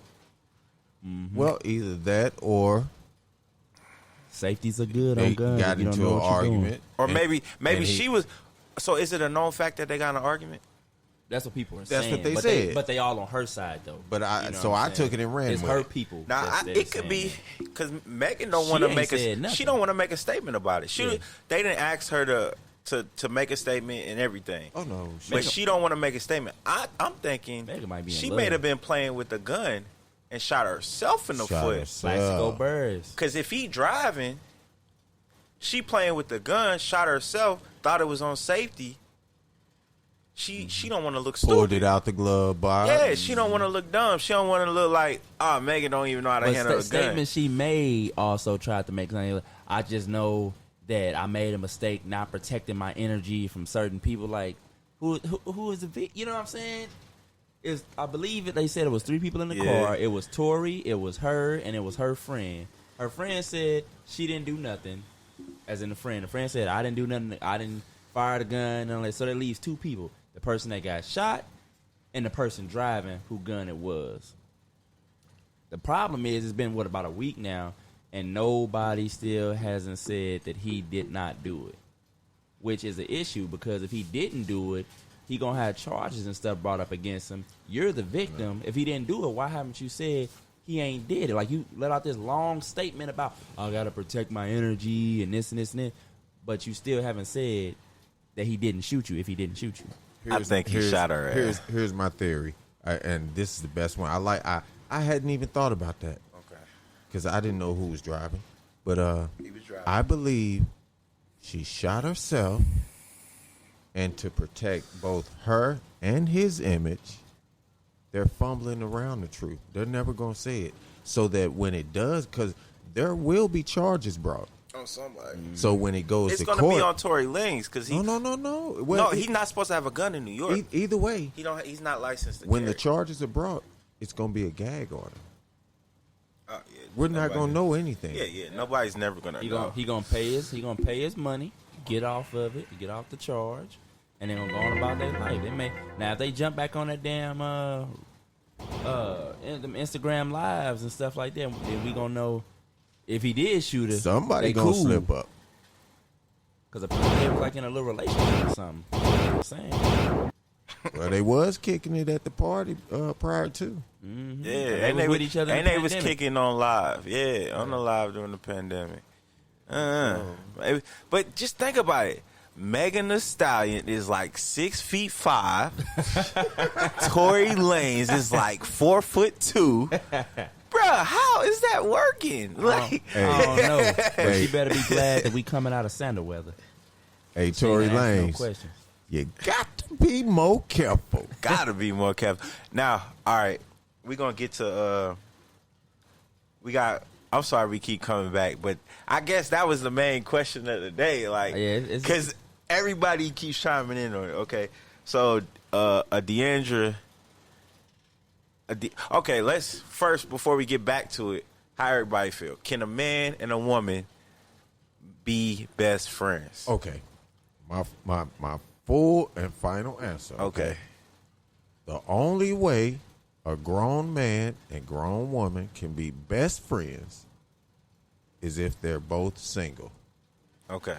Mm-hmm. Well, either that or safety's a good on guns. Got into an argument, or maybe she was. So is it a known fact that they got in an argument? That's what people are saying. That's what they said. But they all on her side though. But I took it and ran. It's with her people. Now it could be because Megan don't want to make she don't want to make a statement about it. They didn't ask her to make a statement and everything. Oh no, but she don't want to make a statement. I'm thinking Megan might be she may have been playing with the gun and shot herself in the foot. Bicycle birds. Because if he driving, she playing with the gun, shot herself, thought it was on safety. she don't want to look Pulled stupid. it out the glove box. Yeah, she don't want to look dumb. She don't want to look like, Megan don't even know how to handle a gun. Statement she made also tried to make something. I just know that I made a mistake not protecting my energy from certain people. Like, who is the you know what I'm saying? I believe they said it was 3 people in the car. It was Tori, it was her, and it was her friend. Her friend said she didn't do nothing, as in the friend. The friend said, I didn't do nothing. I didn't fire the gun. None of that. So that leaves 2 people. The person that got shot and the person driving who gun it was. The problem is it's been, about a week now, and nobody still hasn't said that he did not do it, which is an issue because if he didn't do it, he going to have charges and stuff brought up against him. You're the victim. If he didn't do it, why haven't you said he ain't did it? Like, you let out this long statement about, I got to protect my energy and this and this and that, but you still haven't said that he didn't shoot you if he didn't shoot you. I think he shot her ass. Here's my theory, and this is the best one. I hadn't even thought about that. Okay. Because I didn't know who was driving. But he was driving. I believe she shot herself, and to protect both her and his image, they're fumbling around the truth. They're never going to say it. So that when it does, because there will be charges brought. On somebody. So when it goes to court. It's going to be on Tory Lanez. Cause he, No. Well, he's not supposed to have a gun in New York. Either way. He's not licensed to when carry. the charges are brought, it's going to be a gag order. Yeah, We're not going to know anything. Yeah. Nobody's never going to know. He gonna pay his money, get off of it, get off the charge, and they're gonna go on about their life. Now if they jump back on that damn them Instagram lives and stuff like that, then we gonna know if he did shoot her. Somebody gonna slip up. Because apparently they was like in a little relationship or something. I'm saying. Well, they was kicking it at the party prior to. Mm-hmm. Yeah, and they with each other. And they was kicking on live. Yeah, on the live during the pandemic. But just think about it. Megan Thee Stallion is like 6'5". Tory Lanez is like 4'2". Bruh, how is that working? Like, I don't know. But she better be glad that we coming out of sandal weather. Hey, Tory Lanez. No questions. You got to be more careful. Gotta be more careful. Now, all right, we're gonna get to I'm sorry we keep coming back, but I guess that was the main question of the day. Like, because everybody keeps chiming in on it. Okay, so Deandra. Okay, let's first, before we get back to it, how everybody feel. Can a man and a woman be best friends? Okay, my full and final answer. Okay. The only way a grown man and grown woman can be best friends is if they're both single. Okay.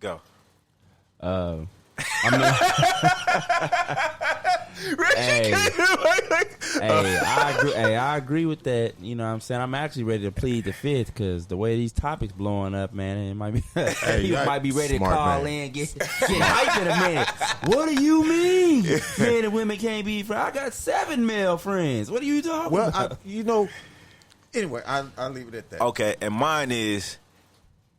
Go. I agree with that. You know what I'm saying? I'm actually ready to plead the fifth because the way these topics blowing up, man, it might be you might be ready to call in, get hype in a minute. What do you mean? Men and women can't be friends? I got 7 male friends. What are you talking about? Anyway, I'll leave it at that. Okay, and mine is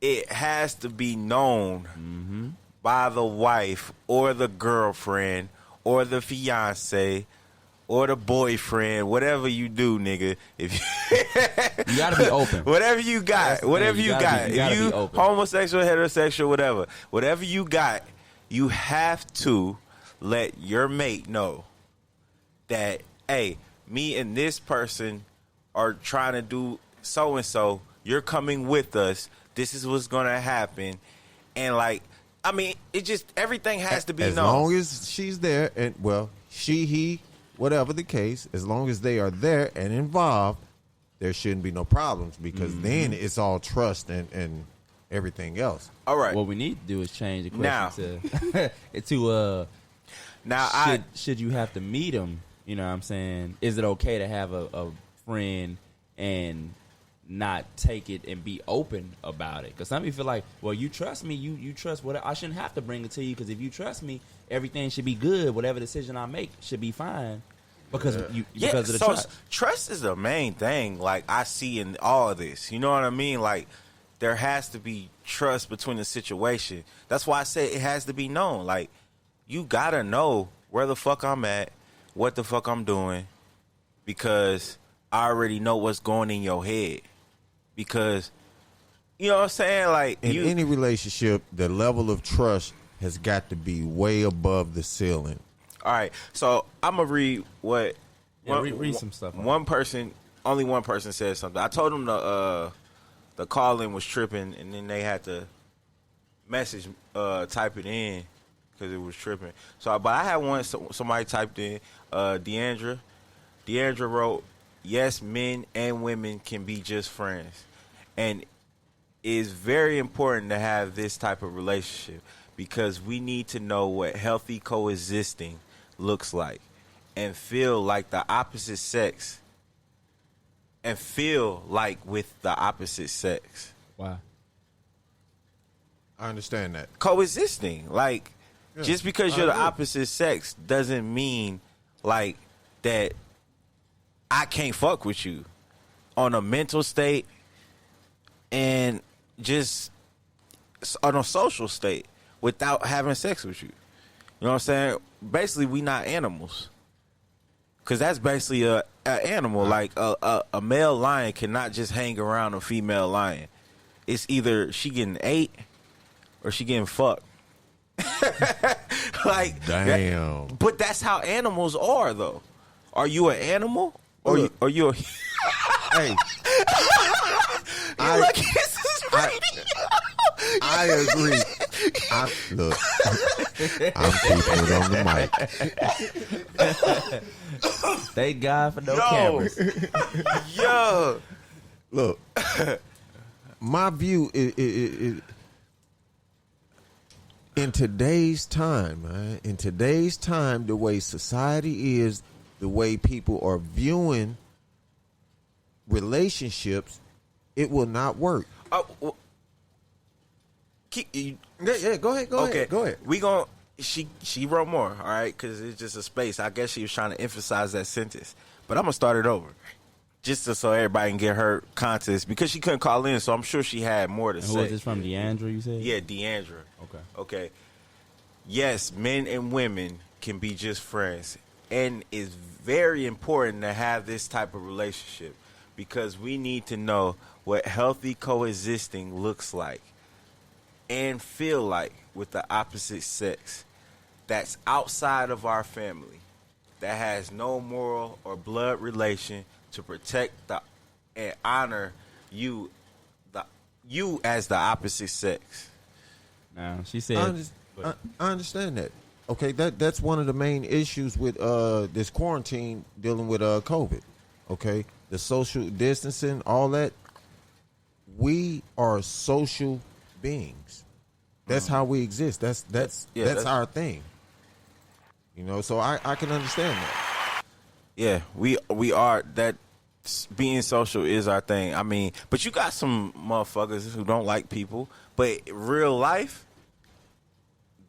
it has to be known by the wife or the girlfriend or the fiance or the boyfriend, whatever you do, nigga. If you gotta be open. Whatever you got, if you homosexual, heterosexual, whatever you got, you have to let your mate know that, hey, me and this person are trying to do so and so. You're coming with us. This is what's gonna happen, and like, I mean, it just everything has to be known. As long as she's there, and well, he, whatever the case, as long as they are there and involved, there shouldn't be no problems because then it's all trust and everything else. All right. What we need to do is change the question to now. Should you have to meet him? You know what I'm saying? Is it okay to have a friend and not take it and be open about it? Because some people feel like, well, you trust me, you trust what I shouldn't have to bring it to you, because if you trust me, everything should be good. Whatever decision I make should be fine because of the trust. Trust is the main thing. Like, I see in all of this, you know what I mean? Like, there has to be trust between the situation. That's why I say it has to be known. Like, you gotta know where the fuck I'm at, what the fuck I'm doing, because I already know what's going in your head. Because, you know what I'm saying? Like, in any relationship, the level of trust has got to be way above the ceiling. All right, so I'm gonna read what. Read some stuff. Only one person said something. I told them the call in was tripping, and then they had to message type it in because it was tripping. So, but I had one. Somebody typed in Deandra. Deandra wrote, "Yes, men and women can be just friends, and it's very important to have this type of relationship because we need to know what healthy coexisting looks like, and feel like the opposite sex." And feel like with the opposite sex. Wow. I understand that. Coexisting. Like, just because you're the opposite sex doesn't mean, like, that I can't fuck with you on a mental state and just on a social state without having sex with you. You know what I'm saying? Basically, we not animals. Because that's basically a animal. Like a male lion cannot just hang around a female lion. It's either she getting ate or she getting fucked. Like, damn. But that's how animals are, though. Are you an animal or you a? Hey, I agree. Look, I'm keeping it on the mic. Thank God for no cameras. Yo, look, my view is in today's time, man. In today's time, the way society is, the way people are viewing relationships, it will not work. Well, go ahead. We gon' she wrote more, all right, because it's just a space. I guess she was trying to emphasize that sentence, but I'm gonna start it over, just so everybody can get her context because she couldn't call in, so I'm sure she had more to say. Who is this from? Deandra, you said? Yeah, Deandra. Okay. Yes, men and women can be just friends, and it's very important to have this type of relationship because we need to know what healthy coexisting looks like and feel like with the opposite sex that's outside of our family, that has no moral or blood relation to protect and honor you as the opposite sex. Now, she said... I understand that. Okay, that's one of the main issues with this quarantine dealing with COVID. Okay, the social distancing, all that. We are social beings. That's how we exist. That's our thing. You know, so I can understand that. Yeah, we are that. Being social is our thing. I mean, but you got some motherfuckers who don't like people, but real life,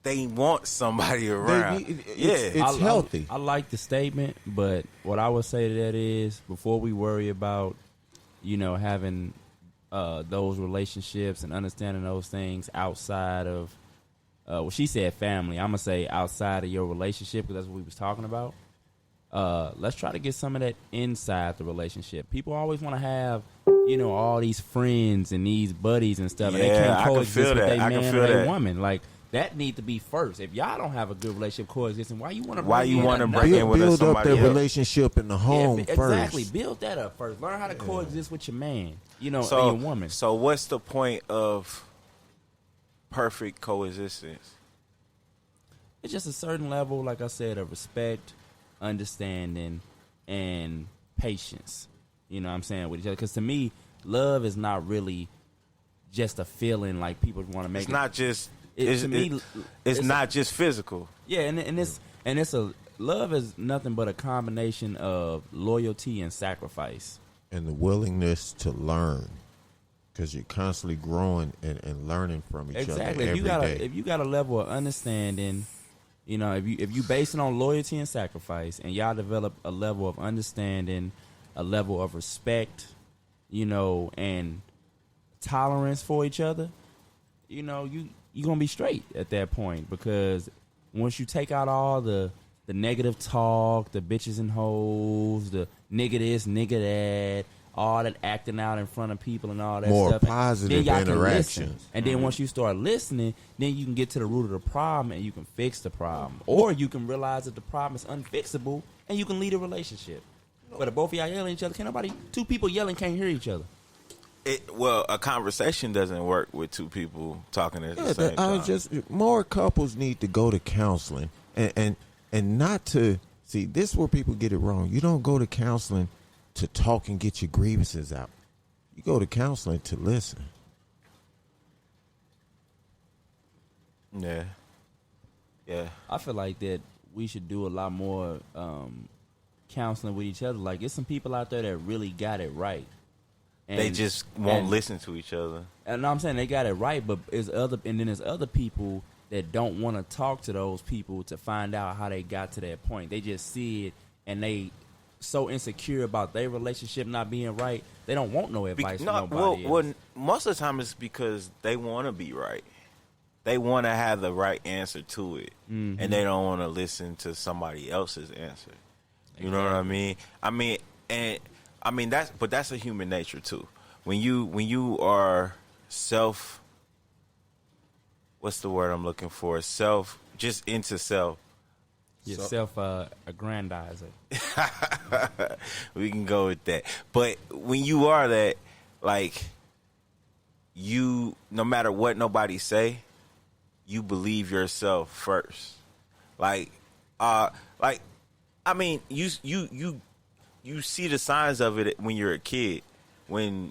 they want somebody around. It's healthy. I like the statement, but what I would say to that is before we worry about, having those relationships and understanding those things outside of, she said family. I'm going to say outside of your relationship because that's what we was talking about. Let's try to get some of that inside the relationship. People always want to have, all these friends and these buddies and stuff. And they can't coexist with their man or their woman. Like, that need to be first. If y'all don't have a good relationship coexisting, why you want to bring in with build up that else? Relationship in the home first? Exactly. Build that up first. Learn how to coexist with your man, and your woman. So what's the point of perfect coexistence? It's just a certain level, like I said, of respect, understanding, and patience. You know what I'm saying? With each other. Because to me, love is not really just a feeling like people want to make it. It's not just... It's not just physical. Yeah, and it's a love is nothing but a combination of loyalty and sacrifice. And the willingness to learn. Because you're constantly growing and learning from each other every day. If you got a level of understanding, if you base it on loyalty and sacrifice and y'all develop a level of understanding, a level of respect, and tolerance for each other, you're going to be straight at that point because once you take out all the negative talk, the bitches and hoes, the nigga this, nigga that, all that acting out in front of people and all that More stuff. positive then y'all can interactions. listen. And then once you start listening, then you can get to the root of the problem and you can fix the problem. Or you can realize that the problem is unfixable and you can lead a relationship. But if both of y'all yelling at each other, two people yelling can't hear each other. Well, a conversation doesn't work with two people talking at the same time. More couples need to go to counseling and not to see. This is where people get it wrong. You don't go to counseling to talk and get your grievances out. You go to counseling to listen. Yeah. I feel like that we should do a lot more counseling with each other. Like, there's some people out there that really got it right. And, they just won't listen to each other. And I'm saying they got it right, but there's other people that don't want to talk to those people to find out how they got to that point. They just see it and they so insecure about their relationship not being right, they don't want no advice from nobody else. Well, most of the time it's because they want to be right. They want to have the right answer to it, and they don't want to listen to somebody else's answer. You know what I mean? That's a human nature too. When you are what's the word I'm looking for? Just into self. You're self-aggrandizer. We can go with that. But when you are that, like, you, no matter what nobody say, you believe yourself first. You see the signs of it when you're a kid. When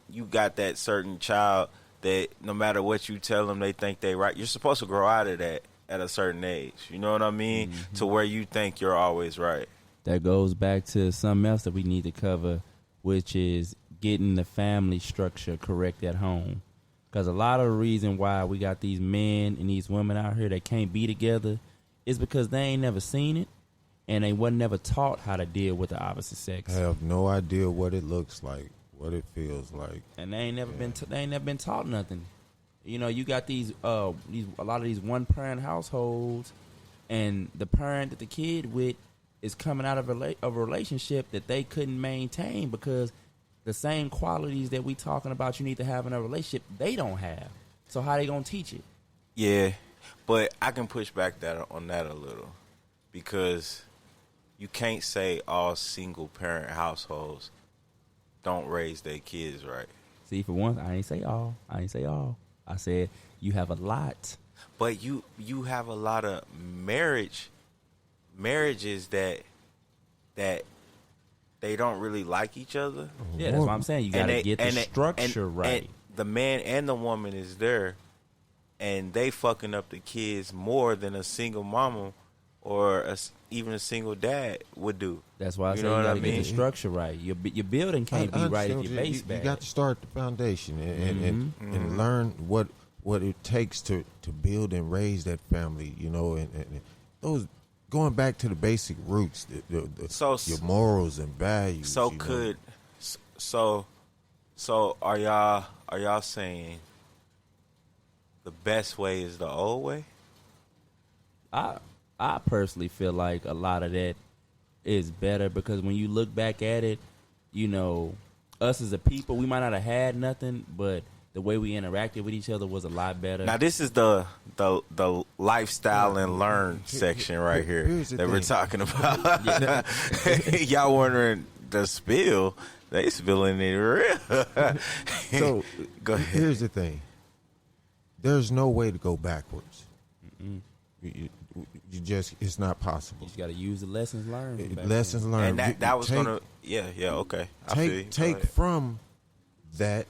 you got that certain child that no matter what you tell them, they think they right. You're supposed to grow out of that at a certain age. You know what I mean? Mm-hmm. To where you think you're always right. That goes back to something else that we need to cover, which is getting the family structure correct at home. Because a lot of the reason why we got these men and these women out here that can't be together is because they ain't never seen it and they wasn't never taught how to deal with the opposite sex. I have no idea what it looks like, what it feels like. And they ain't never been taught nothing. You know, you got a lot of these one-parent households, and the parent that the kid with is coming out of a relationship that they couldn't maintain because the same qualities that we talking about you need to have in a relationship, they don't have. So how they gonna teach it? Yeah, but I can push back on that a little because you can't say all single-parent households don't raise their kids right. See, for one, I ain't say all. I said you have a lot. But you have a lot of marriages that they don't really like each other. Yeah, that's what I'm saying. You got to get the structure right. And the man and the woman is there, and they fucking up the kids more than a single mama or even a single dad would do. That's why I say you got to get the structure right. Your building can't be right if your base bad. You got to start the foundation and learn what it takes to build and raise that family. You know, and those going back to the basic roots, your morals and values. So are y'all saying the best way is the old way? I personally feel like a lot of that is better because when you look back at it, you know, us as a people, we might not have had nothing, but the way we interacted with each other was a lot better. Now this is the lifestyle and learn section right here that we're talking about. Y'all wondering the S.P.I.L.L, they spilling it real. So go ahead. Here's the thing. There's no way to go backwards. You just, it's not possible. You just got to use the lessons learned. Lessons learned. And that was going to, okay. Take from that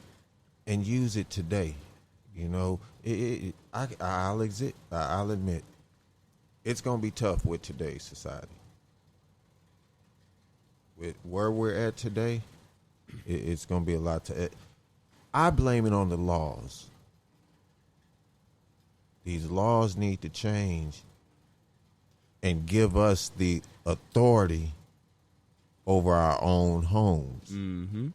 and use it today. You know, I'll admit, it's going to be tough with today's society. With where we're at today, it's going to be a lot I blame it on the laws. These laws need to change and give us the authority over our own homes. Mm-hmm.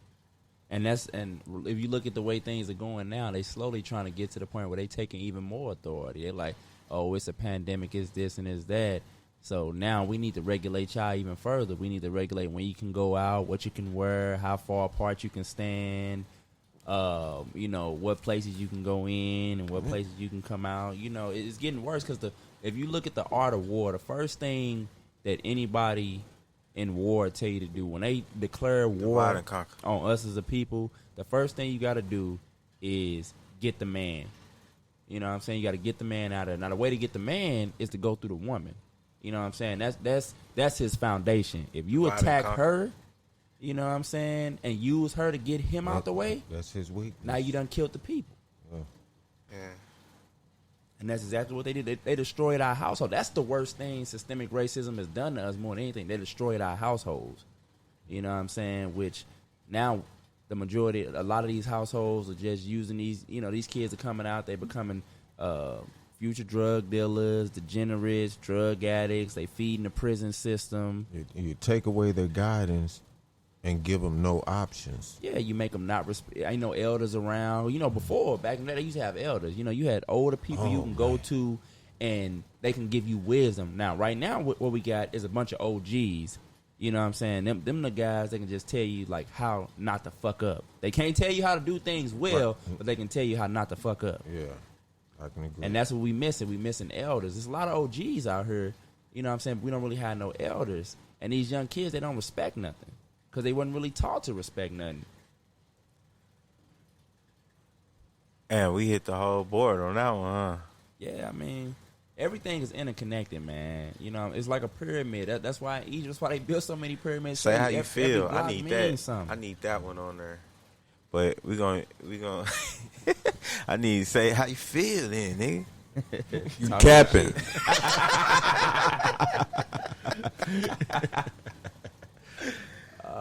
And if you look at the way things are going now, they slowly trying to get to the point where they taking even more authority. They're like, oh, it's a pandemic, it's this and it's that. So now we need to regulate y'all even further. We need to regulate when you can go out, what you can wear, how far apart you can stand, what places you can go in and what places you can come out. It's getting worse because if you look at the art of war, the first thing that anybody in war tell you to do when they declare war on us as a people, the first thing you got to do is get the man. You know what I'm saying? You got to get the man out of it. Now, the way to get the man is to go through the woman. You know what I'm saying? That's his foundation. If you attack her, you know what I'm saying, and use her to get him out the way, that's his weakness. Now you done killed the people. Yeah. And that's exactly what they did. They destroyed our household. That's the worst thing systemic racism has done to us more than anything. They destroyed our households. You know what I'm saying? Which now a lot of these households are just using these, these kids are coming out, they're becoming future drug dealers, degenerates, drug addicts. They feeding the prison system. You take away their guidance and give them no options. Yeah, you make them not ain't no elders around. Before, back in the day, they used to have elders. You had older people you can go to, and they can give you wisdom. Now, right now, what we got is a bunch of OGs. You know what I'm saying? Them the guys that can just tell you, like, how not to fuck up. They can't tell you how to do things well, but they can tell you how not to fuck up. Yeah, I can agree. And that's what we missing. We missing elders. There's a lot of OGs out here. You know what I'm saying? We don't really have no elders. And these young kids, they don't respect nothing. Because they wasn't really taught to respect nothing. And we hit the whole board on that one, huh? Yeah, I mean, everything is interconnected, man. It's like a pyramid. That's why they built so many pyramids. Say how you feel. I need that. Something. I need that one on there. But we gonna I need to say how you feel then, nigga. You capping.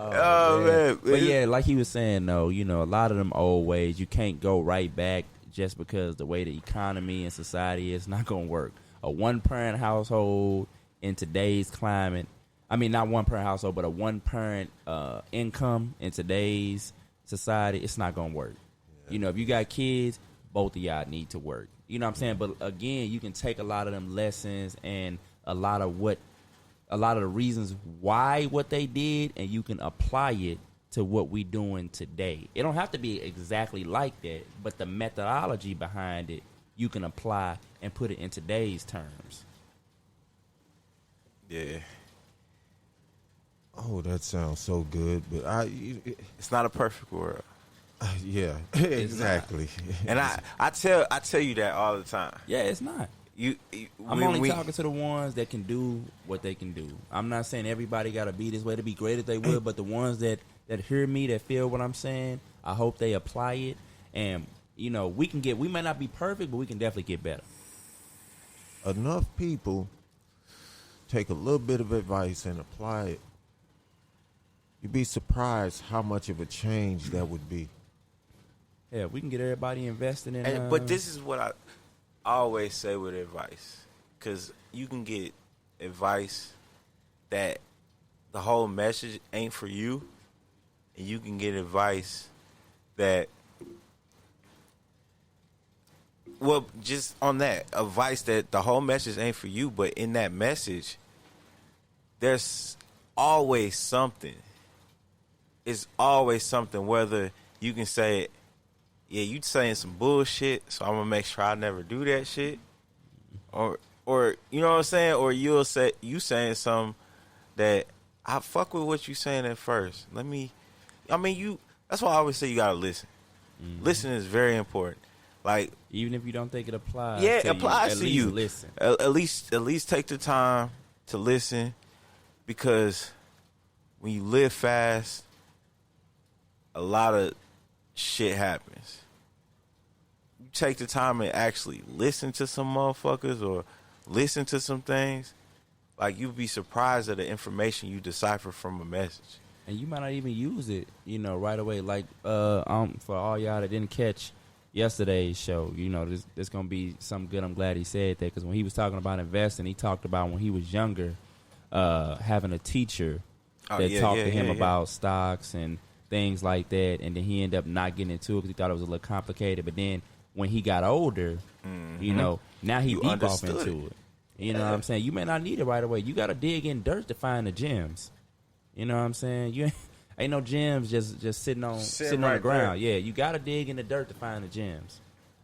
Oh man. But yeah, like he was saying though, a lot of them old ways, you can't go right back just because the way the economy and society is not gonna work. A one-parent household in today's climate, I mean not one-parent household, but a one-parent income in today's society, it's not gonna work. Yeah. If you got kids, both of y'all need to work. You know what I'm saying? But again, you can take a lot of them lessons and a lot of the reasons why what they did, and you can apply it to what we doing today. It don't have to be exactly like that, but the methodology behind it, you can apply and put it in today's terms. Yeah. Oh, that sounds so good, but it's not a perfect world. Yeah, exactly. And I tell you that all the time. Yeah, it's not. I'm only talking to the ones that can do what they can do. I'm not saying everybody got to be this way. It'd be great if they would, but the ones that hear me, that feel what I'm saying, I hope they apply it. And, we may not be perfect, but we can definitely get better. Enough people take a little bit of advice and apply it. You'd be surprised how much of a change that would be. Yeah, we can get everybody invested in. But this is what I always say with advice, because you can get advice that the whole message ain't for you, and you can get advice that, well, just on that advice that the whole message ain't for you, but in that message, there's always something. It's always something, whether you can say, yeah, you saying some bullshit, so I'm gonna make sure I never do that shit. Or you know what I'm saying? Or you saying something that I fuck with what you saying at first. That's why I always say you gotta listen. Mm-hmm. Listening is very important. Like, even if you don't think it applies, yeah, it applies to you. Listen. At least take the time to listen, because when you live fast, a lot of shit happens. You take the time and actually listen to some motherfuckers or listen to some things, like, you'd be surprised at the information you decipher from a message. And you might not even use it, right away. Like, for all y'all that didn't catch yesterday's show, this gonna be something good. I'm glad he said that, because when he was talking about investing, he talked about when he was younger, having a teacher that talked to him about stocks and things like that, and then he ended up not getting into it because he thought it was a little complicated. But then when he got older, you know, now he You deep off understood into it. You know what I'm saying? You may not need it right away. You got to dig in dirt to find the gems. You know what I'm saying? You ain't no gems just sitting on the ground. Yeah, you got to dig in the dirt to find the gems.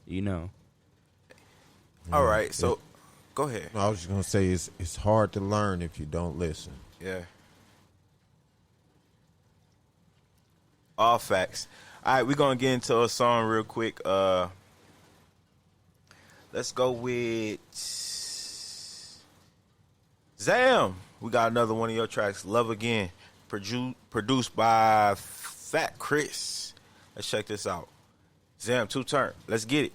You know. All right, so go ahead. I was just gonna say it's hard to learn if you don't listen. Yeah. All facts. All right, we're gonna get into a song real quick. Let's go with Zam. We got another one of your tracks, Love Again, produced by Fat Chris. Let's check this out. Zam, 2 Turn. Let's get it.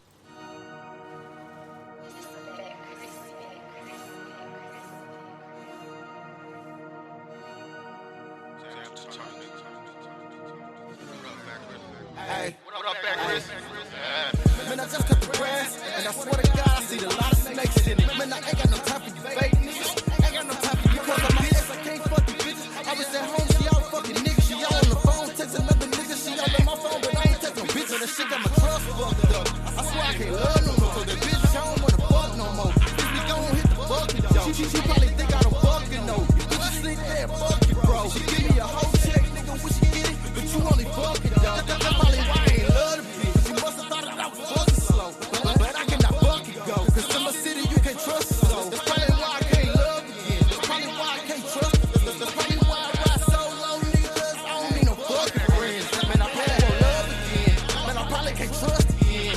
Man, I just cut the grass, and I swear to God, I see a lot of snakes in it. Man, I ain't got no time for you fake niggas. Ain't got no time for you cause I'm my ex, I can't fuck you bitches. I was at home, she all fucking niggas. She all on the phone, text another nigga. She all on my phone, but I ain't text no bitch. And that shit got my trust fucked up. I swear I can't love no more, cause that bitch, I don't wanna fuck no more. Bitch, we gon' hit the bucket, though. She probably think I don't fucking know. Bitch, you sleep there, fuck you, bro. She give me a whole check, nigga, when she get it, but you only fucking, though. That's probably why I ain't love the bitch. She must have thought that I was fucking slow. But I cannot fucking go, cause in my city you can't trust us, though. That's probably why I can't love again. That's probably why I can't trust us. That's probably why I ride solo, niggas. I don't need no fucking friends. Man, I probably won't love again. Man, I probably can't trust again.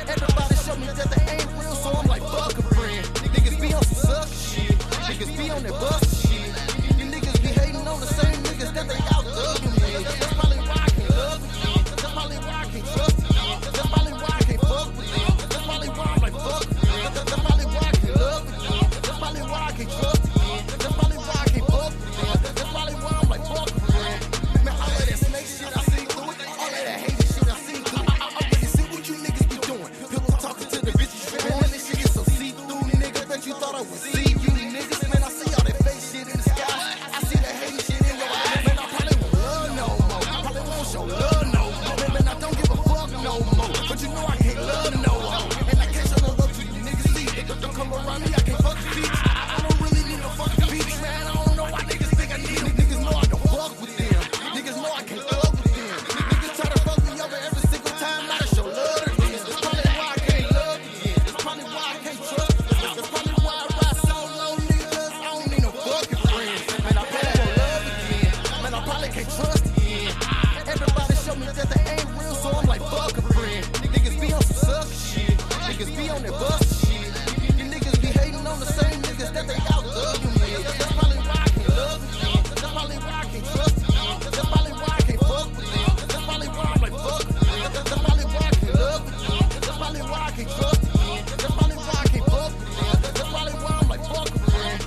Everybody show me that they ain't real, so I'm like, fuck a friend. Niggas be on some sucker shit. Niggas be on that bust shit. You niggas be hating on the same niggas that they out thugging with. That's probably why I can't love again. That's probably why I can't trust again. That's probably why I can't fuck with them. That's probably why I'm like, fuck again. That's probably why I can't love again. That's probably why I can't trust again. That's probably why I can't fuck with them. That's probably why I'm like, fuck again. Man, all of that snake shit, I see through it. All of that hate shit, I see through it. I already see what you niggas be doing. Pillow talking to the bitches. Man, this shit get so see-through, nigga. Bet you thought I would see you niggas. Man, I see all that fake shit in the sky. I see that hate shit in your eyes. Man, I probably won't love no more. I probably won't show love no more. Man, I don't give a fuck no more. But you know I can't love no more. And I can't show no love to you niggas. See, don't come around me, I can't fuck the beach. I don't really need no fucking beach, man. I don't know why niggas think I need it. Niggas know I don't fuck with them. Niggas know I can't love with them. Niggas try to fuck me over every single time. I don't show love to them. That's probably why I can't love again. That's probably why I can't trust. That's probably why I ride solo, niggas. I don't need no fucking friends. Man, I probably won't love again. Man, I probably can't trust again. Everybody show me that they ain't real, so I'm like, fuck a friend. Niggas be on some sucker shit. Niggas be on that bust shit. You niggas be hating on the same niggas that they out thugging with. That's probably why I can't love again. That's probably why I can't trust again. That's probably why I can't fuck with them. That's probably why I'm like, fuck again. That's probably why I can't love again. That's probably why I can't trust again. That's probably why I can't fuck with them. That's probably why I'm like, fuck again.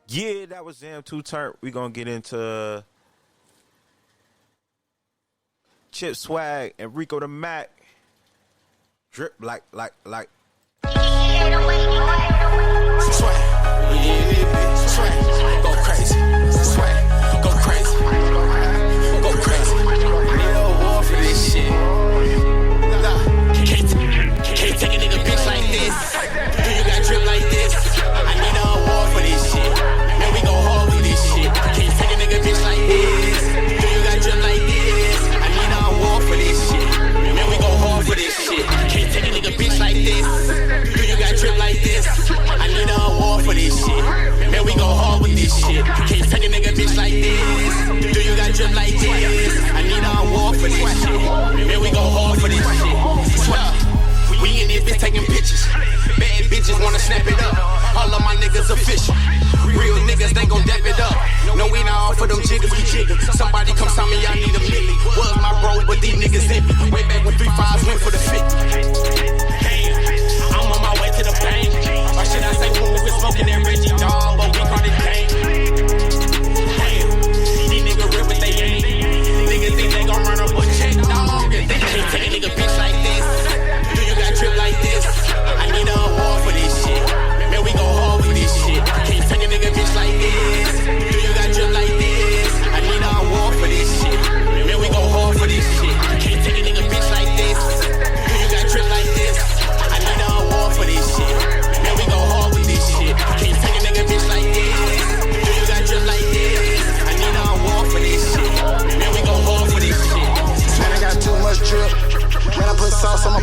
Yeah, that was Zam 2 Turn. We gonna get into Chip Swag and Rico the Mac. Drip like. Swag. Go crazy. Swag. Go crazy. Go crazy. Need a war for this shit. Can't take a nigga bitch like this. Do you got drip like this? I need a war for this shit. Man, we go hard with this shit. Can't take a nigga bitch like this. Do you got drip like this? I need a war for this shit. Man, we go hard for this shit. Can't take a nigga bitch like this. Do you got drip like this? I need a war for this shit. Man, we go hard with this shit. Can't take a nigga bitch like this. Do you got drip like this? I need a war for this shit. Man, we go hard for this shit. We in this bitch taking pictures. Bad bitches wanna snap it up. All of my niggas official. Real niggas, they gon' dap it up. No, we not all for them jiggers, we jigger. Somebody come tell me I need a milli. Was my bro, but these niggas empty. Way back when 3 5s went for the 50. Damn, I'm on my way to the bank. Or should I say when we been smoking that Reggie dog, but we call it gang. Damn, these niggas real but they ain't. Niggas think they gon' run up a check dog. They can't take a nigga bitch like this.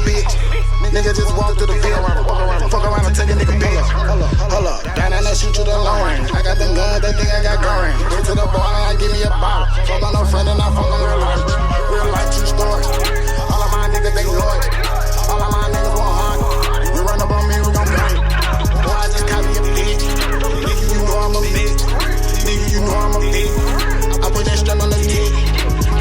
bitch. Nigga just walk to the field, fuck around and take a nigga bitch. Hold up, down and I shoot you the long range. I got them guns, they think I got gun range. Get to the bar and I give me a bottle. Fuck on no friend and I fuck on real life. Real life true story. All of my niggas, they loyal. All of my niggas want hard. You run up on me, we gon' bang. Boy, I just copy a bitch. Nigga, you know I'm a bitch. Nigga, you know I'm a bitch. I put that strap on the dick.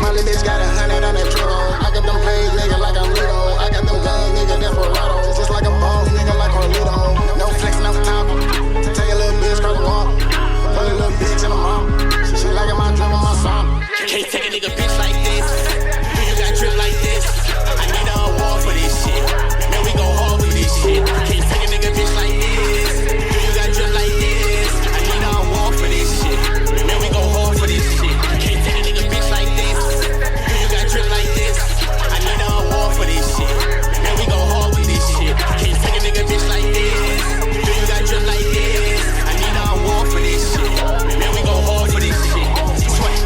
My little bitch got 100 on that trigger. I got them plays, nigga, like I'm Lito. I got them guns, nigga, desperado. Just like a boss, nigga, like Carlito. No flexing off the top. Take a little bitch, cross the walk. Put a little bitch in the mouth. She like my drip on my song. Can't take a nigga bitch like this. Do you got drip like this? I need a award for this shit. Man, we go hard for this shit. Can't take a nigga bitch like this. Do you got drip like this? I need a award for this shit. Man, we go hard for this shit. Can't take a nigga bitch like this. Do you got drip like this? I need a award for this shit. Man, we go hard with this shit. Can't take a nigga bitch like this. Do you got drip like this? I need a award for this shit. Man, we go hard for this shit. Sweat.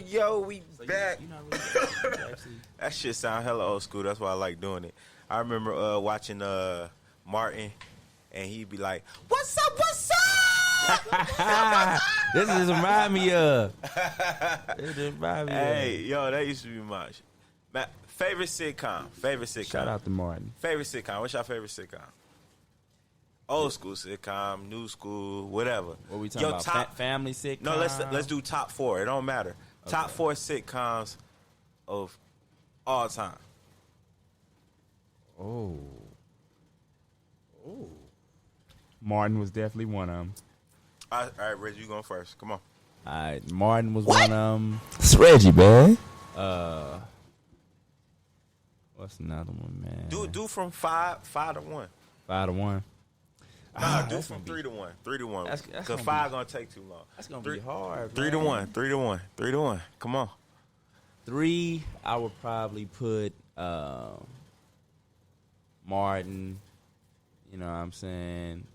Yo, we back. That shit sound hella old school. That's why I like doing it. I remember watching Martin, and he'd be like, "What's up? What's up?" This just remind me of. It just remind me Hey, yo, that used to be much. Favorite sitcom. Shout out to Martin. Favorite sitcom. What's your favorite sitcom? Old school sitcom, new school, whatever. What we talking about? Family sitcom? No, let's do top 4. It don't matter. Okay. Top 4 sitcoms of all time. Oh. Martin was definitely one of them. All right, Reggie, you going first. Come on. All right, Martin was one of them. It's Reggie, man. What's another one, man? Do from 5 to 1. 5 to 1. Nah, do from 3 to 1. 3 to 1. That's Because 5 gonna take too long. That's gonna be hard. 3 to 1. 3 to 1. 3 to 1. Come on. 3, I would probably put Martin. You know what I'm saying?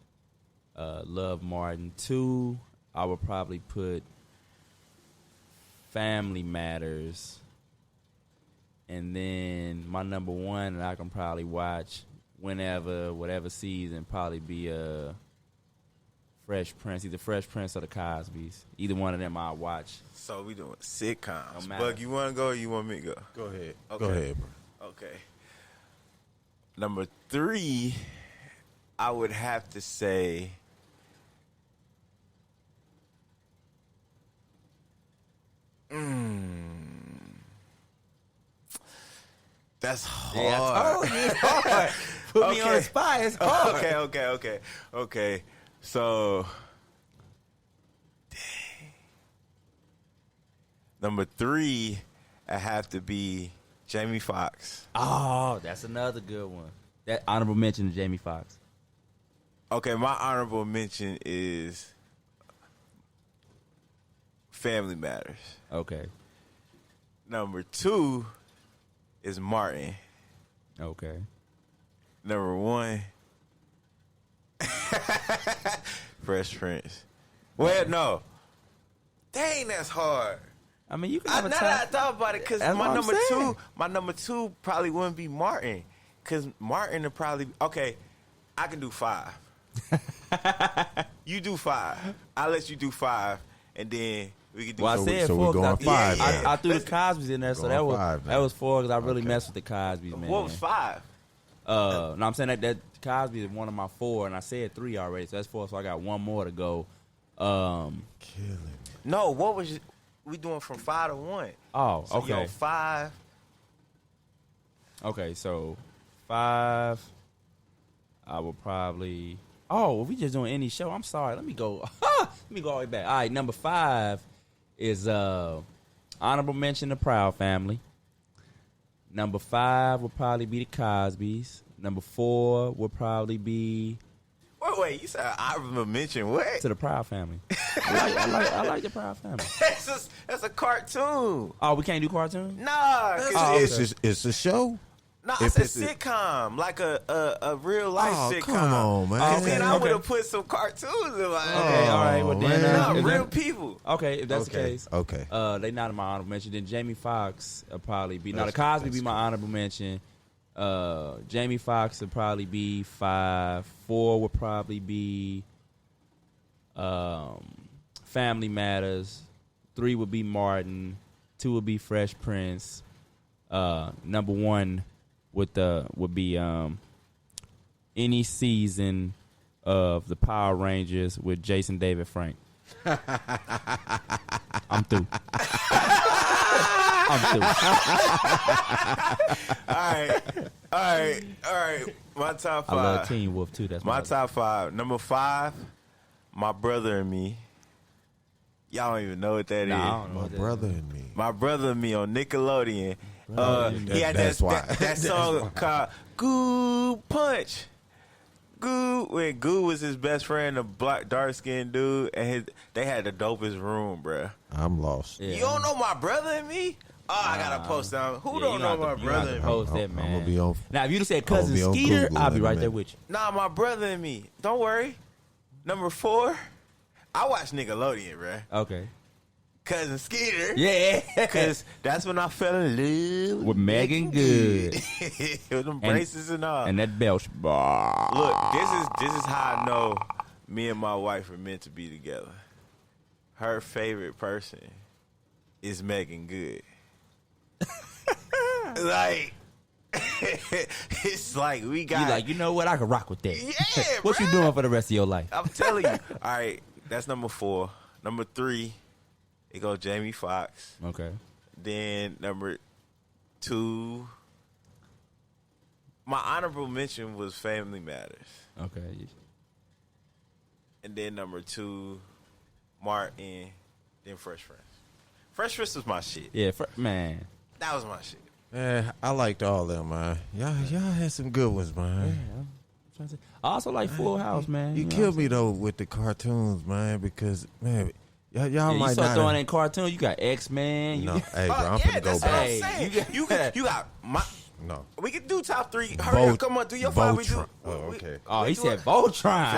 Love Martin. 2, I would probably put Family Matters. And then my number 1 that I can probably watch whenever, whatever season, probably be Fresh Prince. Either Fresh Prince or the Cosbys. Either one of them I'll watch. So we doing sitcoms. matter. Bug, you want to go or you want me to go? Go ahead. Okay. Go ahead, bro. Okay. Number 3, I would have to say that's hard. Yeah, I told you it's hard. Put me on the spot. It's hard. Okay. So, dang. Number 3, I have to be Jamie Foxx. Oh, that's another good one. That honorable mention to Jamie Foxx. Okay, my honorable mention is Family Matters. Okay. Number 2 is Martin. Okay. Number 1, Fresh Prince. Well, no. Dang, that's hard. I mean, you can have a now top. that I thought about it, because That's what my number two probably wouldn't be Martin, because Martin would probably I can do 5. You do 5. I'll let you do 5, and then we can do. Well, I said so 4. we're going 5. I threw the Cosbys in there, so that was 4 because I really messed with the Cosbys, man. What was 5? No, I'm saying that Cosby is one of my 4, and I said 3 already, so that's 4. So I got 1 more to go. Killing me. No, what was we doing from 5 to 1? Oh, so okay. Yo, 5. Okay, so 5. I will probably. Oh, we just doing any show. I'm sorry. Let me go. Let me go all the way back. All right, number 5 is honorable mention the Proud Family. Number 5 would probably be the Cosbys. Number 4 would probably be. Wait, you said honorable mention what? To the Proud Family. I like the Proud Family. That's a cartoon. Oh, we can't do cartoon? Nah, It's a show. No, I said sitcom, like a real life sitcom. Come on, man. And then I would have put some cartoons in my Okay, all right. Well, then, real people. Okay, if that's the case. Okay. They not in my honorable mention. Then Jamie Foxx will probably be. Now, the Cosby be my honorable mention. Jamie Foxx would probably be 5. 4 would probably be Family Matters. 3 would be Martin. 2 would be Fresh Prince. Number 1 would be any season of the Power Rangers with Jason David Frank. I'm through. All right. My top 5. I love Teen Wolf too. That's my top 5. Number 5, My Brother and Me. Y'all don't even know what that is. I don't know My Brother and Me. My Brother and Me on Nickelodeon. He had that song called Goo Punch. When Goo was his best friend, the dark skinned dude, and they had the dopest room, bruh. I'm lost. Yeah. You don't know My Brother and Me? Oh, I gotta post down. Who don't know My Brother and Me? Post that, man. I'm gonna be on. Now, if you said Cousin Skeeter, I'll be right there with you. Nah, My Brother and Me. Don't worry. Number 4, I watch Nickelodeon, bruh. Okay. Cousin Skeeter. Yeah. Because that's when I fell in love with Megan Good. With them braces and all. And that belch. Look, this is how I know me and my wife are meant to be together. Her favorite person is Megan Good. Like, it's like we got. You like, you know what? I can rock with that. Yeah, What you doing for the rest of your life? I'm telling you. All right, that's number 4. Number 3, it goes Jamie Foxx. Okay. Then number 2, my honorable mention was Family Matters. Okay. And then number 2, Martin. Then Fresh Prince. Fresh Prince was my shit. Yeah, man. That was my shit. Man, I liked all of them, man. Y'all had some good ones, man. Yeah, I also like Full House, man. You killed me though with the cartoons, man, because man, y'all you might start not throwing in cartoons. You got X-Men. No, hey, bro, I'm finna go back. You got my. No, we can do top 3. Hurry up, come on, do your 5. We do. Oh, okay. Oh, he said Voltron.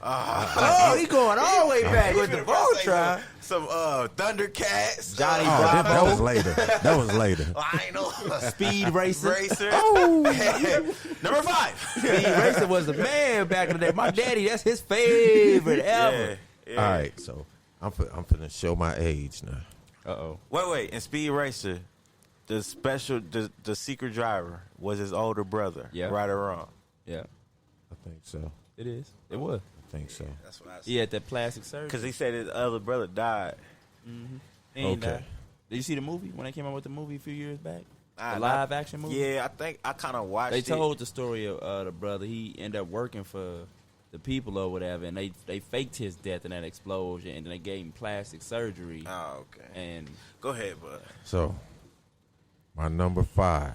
Oh, he going all the way back with the Voltron. Some Thundercats. Johnny Bravo. That was later. That was later. I know. Speed Racer. Number 5. Speed Racer was the man back in the day. My daddy, that's his favorite ever. Yeah. All right, so I'm finna show my age now. Uh-oh. Wait. In Speed Racer, the secret driver was his older brother. Yeah. Right or wrong? Yeah. I think so. It is. It was. I think so. That's what I said. He had that plastic surgery. Because he said his other brother died. Mm-hmm. Okay. Did you see the movie when they came out with the movie a few years back? The live action movie? Yeah, I think I kind of watched it. They told the story of the brother. He ended up working for the people or whatever, and they faked his death in that explosion, and then they gave him plastic surgery. Oh, okay. And go ahead, bud. So, my number 5,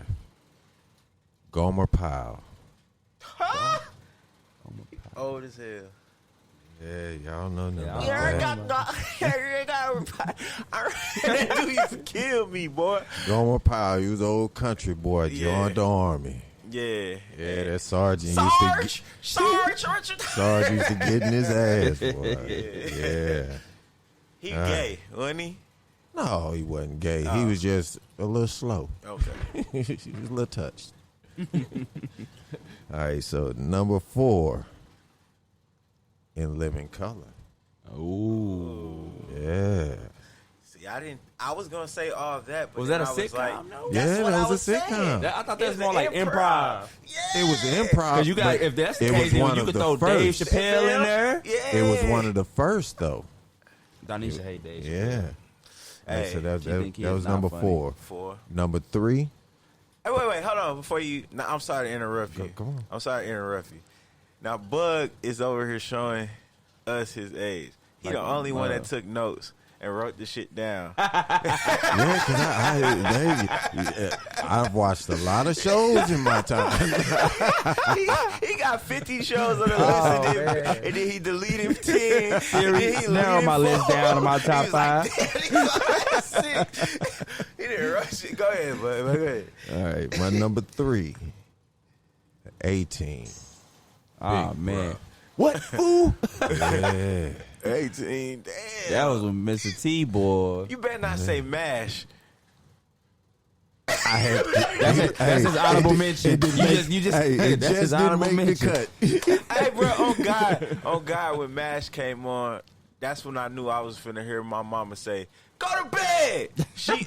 Gomer Pyle. Huh? Old as hell. Yeah, y'all know nothing about that dude used to kill me, boy. Gomer Pyle, he was an old country boy, joined the army. Yeah. Yeah, that sergeant Sarge used to get in his ass, boy. Yeah. He gay, wasn't he? No, he wasn't gay. He was just a little slow. Okay. He was a little touched. All right, so number 4, In Living Color. Ooh. Yeah. See, I was going to say all that, but was that a sitcom? Like, no? Yeah, that was a sitcom. I thought that was more like improv. Yeah. It was improv. Because you got, if that's the case, then you could throw Dave Chappelle in there. Yeah. It was one of the first, though. Donisha hate Dave Chappelle. Yeah. Hey, so that was number 4. 4. Number 3. Hey, wait, hold on. Before you, I'm sorry to interrupt you. Go on. I'm sorry to interrupt you. Now, Bug is over here showing us his age. He Like the only one that took notes and wrote the shit down. Yeah, because I've watched a lot of shows in my time. he got 50 shows on the list, and then he deleted 10. Narrow my list down to my top 5. Like, He didn't rush it. Go ahead, bud. Go ahead. All right, my number 3, 18. Oh, Big man. bruh. What, fool? Yeah. 18. Damn. That was with Mr. T, boy. You better not say MASH. I had that's his honorable mention. You just it that's his just honorable didn't make mention. the cut. Hey, bro, on God, when MASH came on, that's when I knew I was finna hear my mama say, "Go to bed."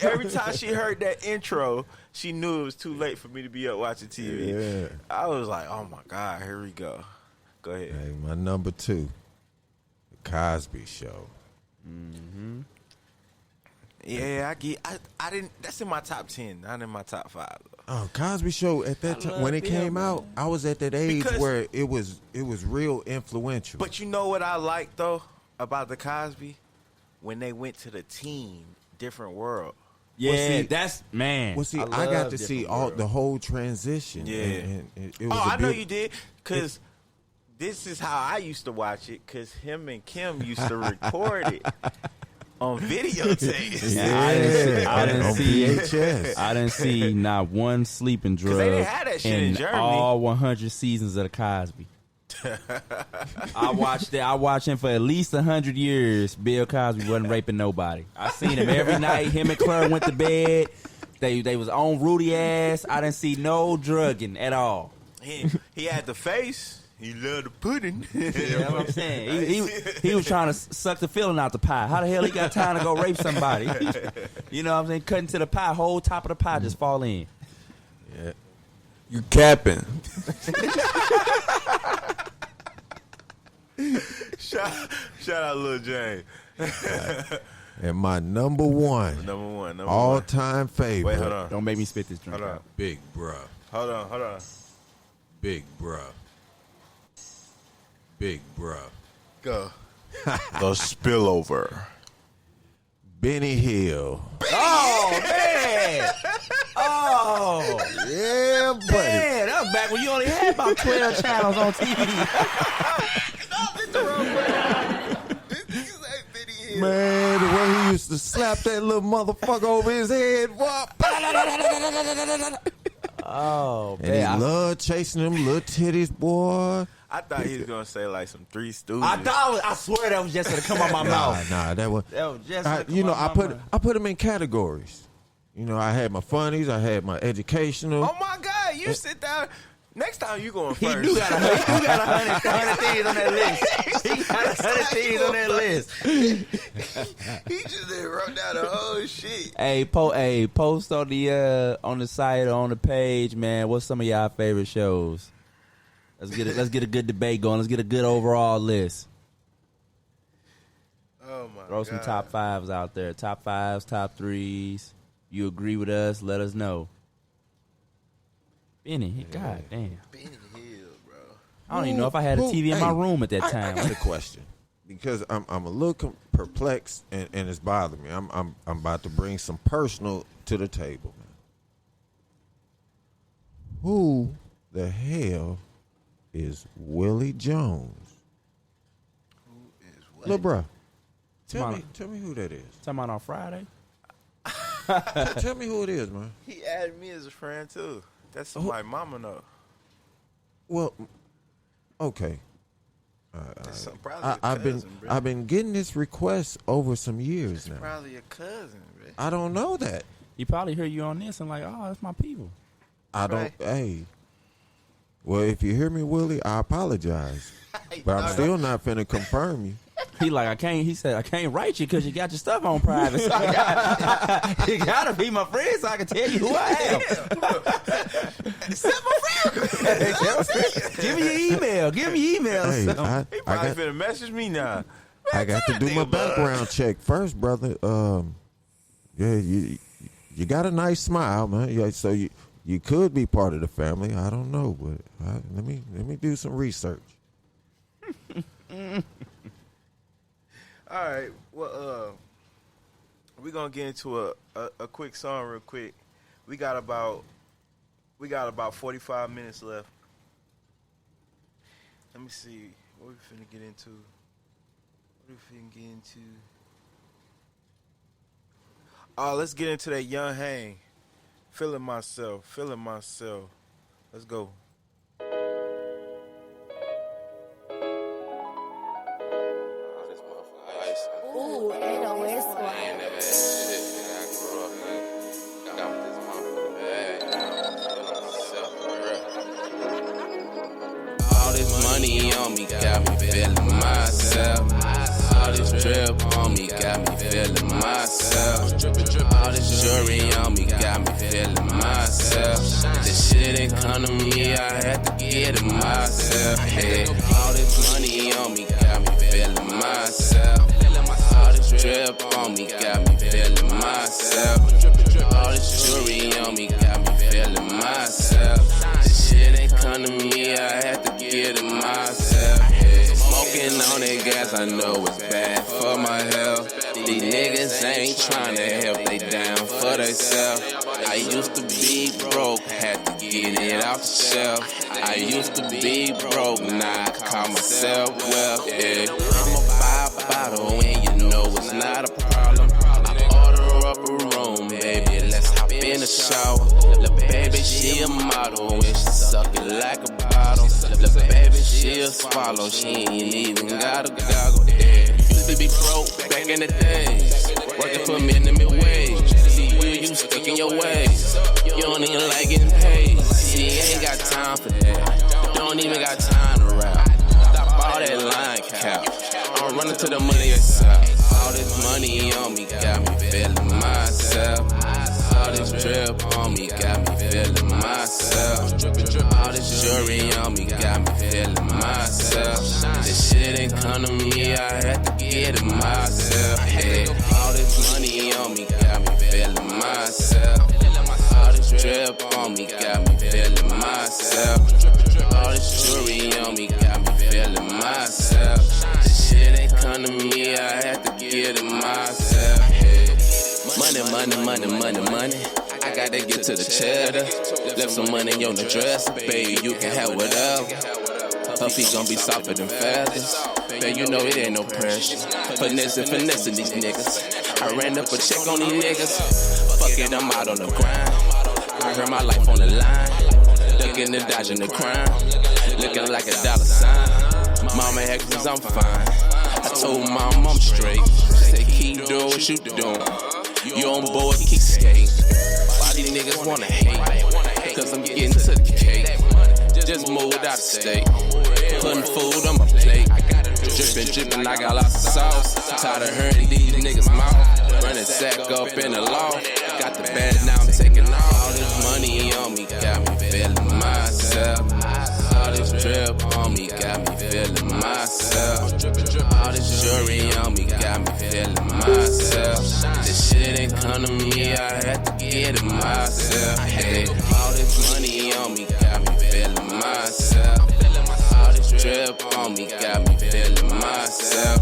Every time she heard that intro, she knew it was too late for me to be up watching TV. Yeah. I was like, "Oh my God, here we go." Go ahead. Hey, my number 2, The Cosby Show. Yeah, I didn't. That's in my top 10, not in my top 5. Oh, Cosby Show at that time when it came out, I was at that age where it was real influential. But you know what I like though about the Cosby? When they went to the team, different world. Yeah, Well, see, that's man. Well, see, I got love to see Different World. the whole transition. Yeah. and it was I know you did, because this is how I used to watch it, because him and Kim used to record it on videotape. I didn't on see VHS. I didn't see not one sleeping drug they didn't have that shit in Germany. all 100 seasons of the Cosby. I watched him for at least 100 years. Bill Cosby wasn't raping nobody. I seen him every night. Him and Claire went to bed. They was on Rudy ass. I didn't see no drugging at all. He had the face. He loved the pudding. That's what I'm saying. He was trying to suck the filling out the pie. How the hell he got time to go rape somebody? You know what I'm saying? Cutting to the pie, whole top of the pie just fall in. Yeah. You capping. shout out Lil Jane. And my number one all-time favorite. Wait, hold on. Don't make me spit this drink Hold on. out. Big bruh. Hold on. Big bruh. Big bruh. Go. The spillover. Benny Hill. Oh, man. Oh. Yeah, buddy. Man, that was back when you only had about 12 channels on TV. Man, the way he used to slap that little motherfucker over his head. What? Oh, And he loved chasing them little titties, boy. I thought he was gonna say like some Three Stooges. I swear that was just gonna come out my mouth. Nah, that was just I put them in categories. You know, I had my funnies, I had my educational. Oh my God, you sit down. Next time you going first. He do got 100 things on that list. He got 100 things on that list. He just wrote down the whole shit. Hey, post on the site or on the page, man. What's some of y'all favorite shows? Let's get a good debate going. Let's get a good overall list. Oh my God. Throw some top 5s out there. Top 5s, top 3s. You agree with us? Let us know. Benny, God damn. Benny Hill, bro. I don't even know if I had a TV in my room at that time. I got a question because I'm a little perplexed and it's bothering me. I'm about to bring some personal to the table, man. Who the hell is Willie Jones? Who is what? Lil' bruh, tell me who that is. Talking about on Friday? Tell me who it is, man. He added me as a friend too. That's somebody mama know. Well, okay. I've been getting this request over some years now. Probably a cousin, bro. I don't know that. He probably heard you on this and like, oh, that's my people. I don't. Hey. Well, if you hear me, Willie, I apologize, but I'm still not finna confirm you. He like, He said, I can't write you because you got your stuff on private. So you gotta be my friend so I can tell you who I am. Set my friend. Give me your email. Give me your email. Hey, He probably finna message me now. I got to do my background check first, brother. Yeah, you got a nice smile, man. Yeah, so you could be part of the family. I don't know, but let me do some research. All right, well, we're gonna get into a quick song real quick. We got about 45 minutes left. Let me see what we finna get into. Oh, let's get into that Young Hang. Feeling myself. Let's go. Ooh, 808 squad. All this money on me got me feeling myself. All this drip on me got me feeling myself. All this jewelry on me got me feeling myself. This shit ain't come to me, I had to get it myself. Hey, all this money on me got me feeling myself. All this drip on me got me feeling myself. All this jewelry on me got me feeling myself. This shit ain't come to me, I had to get it myself. Smoking on that gas, I know it's bad for my health. These niggas ain't trying to help, they down for themselves. I used to be broke, had to get it off the shelf. I used to be broke, now I call myself well, yeah. I'ma buy a bottle and you know it's not a problem. I order up a room, baby, let's hop in the shower. Lil' baby, she a model and she suck it like a bottle. Lil' baby, she a swallow, she ain't even got a goggle, yeah. Used to be broke back in the days, working for minimum wage. See you stuck in your ways, you don't even like getting paid. See, ain't got time for that, don't even got time to rap. Stop all that line cap, I'm running to the money yourself. All this money on me got me feeling myself. All this drip on me got me feeling myself. All this jewelry on me got me feeling myself. This shit ain't come to me, I had to get it myself. Hey, all this money on me got me feeling myself. All this drip on me got me feeling myself. All this jewelry on me got me feeling myself. This shit ain't come to me, I had to get it myself. Hey. Money. I gotta get to the cheddar. Left some money on the dress, baby, you can have whatever. Her feet gon' be softer than feathers. Baby, you know it ain't no pressure. Finessing these niggas. I ran up a check on these niggas. Fuck it, I'm out on the grind. I heard my life on the line. Looking and dodging the crime. Looking like a dollar sign. Mama actions, I'm fine. I told mom I'm straight. Say keep doing what you doing. You on board, keep skating. Why these niggas wanna hate? Cause I'm getting to the cake. Just moved out of state. Putting food on my plate. Drippin', I got lots of sauce. Tired of hearing these niggas mouth. Running sack up in the law. Got the band, now I'm taking all this money on me. Got me feeling myself. All this drip on me got me feeling myself. All this jewelry on me got me feeling myself. This shit ain't come to me, I had to get it myself. Hey, all this money on me got me feeling myself. All this drip on me got me feeling myself.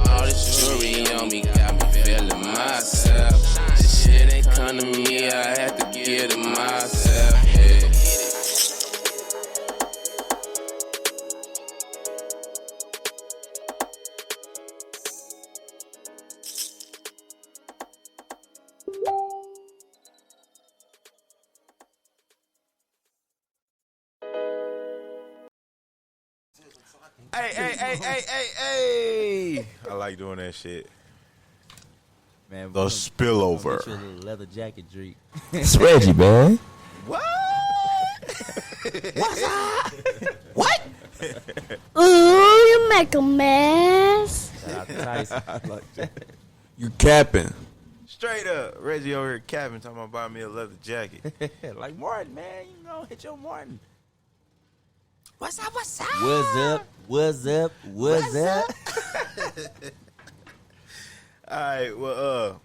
All this jewelry on me got me feeling myself. This shit ain't come to me, I had to get it myself. Hey. Hey. I like doing that shit. Man, The spillover. Get you a little leather jacket drink. It's Reggie, man. What? What's up? What? Ooh, you make a mess. Shout out to Tyson. I like that. You capping. Straight up. Reggie over here capping, talking about buying me a leather jacket. Like Martin, man. You know, hit your Martin. What's up? What's up? All right, well,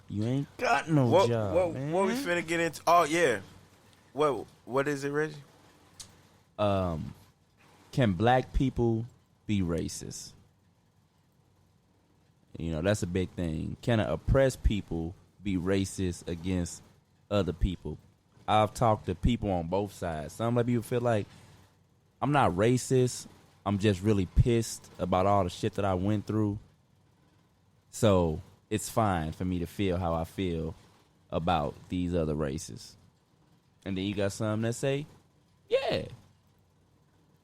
you ain't got no job, man. What we finna get into? Oh, yeah. What is it, Reggie? Can black people be racist? You know, that's a big thing. Can oppressed people be racist against other people? I've talked to people on both sides. Some people feel like I'm not racist. I'm just really pissed about all the shit that I went through. So it's fine for me to feel how I feel about these other races. And then you got some that say, yeah,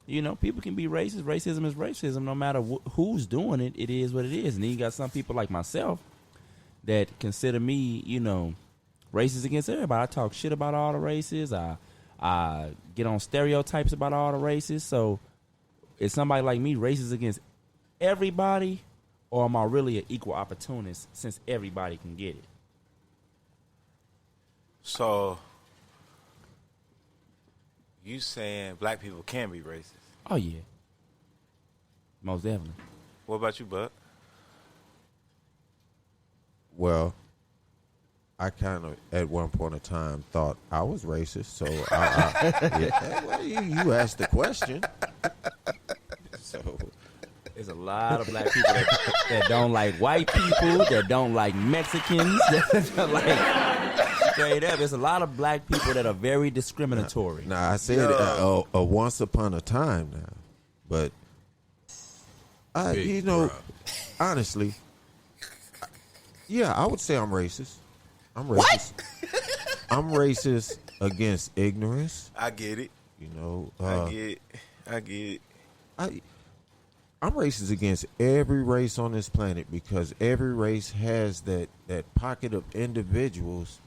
you know, people can be racist. Racism is racism. No matter who's doing it, it is what it is. And then you got some people like myself that consider me, you know, racist against everybody. I talk shit about all the races. I get on stereotypes about all the races. So is somebody like me racist against everybody, or am I really an equal opportunist since everybody can get it? So you saying black people can be racist? Oh yeah, most definitely. What about you, Buck? Well, I kind of at one point in time thought I was racist, so well, you asked the question. So there's a lot of black people that don't like white people, that don't like Mexicans, that like straight up. There's a lot of black people that are very discriminatory. Now I said once upon a time now, but honestly, yeah, I would say I'm racist. I'm racist. What? I'm racist against ignorance. I get it. You know, I get it. I'm racist against every race on this planet because every race has that pocket of individuals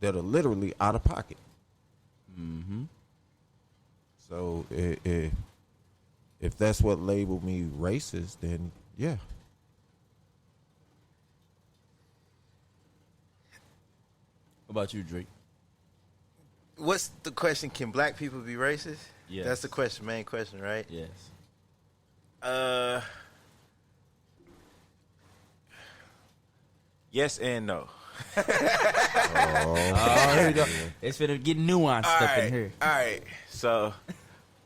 that are literally out of pocket. Mm-hmm. So if that's what labeled me racist, then yeah. What about you, Drake? What's the question? Can black people be racist? Yes. That's the question, main question, right? Yes. Yes and no. Oh, here we go. It's finna get nuanced up in here. All right. So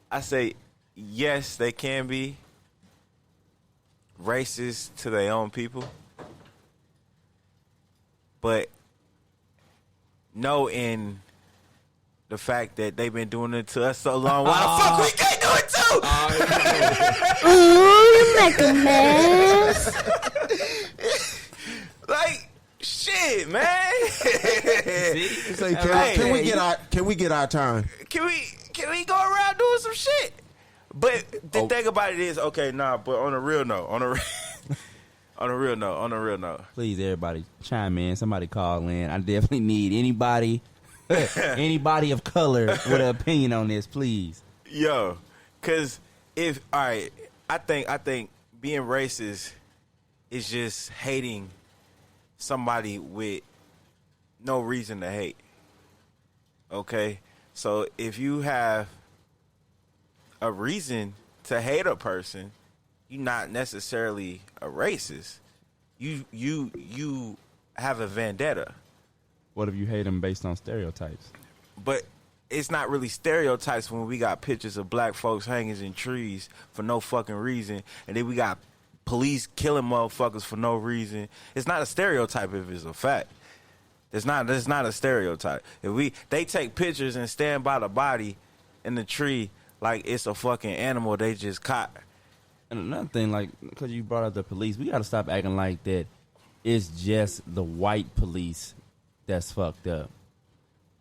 I say yes, they can be racist to their own people, but no in the fact that they've been doing it to us so long. Why the fuck we can't do it too? Ooh, you make a mess. Like shit, man. It's like, can we get our time? Can we go around doing some shit? But the thing about it is, but on a real note, on a real note. Please, everybody, chime in. Somebody call in. I definitely need anybody of color with an opinion on this, please. Yo, cause I think being racist is just hating somebody with no reason to hate. Okay? So if you have a reason to hate a person, you're not necessarily a racist. You have a vendetta. What if you hate them based on stereotypes? But it's not really stereotypes when we got pictures of black folks hanging in trees for no fucking reason, and then we got police killing motherfuckers for no reason. It's not a stereotype if it's a fact. It's not a stereotype. If they take pictures and stand by the body in the tree like it's a fucking animal they just caught. And another thing, like, because you brought up the police, we got to stop acting like that it's just the white police that's fucked up.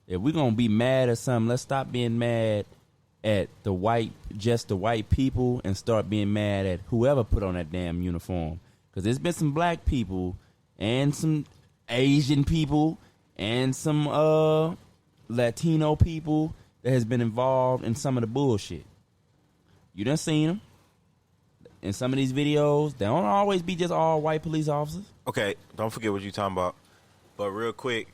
If we're going to be mad at something, let's stop being mad at the white people and start being mad at whoever put on that damn uniform. Because there's been some black people and some Asian people and some Latino people that has been involved in some of the bullshit. You done seen them. In some of these videos, they don't always be just all white police officers. Okay, don't forget what you're talking about. But real quick,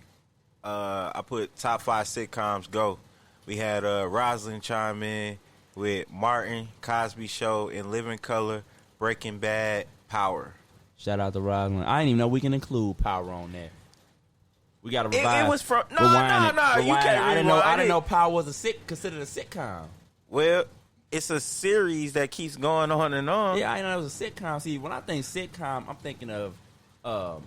I put top 5 sitcoms go. We had Rosalind chime in with Martin, Cosby Show, In Living Color, Breaking Bad, Power. Shout out to Rosalind. I didn't even know we can include Power on there. We got to revive. It was from no. You can't. I didn't know Power was considered a sitcom. Well, it's a series that keeps going on and on. Yeah, I didn't know it was a sitcom. See, when I think sitcom, I'm thinking of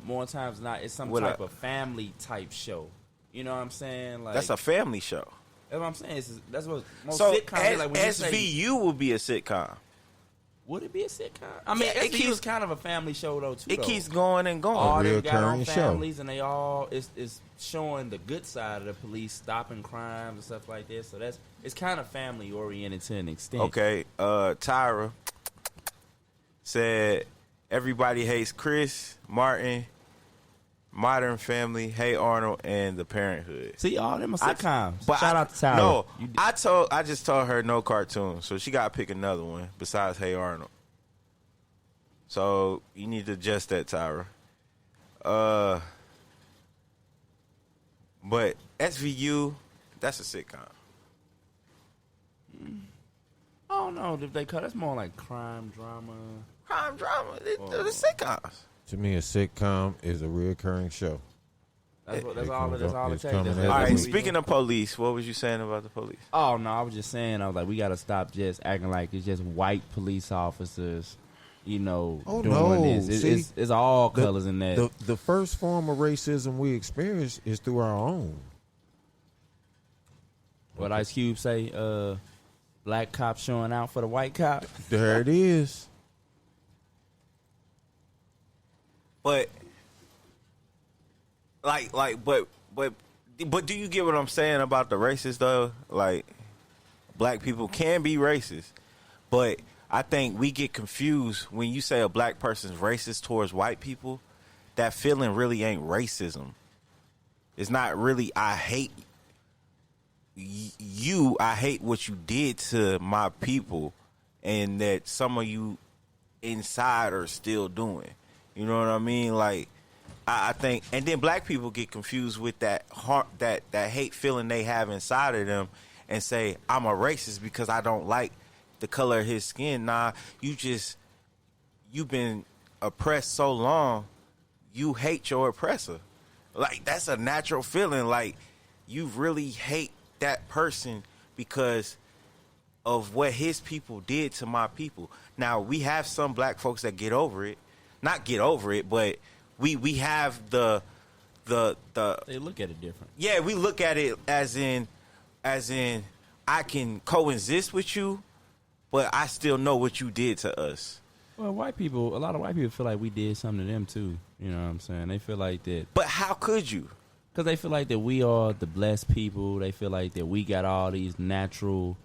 more times than not, it's some type of family type show. You know what I'm saying? Like, that's a family show. That's what I'm saying. That's what most so sitcoms are like. When SVU would be a sitcom. Would it be a sitcom? I mean, it keeps kind of a family show though too. It keeps going and going. All them reoccurring got on show. families, and they all it's showing the good side of the police stopping crimes and stuff like this. So it's kind of family oriented to an extent. Okay, Tyra said everybody hates Chris, Martin, Modern Family, Hey Arnold, and The Parenthood. See, all them are sitcoms. But Shout out to Tyra. No, I just told her no cartoons, so she got to pick another one besides Hey Arnold. So you need to adjust that, Tyra. But SVU, that's a sitcom. I don't know if they cut. That's more like crime drama. Crime drama, the sitcoms. To me, a sitcom is a reoccurring show. That's all it takes. All right, speaking of police, what was you saying about the police? Oh no, I was just saying, I was like, we got to stop just acting like it's just white police officers, doing this. It's all colors in that. The first form of racism we experience is through our own. What Ice Cube say? Black cop showing out for the white cop. There it is. But but do you get what I'm saying about the racist though? Like, black people can be racist, but I think we get confused when you say a black person's racist towards white people. That feeling really ain't racism. It's not really I hate you. I hate what you did to my people, and that some of you inside are still doing. You know what I mean? Like, I think, and then black people get confused with that hate feeling they have inside of them, and say I'm a racist because I don't like the color of his skin. Nah, you've been oppressed so long, you hate your oppressor. Like, that's a natural feeling. Like, you really hate that person because of what his people did to my people. Now, we have some black folks that get over it. Not get over it, but we have the they look at it different. Yeah, we look at it as in I can coexist with you, but I still know what you did to us. Well, a lot of white people feel like we did something to them too. You know what I'm saying? They feel like that. But how could you? Because they feel like that we are the blessed people. They feel like that we got all these natural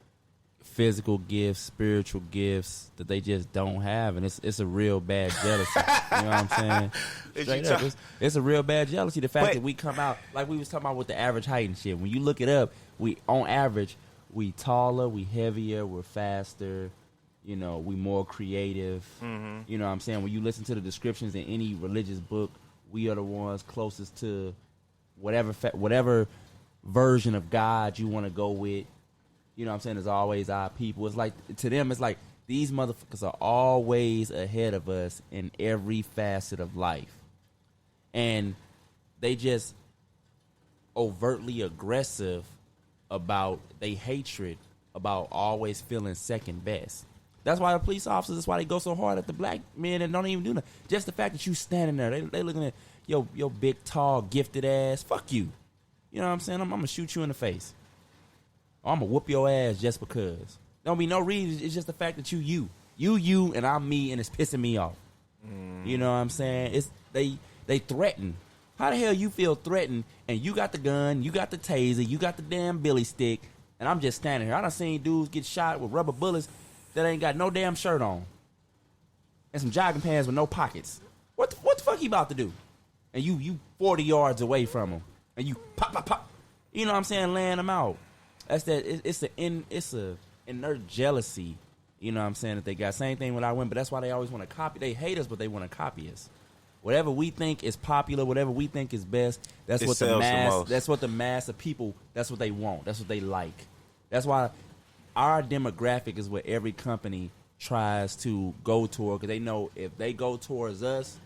physical gifts, spiritual gifts that they just don't have, and it's a real bad jealousy. You know what I'm saying? Straight up, it's a real bad jealousy. The fact that we come out like we was talking about with the average height and shit. When you look it up, we on average we taller, we heavier, we're faster. We more creative. Mm-hmm. You know what I'm saying? When you listen to the descriptions in any religious book, we are the ones closest to whatever version of God you want to go with. You know what I'm saying? There's always our people. It's like, to them, it's like these motherfuckers are always ahead of us in every facet of life. And they just overtly aggressive about they hatred about always feeling second best. That's why the police officers, that's why they go so hard at the black men and don't even do nothing. Just the fact that you standing there, they looking at your big, tall, gifted ass. Fuck you. You know what I'm saying? I'm going to shoot you in the face. I'm going to whoop your ass just because. Don't be no reason. It's just the fact that you, and I'm me, and it's pissing me off. You know what I'm saying? It's they threaten. How the hell you feel threatened, and you got the gun, you got the taser, you got the damn billy stick, and I'm just standing here. I done seen dudes get shot with rubber bullets that ain't got no damn shirt on. And some jogging pants with no pockets. What the fuck he about to do? And you 40 yards away from him. And you pop. You know what I'm saying? Laying them out. That's that. It's a inert jealousy. You know what I'm saying? That they got. Same thing when I went, but that's why they always want to copy. They hate us, but they want to copy us. Whatever we think is popular, whatever we think is best, that's what the mass. That's what the mass of people. That's what they want. That's what they like. That's why our demographic is what every company tries to go toward, because they know if they go towards us,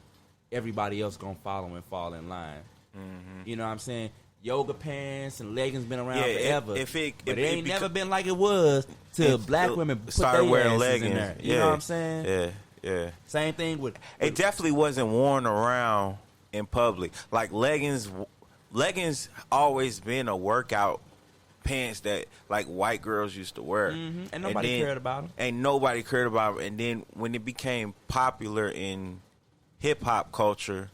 everybody else gonna follow and fall in line. Mm-hmm. You know what I'm saying? Yoga pants and leggings been around forever. But it ain't never been like it was till black women started wearing leggings in there. You know what I'm saying? Yeah. Same thing with it. Definitely wasn't worn around in public. Like leggings always been a workout pants that like white girls used to wear, and nobody cared about them. Ain't nobody cared about them. And then when it became popular in hip hop culture,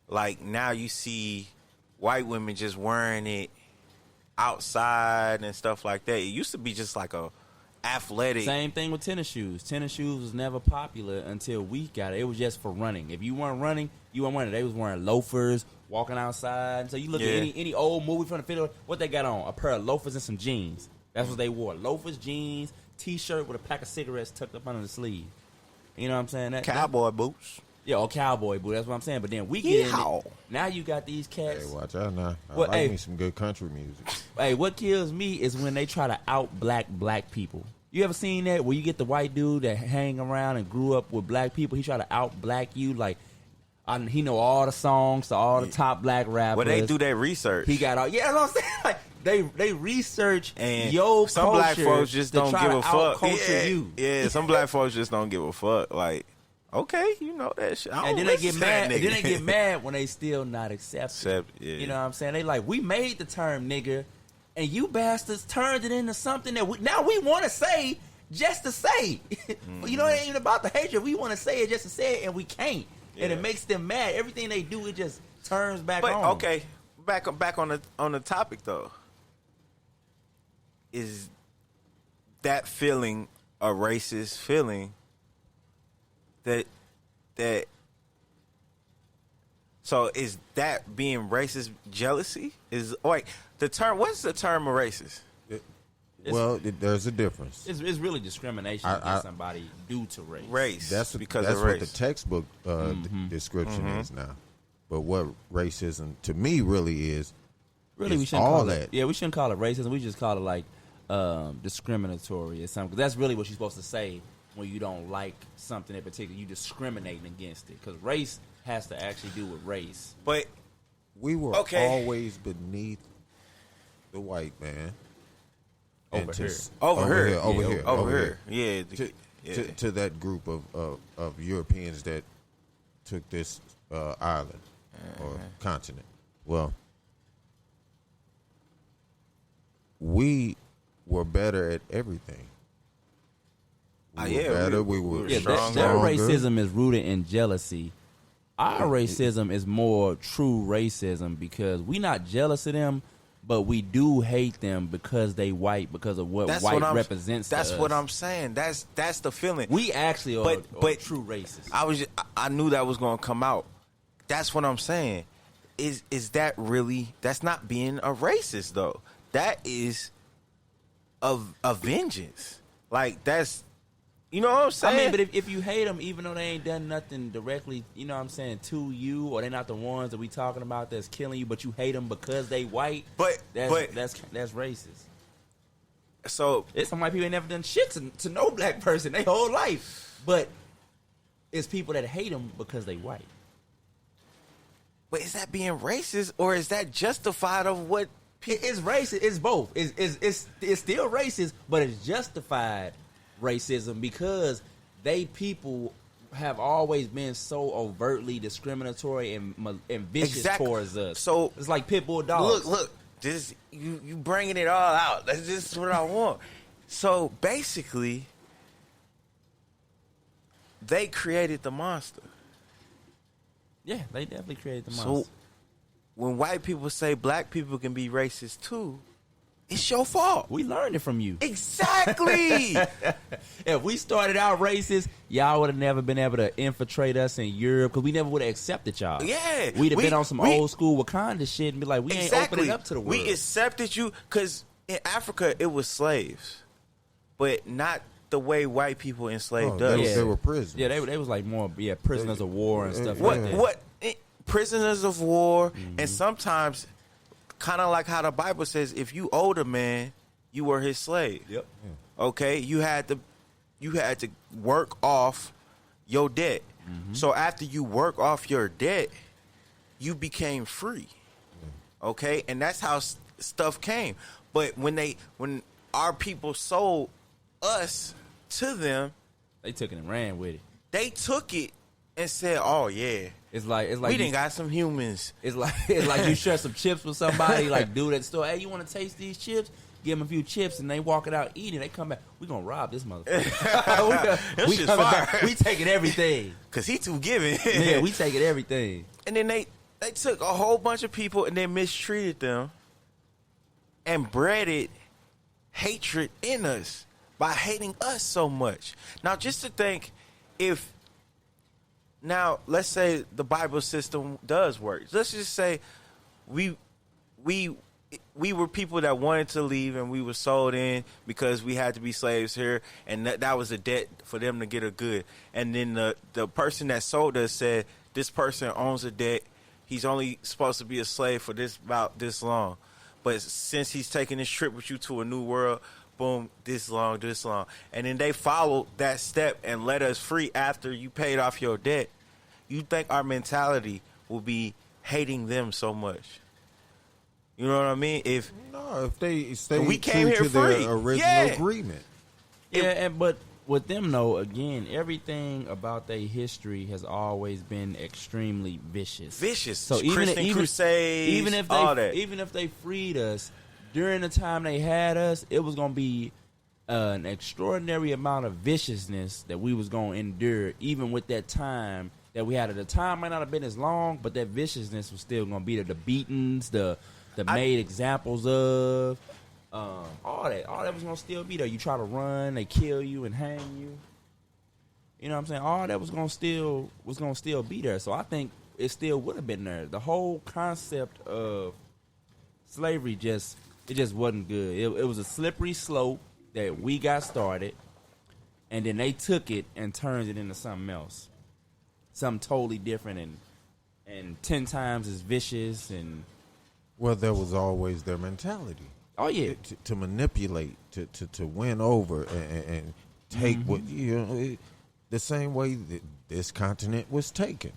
like now you see white women just wearing it outside and stuff like that. It used to be just like a athletic. Same thing with tennis shoes. Tennis shoes was never popular until we got it. It was just for running. If you weren't running, you weren't running. They was wearing loafers, walking outside. So you look at any old movie from the film, what they got on? A pair of loafers and some jeans. That's what they wore. Loafers, jeans, T-shirt with a pack of cigarettes tucked up under the sleeve. You know what I'm saying? Cowboy boots. Yeah, or cowboy boot. That's what I'm saying. But then we get in it. Now you got these cats. Hey, watch out now. I like me some good country music. Hey, what kills me is when they try to out black people. You ever seen that where you get the white dude that hang around and grew up with black people? He try to out black you like he know all the songs to all the top black rappers. Well, they do their research. He got all. Yeah, that's what I'm saying. Like they research and your some culture. Black folks just don't give a fuck. Yeah, some black folks just don't give a fuck. Like. Okay, you know that shit. And then they get mad. And then they get mad when they still not accepted. You know what I'm saying? They like, we made the term nigger, and you bastards turned it into something that now we want to say just to say. You know, it ain't even about the hatred. We want to say it just to say it, and we can't. And it makes them mad. Everything they do, it just turns back on. But okay, back on the topic though. Is that feeling a racist feeling? That so is that being racist jealousy? Is like the term? What's the term of racist? There's a difference. It's really discrimination against somebody due to race. That's what race. the textbook description is now. But what racism to me really is we shouldn't call it. Yeah, we shouldn't call it racism. We just call it like discriminatory or something. 'Cause that's really what you're supposed to say. When you don't like something in particular, you discriminating against it. Because race has to actually do with race. But we were always beneath the white man. Over here. Yeah. To that group of Europeans that took this island or continent. Well, we were better at everything. We were stronger. Their racism is rooted in jealousy. Our racism is more true racism because we not jealous of them, but we do hate them because they white, because of what white represents. That's to what us. I'm saying. That's the feeling. We actually are true racists. I knew that was going to come out. That's what I'm saying. Is that really? That's not being a racist though. That is a vengeance. Like that's. You know what I'm saying? I mean, but if you hate them, even though they ain't done nothing directly, you know what I'm saying, to you, or they're not the ones that we talking about that's killing you, but you hate them because they white, that's racist. So it's some white people ain't never done shit to no black person their whole life, but it's people that hate them because they white. But is that being racist, or is that justified of what? It's racist. It's both. It's still racist, but it's justified racism because people have always been so overtly discriminatory and vicious towards us. So it's like pit bull dogs. Look, this you bringing it all out. That's just what I want. So basically, they created the monster. Yeah, they definitely created the monster. So when white people say black people can be racist too, it's your fault. We learned it from you. Exactly. If we started out racist, y'all would have never been able to infiltrate us in Europe because we never would have accepted y'all. Yeah. We'd have been on some old school Wakanda shit and be like, we ain't opening up to the world. We accepted you because in Africa it was slaves, but not the way white people enslaved us. They were prisoners. Yeah, they was like more prisoners of war and stuff like that. Prisoners of war, and sometimes kind of like how the Bible says, if you owed a man, you were his slave. Yep. Okay, you had to work off your debt. So after you work off your debt, you became free. Okay, and that's how stuff came. But when our people sold us to them, they took it and ran with it. They took it and said, "Oh yeah, it's like we done got some humans." It's like you share some chips with somebody, like dude at the store. Hey, you want to taste these chips? Give them a few chips, and they walk it out eating. They come back. We gonna rob this motherfucker. we coming back. We taking everything because he too giving. Yeah, we taking everything. And then they took a whole bunch of people and they mistreated them and bred hatred in us by hating us so much. Now, just to think, now let's say the Bible system does work. Let's just say we were people that wanted to leave and we were sold in because we had to be slaves here, and that was a debt for them to get a good. And then the person that sold us said, this person owns a debt. He's only supposed to be a slave for about this long. But since he's taking this trip with you to a new world, boom, this long. And then they followed that step and let us free after you paid off your debt. You think our mentality will be hating them so much? You know what I mean? If they stay we came here to free. their original agreement. Yeah, but with them though, again, everything about their history has always been extremely vicious. So Christian Crusades, even if they freed us during the time they had us, it was gonna be an extraordinary amount of viciousness that we was gonna endure, even with that time that we had at the time. Might not have been as long, but that viciousness was still gonna be there. The beatings, the made examples of, all that was gonna still be there. You try to run, they kill you and hang you. You know what I'm saying? All that was gonna still be there. So I think it still would have been there. The whole concept of slavery it just wasn't good. It was a slippery slope that we got started, and then they took it and turned it into something else, something totally different and 10 times as vicious and. Well, that was always their mentality. Oh yeah, to manipulate, to win over and take what the same way that this continent was taken.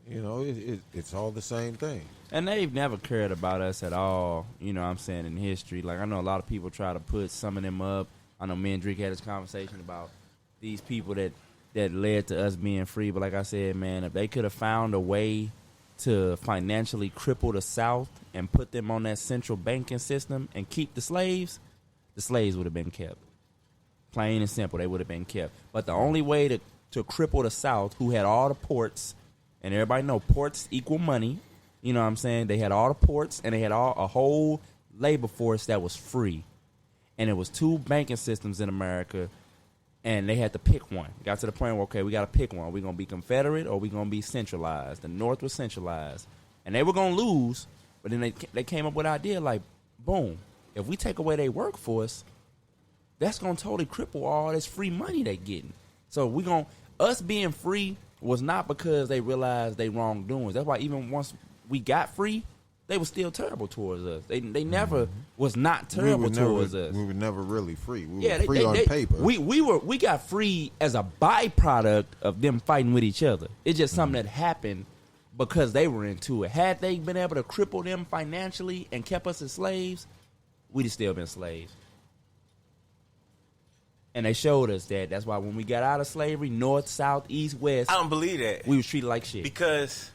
You know, it's all the same thing. And they've never cared about us at all. You know what I'm saying, in history. Like, I know a lot of people try to put some of them up. I know me and Drake had this conversation about these people that led to us being free. But like I said, man, if they could have found a way to financially cripple the South and put them on that central banking system and keep the slaves would have been kept. Plain and simple, they would have been kept. But the only way to cripple the South, who had all the ports, and everybody know ports equal money, you know what I'm saying? They had all the ports, and they had a whole labor force that was free. And it was 2 banking systems in America, and they had to pick one. Got to the point where, okay, we got to pick one. Are we going to be Confederate or are we going to be centralized? The North was centralized. And they were going to lose, but then they came up with an idea like, boom, if we take away their workforce, that's going to totally cripple all this free money they getting. So us being free was not because they realized they wrongdoings. That's why even once we got free, they were still terrible towards us. They never was not terrible towards us. We were never really free. We were free on paper. We got free as a byproduct of them fighting with each other. It's just something that happened because they were into it. Had they been able to cripple them financially and kept us as slaves, we'd have still been slaves. And they showed us that. That's why when we got out of slavery, north, south, east, west, I don't believe that. We was treated like shit. Because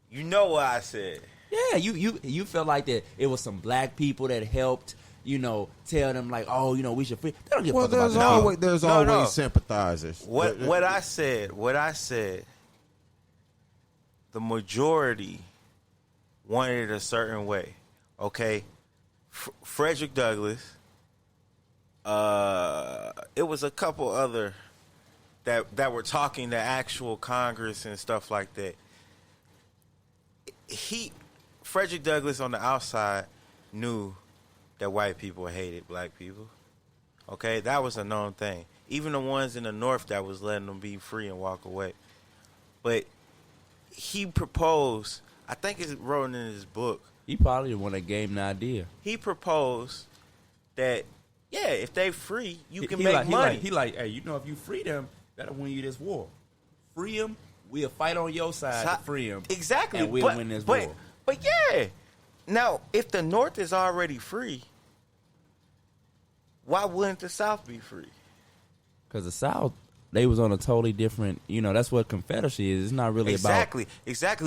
you know what I said. Yeah, you felt like that it was some black people that helped, tell them like, oh, we should free. They don't give a fuck about that. There's always sympathizers. What I said, the majority wanted it a certain way. Okay, Frederick Douglass. It was a couple other that were talking to actual Congress and stuff like that. Frederick Douglass on the outside knew that white people hated black people. Okay, that was a known thing. Even the ones in the North that was letting them be free and walk away. But he proposed, I think it's written in his book. He probably the one that gave him the idea. He proposed that, yeah, if they free, you can make money. He like, hey, if you free them, that'll win you this war. Free them, we'll fight on your side to free them. Exactly. And we'll win this war. But yeah, now if the North is already free, why wouldn't the South be free? Because the South They was on a totally different, that's what Confederacy is. It's not really exactly.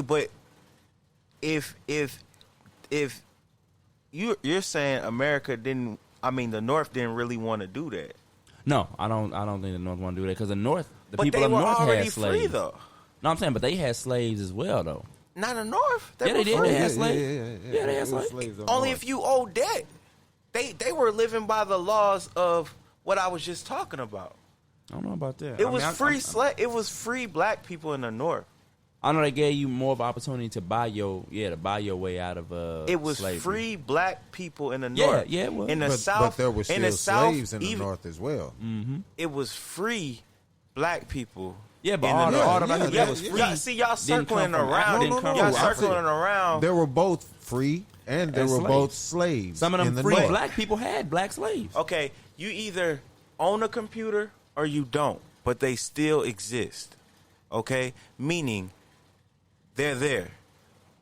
But if you're saying America didn't, the North didn't really want to do that. No, I don't think the North want to do that because the North, the but people of the North already had slaves. free though. No, I'm saying, but they had slaves as well though. Not in the North. They did. Free. They had slaves. Yeah, they had slaves. Only if you owe debt. They were living by the laws of what I was just talking about. I don't know about that. It was it was free black people in the North. I know they gave you more of an opportunity to buy your way out of it was slavery. Free black people in the North. Yeah, it was. In the South, but there were still slaves in the North as well. Mm-hmm. It was free black people. Yeah, but all the that was free. See, y'all circling around. Y'all circling around. There were both free and there were both slaves. Some of them free North. black people had black slaves. Okay, you either own a computer or you don't, but they still exist. Okay, meaning they're there.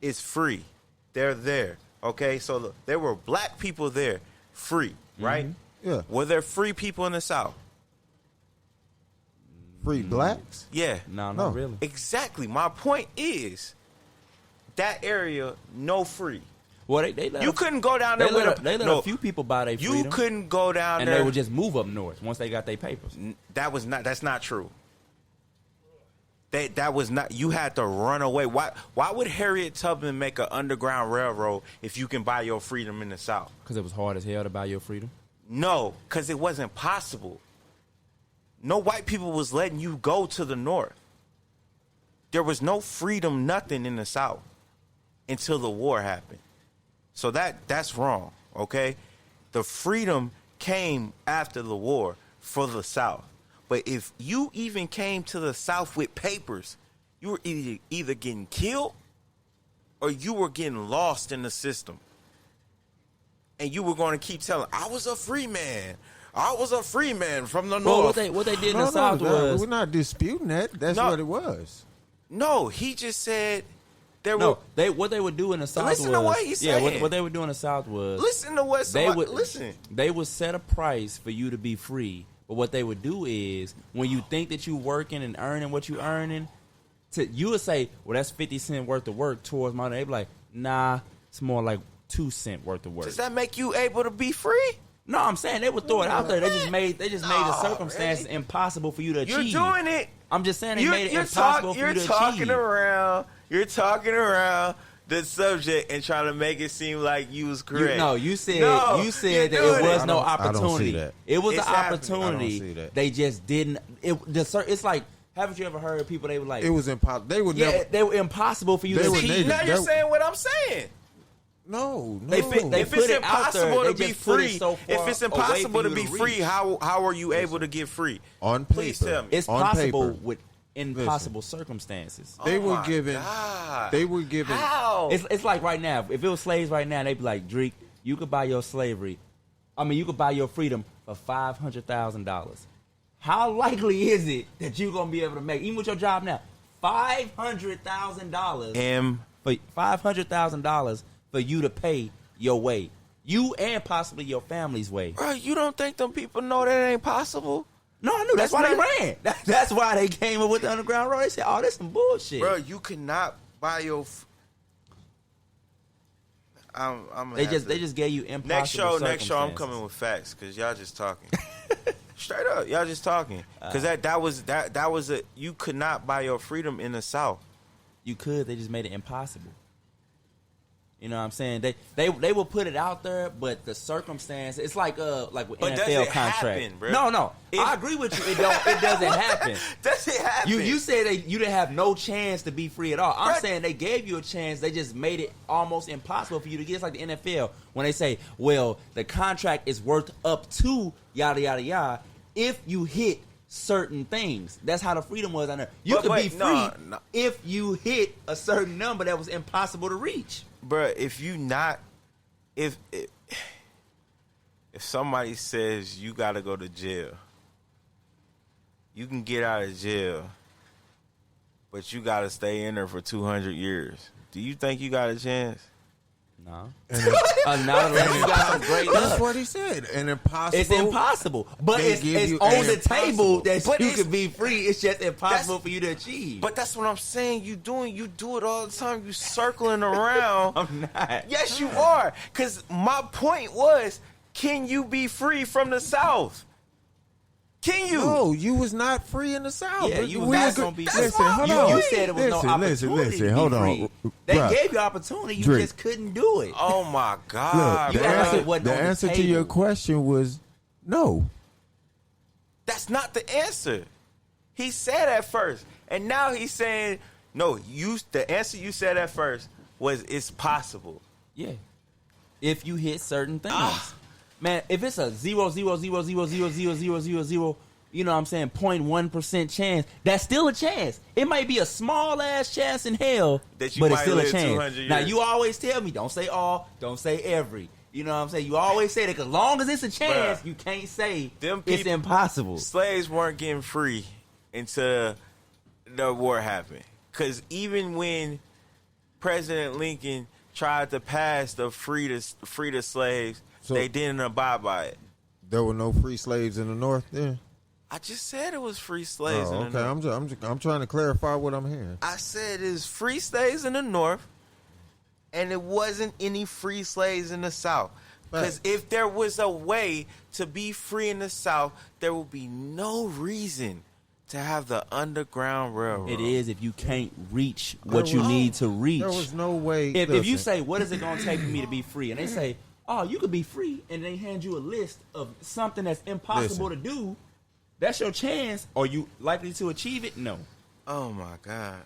It's free. They're there. Okay, so look, there were black people there, free, right? Mm-hmm. Yeah. Were there free people in the South? Free blacks? Yeah. No, not really. Exactly. My point is that area, no free. Well, they let you couldn't go down there they let a few people buy their freedom. You couldn't go down and there. And they would just move up north once they got their papers. That's not true. That was not. You had to run away. Why would Harriet Tubman make an underground railroad if you can buy your freedom in the South? Because it was hard as hell to buy your freedom? No, because it wasn't possible. No white people was letting you go to the North. There was no freedom, nothing in the South until the war happened. So that's wrong, okay? The freedom came after the war for the South. But if you even came to the South with papers, you were either getting killed or you were getting lost in the system. And you were going to keep telling, I was a free man. I was a free man from the North. What they did in the South was... We're not disputing that. That's what it was. No, he just said... what they would do in the South listen to what he said. Yeah, what they would do in the South was... Listen to what listen. They would set a price for you to be free. But what they would do is, when you think that you working and earning what you earning, you would say, well, that's 50 cents worth of work towards my... They'd be like, nah, it's more like 2 cents worth of work. Does that make you able to be free? No, I'm saying they would throw it out there. They just made the circumstances impossible for you to achieve. You're doing it. I'm just saying they made it impossible for you to achieve. You're talking around the subject and trying to make it seem like you was correct. You said that it was no opportunity. It was an opportunity. They just didn't. It's like, haven't you ever heard people? They were like, it was impossible. They would they were impossible for you to achieve. Now you're saying what I'm saying. No. If it's impossible to be free, if it's impossible to be free, how are you able to get free? On paper. Please tell me. It's possible with impossible circumstances. They were given. How? It's like right now. If it was slaves right now, they'd be like, Drake, you could buy your slavery. You could buy your freedom for $500,000. How likely is it that you're gonna be able to make, even with your job now, $500,000? $500,000 for you to pay your way. You and possibly your family's way. Bro, you don't think them people know that ain't possible? No, I knew. That's why they ran. That's why they came up with the Underground Road. They said, oh, that's some bullshit. Bro, you cannot buy your... They just gave you impossible Next show, I'm coming with facts because y'all just talking. Straight up, y'all just talking. Because that was you could not buy your freedom in the South. You could. They just made it impossible. You know what I'm saying? They will put it out there, but the circumstance, it's like with NFL contract. Happen, bro? No. I agree with you. It doesn't happen. Does it happen? You said you didn't have no chance to be free at all. I'm saying they gave you a chance. They just made it almost impossible for you to get. It's like the NFL when they say, well, the contract is worth up to yada yada yada if you hit certain things. That's how the freedom was on there. You could be free if you hit a certain number that was impossible to reach. Bruh, if somebody says you gotta go to jail, you can get out of jail, but you gotta stay in there for 200 years. Do you think you got a chance? No. Not unless you got some great luck. That's what he said. And impossible. It's impossible. But it's on the table that you can be free. It's just impossible for you to achieve. But that's what I'm saying. You do it all the time. You circling around. I'm not. Yes, you are. Because my point was, can you be free from the South? Can you? No, you was not free in the South. Yeah, you was not going to be free. Listen, hold on. You said it was no opportunity to be hold free. on. They Bruh. gave you opportunity. You just couldn't do it. Oh, my God. Look, the answer to your question was no. That's not the answer. He said at first. And now he's saying, no, the answer you said at first was it's possible. Yeah. If you hit certain things. Man, if it's a 0.0000000, you know what I'm saying, 0.1% chance, that's still a chance. It might be a small ass chance in hell, that you but might it's still live a chance. 200 years. Now you always tell me, don't say all, don't say every. You know what I'm saying? You always say that, because as long as it's a chance, Bruh, you can't say them it's impossible. Slaves weren't getting free until the war happened. Because even when President Lincoln tried to pass the free the slaves, they didn't abide by it. There were no free slaves in the North then? I just said it was free slaves in the North. I'm trying to clarify what I'm hearing. I said it's free slaves in the North, and it wasn't any free slaves in the South. Because if there was a way to be free in the South, there would be no reason to have the Underground Railroad. It is if you can't reach what you need to reach. There was no way. If you say, what is it going to take for me to be free? And they say, oh, you could be free, and they hand you a list of something that's impossible to do. That's your chance. Are you likely to achieve it? No. Oh, my God.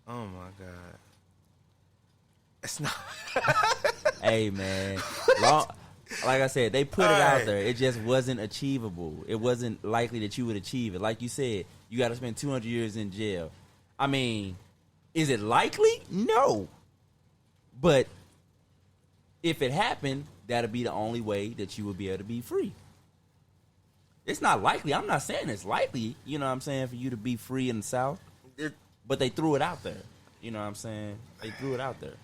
Oh, my God. It's not. Hey, man. Like I said, they put it out there. It just wasn't achievable. It wasn't likely that you would achieve it. Like you said, you got to spend 200 years in jail. I mean, is it likely? No. But if it happened, that'll be the only way that you would be able to be free. It's not likely. I'm not saying it's likely, you know what I'm saying, for you to be free in the South. But they threw it out there. You know what I'm saying? They threw it out there.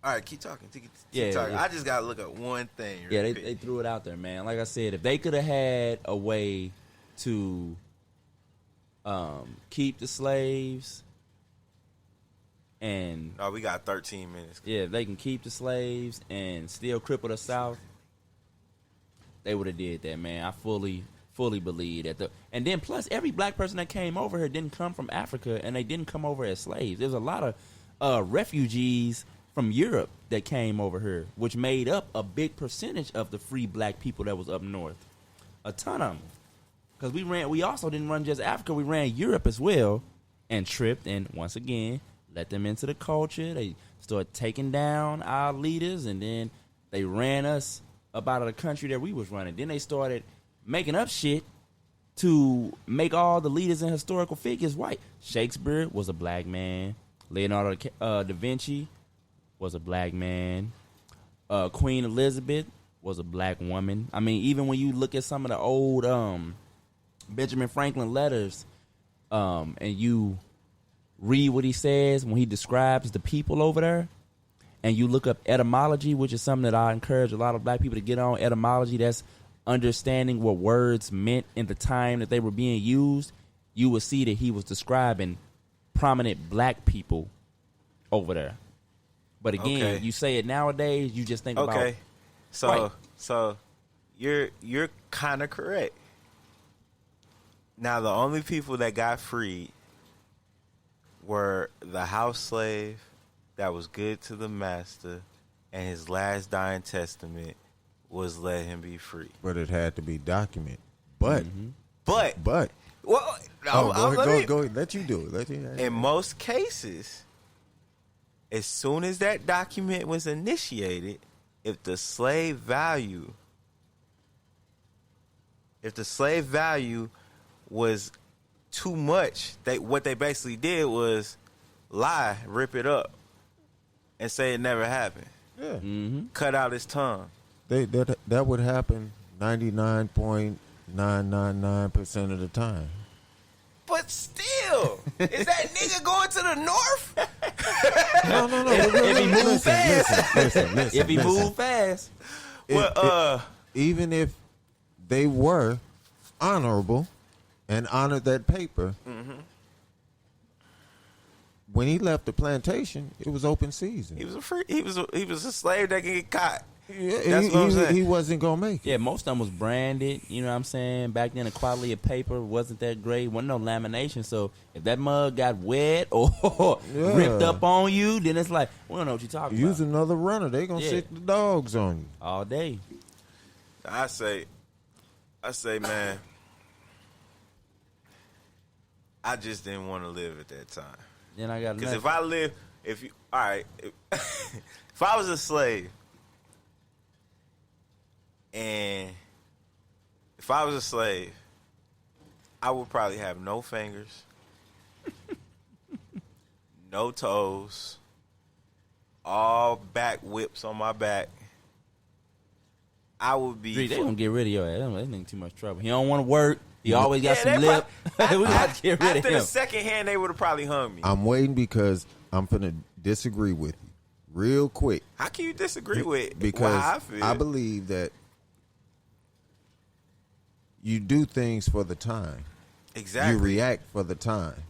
All right, keep talking. Keep Yeah, talking. yeah. I just got to look at one thing. Yeah, they threw it out there, man. Like I said, if they could have had a way to keep the slaves and... Oh, we got 13 minutes. Yeah, if they can keep the slaves and still cripple the South, they would have did that, man. I fully believe that. And then plus, every black person that came over here didn't come from Africa, and they didn't come over as slaves. There's a lot of refugees from Europe that came over here, which made up a big percentage of the free black people that was up north. A ton of them. Because we also didn't run just Africa, we ran Europe as well, and tripped, and once again, let them into the culture. They started taking down our leaders, and then they ran us up out of the country that we was running. Then they started making up shit to make all the leaders and historical figures white. Shakespeare was a black man. Leonardo da Vinci was a black man. Queen Elizabeth was a black woman. I mean, even when you look at some of the old Benjamin Franklin letters, and you read what he says when he describes the people over there, and you look up etymology, which is something that I encourage a lot of black people to get on. Etymology, that's understanding what words meant in the time that they were being used. You will see that he was describing prominent black people over there. But again, you say it nowadays, you just think about... Okay, so you're kind of correct. Now, the only people that got freed were the house slave that was good to the master, and his last dying testament was let him be free. But it had to be documented. But. Well, go ahead. Let you do it. In most cases, as soon as that document was initiated, if the slave value was too much, what they basically did was lie, rip it up, and say it never happened. Yeah. Cut out his tongue. That would happen 99.999% of the time. but still, is that nigga going to the north? No. If he move fast. Listen. If he move fast. Well, even if they were honorable and honored that paper, when he left the plantation, it was open season. he was a slave that can get caught. Yeah, That's what I'm saying. He wasn't gonna make it. Yeah, most of them was branded. You know what I'm saying? Back then, the quality of paper wasn't that great. Wasn't no lamination. So if that mug got wet or ripped up on you, then it's like, we don't know what you're talking Use about. another runner. They gonna sick the dogs on you All day. I say, man, I just didn't want to live at that time. Then I got Because if I was a slave, and if I was a slave, I would probably have no fingers, no toes, all back whips on my back. I would be. They gonna get rid of your ass. That nigga too much trouble. He don't want to work. He always got some lip. We got to get rid of him. After the second hand, they would have probably hung me. I'm waiting because I'm finna disagree with you real quick. How can you disagree with Because why I feel? I believe that you do things for the time. Exactly. You react for the time.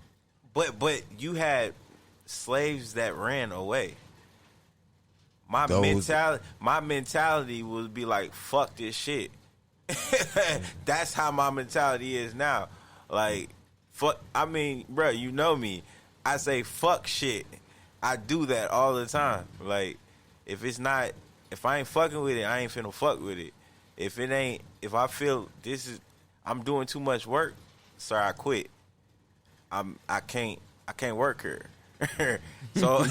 But you had slaves that ran away. My mentality would be like, fuck this shit. That's how my mentality is now. Like, fuck. I mean, bro, you know me. I say fuck shit. I do that all the time. Like, if I ain't fucking with it, I ain't finna fuck with it. If I feel I'm doing too much work, sir, I quit. I can't work here. So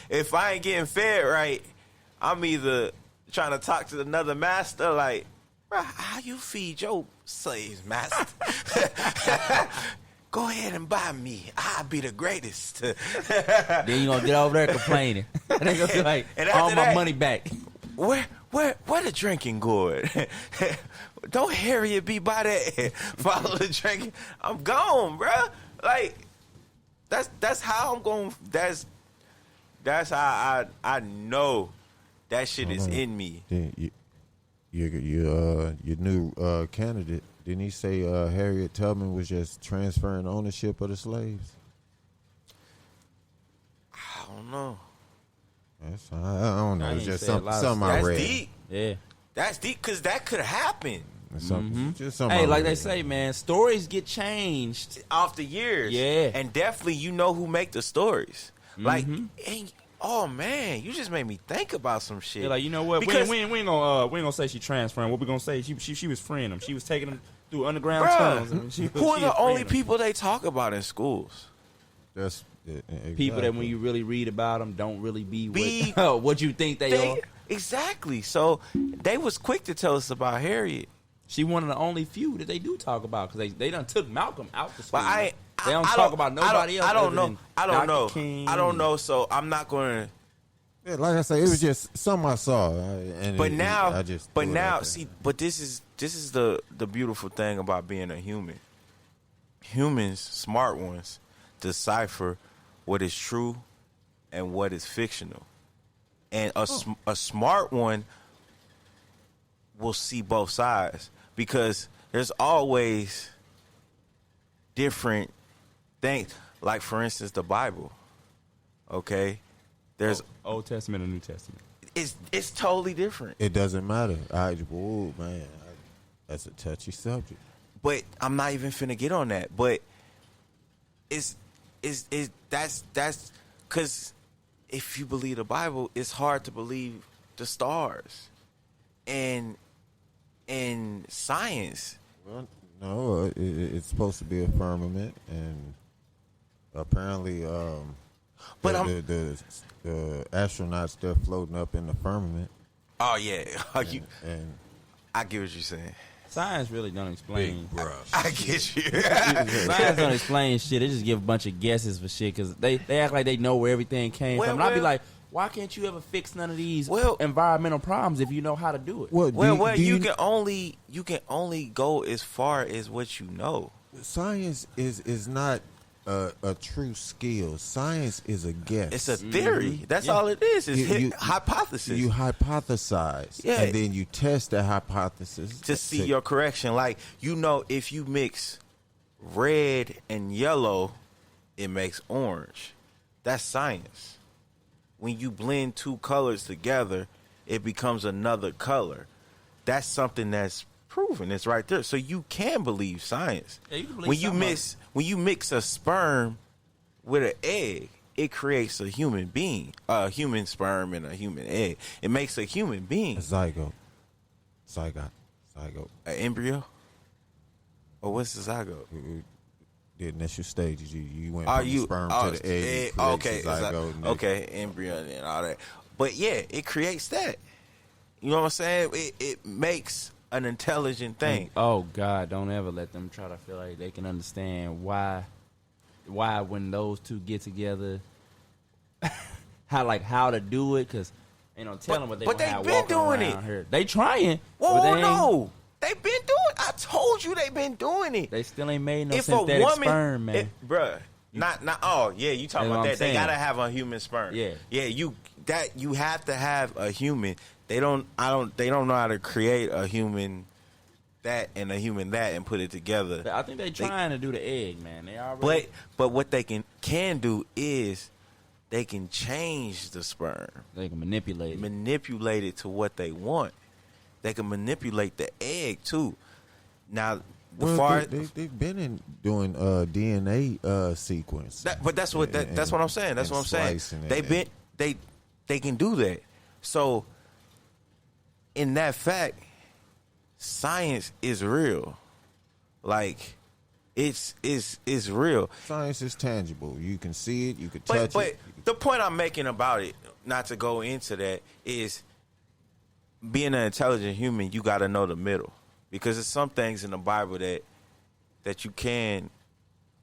if I ain't getting fed right, I'm either trying to talk to another master like, bro, how you feed your slaves, master? Go ahead and buy me. I'll be the greatest. Then you gonna get over there complaining. They gonna be like, all my money back. Where the drinking gourd? Don't Harriet be by that. Follow the drinking. I'm gone, bro. Like, that's how I'm going. That's how I know that shit is in me. Your new candidate, didn't he say Harriet Tubman was just transferring ownership of the slaves? I don't know. I don't know. It's just something I read. That's deep. Yeah. That's deep because that could happen. Just something Hey, I like read. they say, man, stories get changed off the years. Yeah. And definitely you know who make the stories. Like, oh man, you just made me think about some shit. Yeah, like, you know what? Because, we ain't gonna say she transferring. What we gonna say? She was freeing them. She was taking them through underground bruh, tunnels. I mean, who are the only people they talk about in schools? That's exactly. People that when you really read about them don't really be what you think they are. Exactly. So they was quick to tell us about Harriet. She one of the only few that they do talk about because they done took Malcolm out the school. But they don't talk about nobody else. I don't know. I don't know. King. I don't know. So I'm not going to. Yeah, like I say, it was just something I saw. But this is the beautiful thing about being a human. Humans, smart ones, decipher what is true and what is fictional. And a smart one will see both sides because there's always different things. Like, for instance, the Bible. Okay? There's Old Testament and New Testament. It's totally different. It doesn't matter. That's a touchy subject. But I'm not even finna get on that. But that's because if you believe the Bible, it's hard to believe the stars and science. Well, no, it's supposed to be a firmament, and apparently, but the astronauts they're floating up in the firmament. Oh yeah, and I get what you're saying. Science really don't explain. I get you. Science don't explain shit. They just give a bunch of guesses for shit because they act like they know where everything came from. And I'd be like, why can't you ever fix none of these environmental problems if you know how to do it? You can only go as far as what you know. Science is not a true skill. Science is a guess. It's a theory. That's all it is. It's hypothesis. You hypothesize, and then you test the hypothesis to see your correction. Like, if you mix red and yellow, it makes orange. That's science. When you blend two colors together, it becomes another color. That's something that's proven. It's right there. So you can believe science. Yeah, you can believe when you mix a sperm with an egg, it creates a human being. A human sperm and a human egg. It makes a human being. A zygote. An embryo? Or what's the zygote? The initial stages. You went from the sperm to the egg. Okay, zygote, embryo and all that. But yeah, it creates that. You know what I'm saying? It makes an intelligent thing. Oh God, don't ever let them try to feel like they can understand why when those two get together, how to do it, because tell them what they but have been walking doing around it. here. They trying. Whoa, no. They've been doing it. I told you they've been doing it. They still ain't made no synthetic sperm, man. Bruh. You talking about that. They gotta have a human sperm. Yeah. Yeah, you have to have a human. They don't know how to create a human that and a human that and put it together. I think they trying to do the egg, man. They already. But what they can do is they can change the sperm. They can manipulate it to what they want. They can manipulate the egg too. Now, they've been doing DNA sequence. But that's what I'm saying. That's what I'm saying. They can do that. So, in that fact, science is real. Like, it's real. Science is tangible. You can see it. You can touch it. But the point I'm making about it, not to go into that, is being an intelligent human, you got to know the middle. Because there's some things in the Bible that you can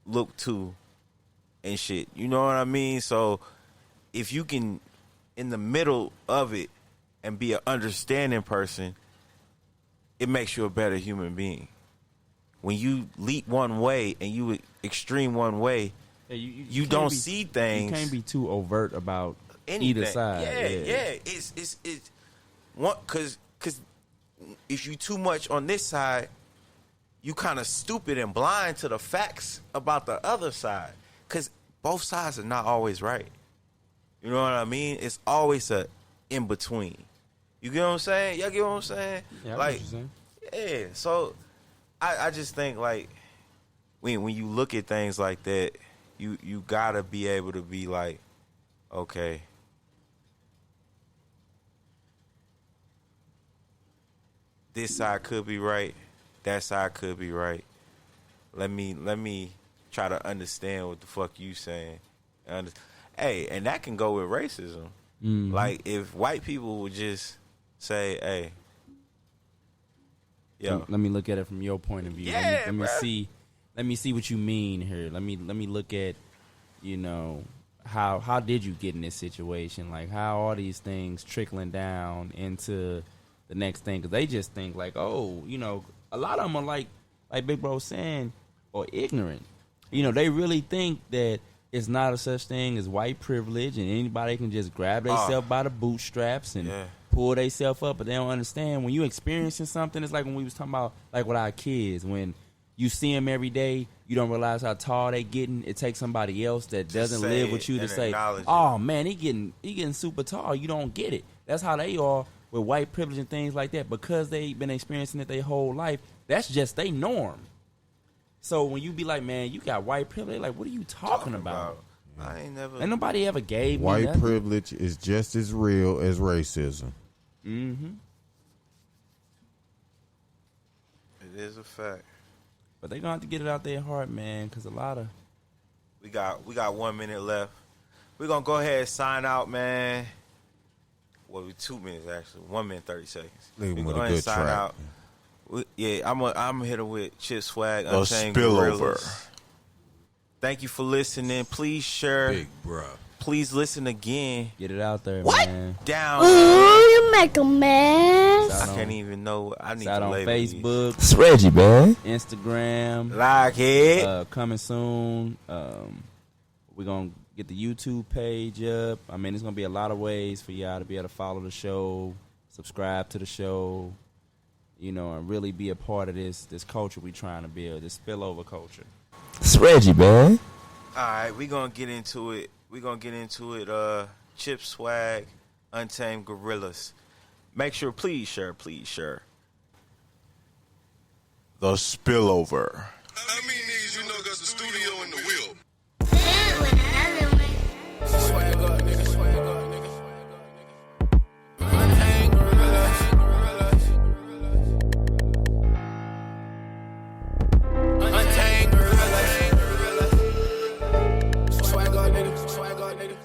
look to and shit. You know what I mean? So if you can, in the middle of it, and be an understanding person, it makes you a better human being. When you leap one way and you extreme one way, you don't see things. You can't be too overt about anything. Either side. Yeah. It's one, because if you too much on this side, you kind of stupid and blind to the facts about the other side. Because both sides are not always right. You know what I mean? It's always a in between. You get what I'm saying? Y'all get what I'm saying? Yeah, I like, get what you're saying. Yeah. So I just think, like, when you look at things like that, you gotta be able to be like, okay, this side could be right, that side could be right. Let me try to understand what the fuck you saying. Hey, and that can go with racism. Mm-hmm. Like, if white people would just say, hey, yo, let me look at it from your point of view. Yeah, let me see what you mean here. Let me look at, how did you get in this situation? Like, how are these things trickling down into the next thing? Because they just think like, oh, a lot of them are like Big Bro saying, or ignorant. They really think that it's not a such thing as white privilege and anybody can just grab themselves by the bootstraps and pull themselves up, but they don't understand when you experiencing something. It's like when we was talking about, like, with our kids, when you see them every day, you don't realize how tall they getting. It takes somebody else that doesn't live with you to say, oh man, he getting super tall. You don't get it. That's how they are with white privilege and things like that, because they've been experiencing it their whole life. That's just their norm. So when you be like, man, you got white privilege, like, what are you talking about? I ain't never. Ain't nobody ever gave me white nothing. privilege is just as real as racism. Mm-hmm. It is a fact. But they gonna have to get it out their heart, man, because a lot of. We got 1 minute left. We're gonna go ahead and sign out, man. Well, 2 minutes actually. 1 minute 30 seconds. Leave We him with go a ahead and good sign track. out. I'm gonna hit him with Chip Swag, The Unchained Spillover. Gorillas. Thank you for listening. Please share. Big bruh. Please listen again. Get it out there, What? man. Down. Ooh, you make a mess. I can't even know. I need It's out to on label Facebook. It's Reggie, man. Instagram. Like it. Coming soon. We're going to get the YouTube page up. I mean, there's going to be a lot of ways for y'all to be able to follow the show, subscribe to the show, you know, and really be a part of this culture we trying to build, this spillover culture. It's Reggie, man. All right, we're going to get into it. Chip Swag, Untamed Gorillas. Make sure, please share. The Spillover. How many niggas you know got the studio in the wheel? Swag up, nigga. Untamed gorillas. Untamed gorillas. Swag up, nigga.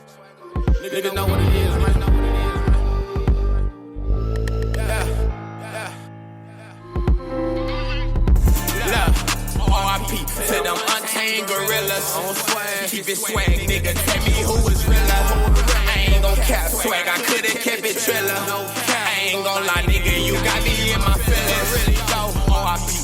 Niggas know what it is, man. RIP to them untamed gorillas. Keep it swag, nigga. Tell me who is realer. I ain't gon' cap swag. I could've kept it triller. I ain't gon' lie, nigga. You got me in my feelings. RIP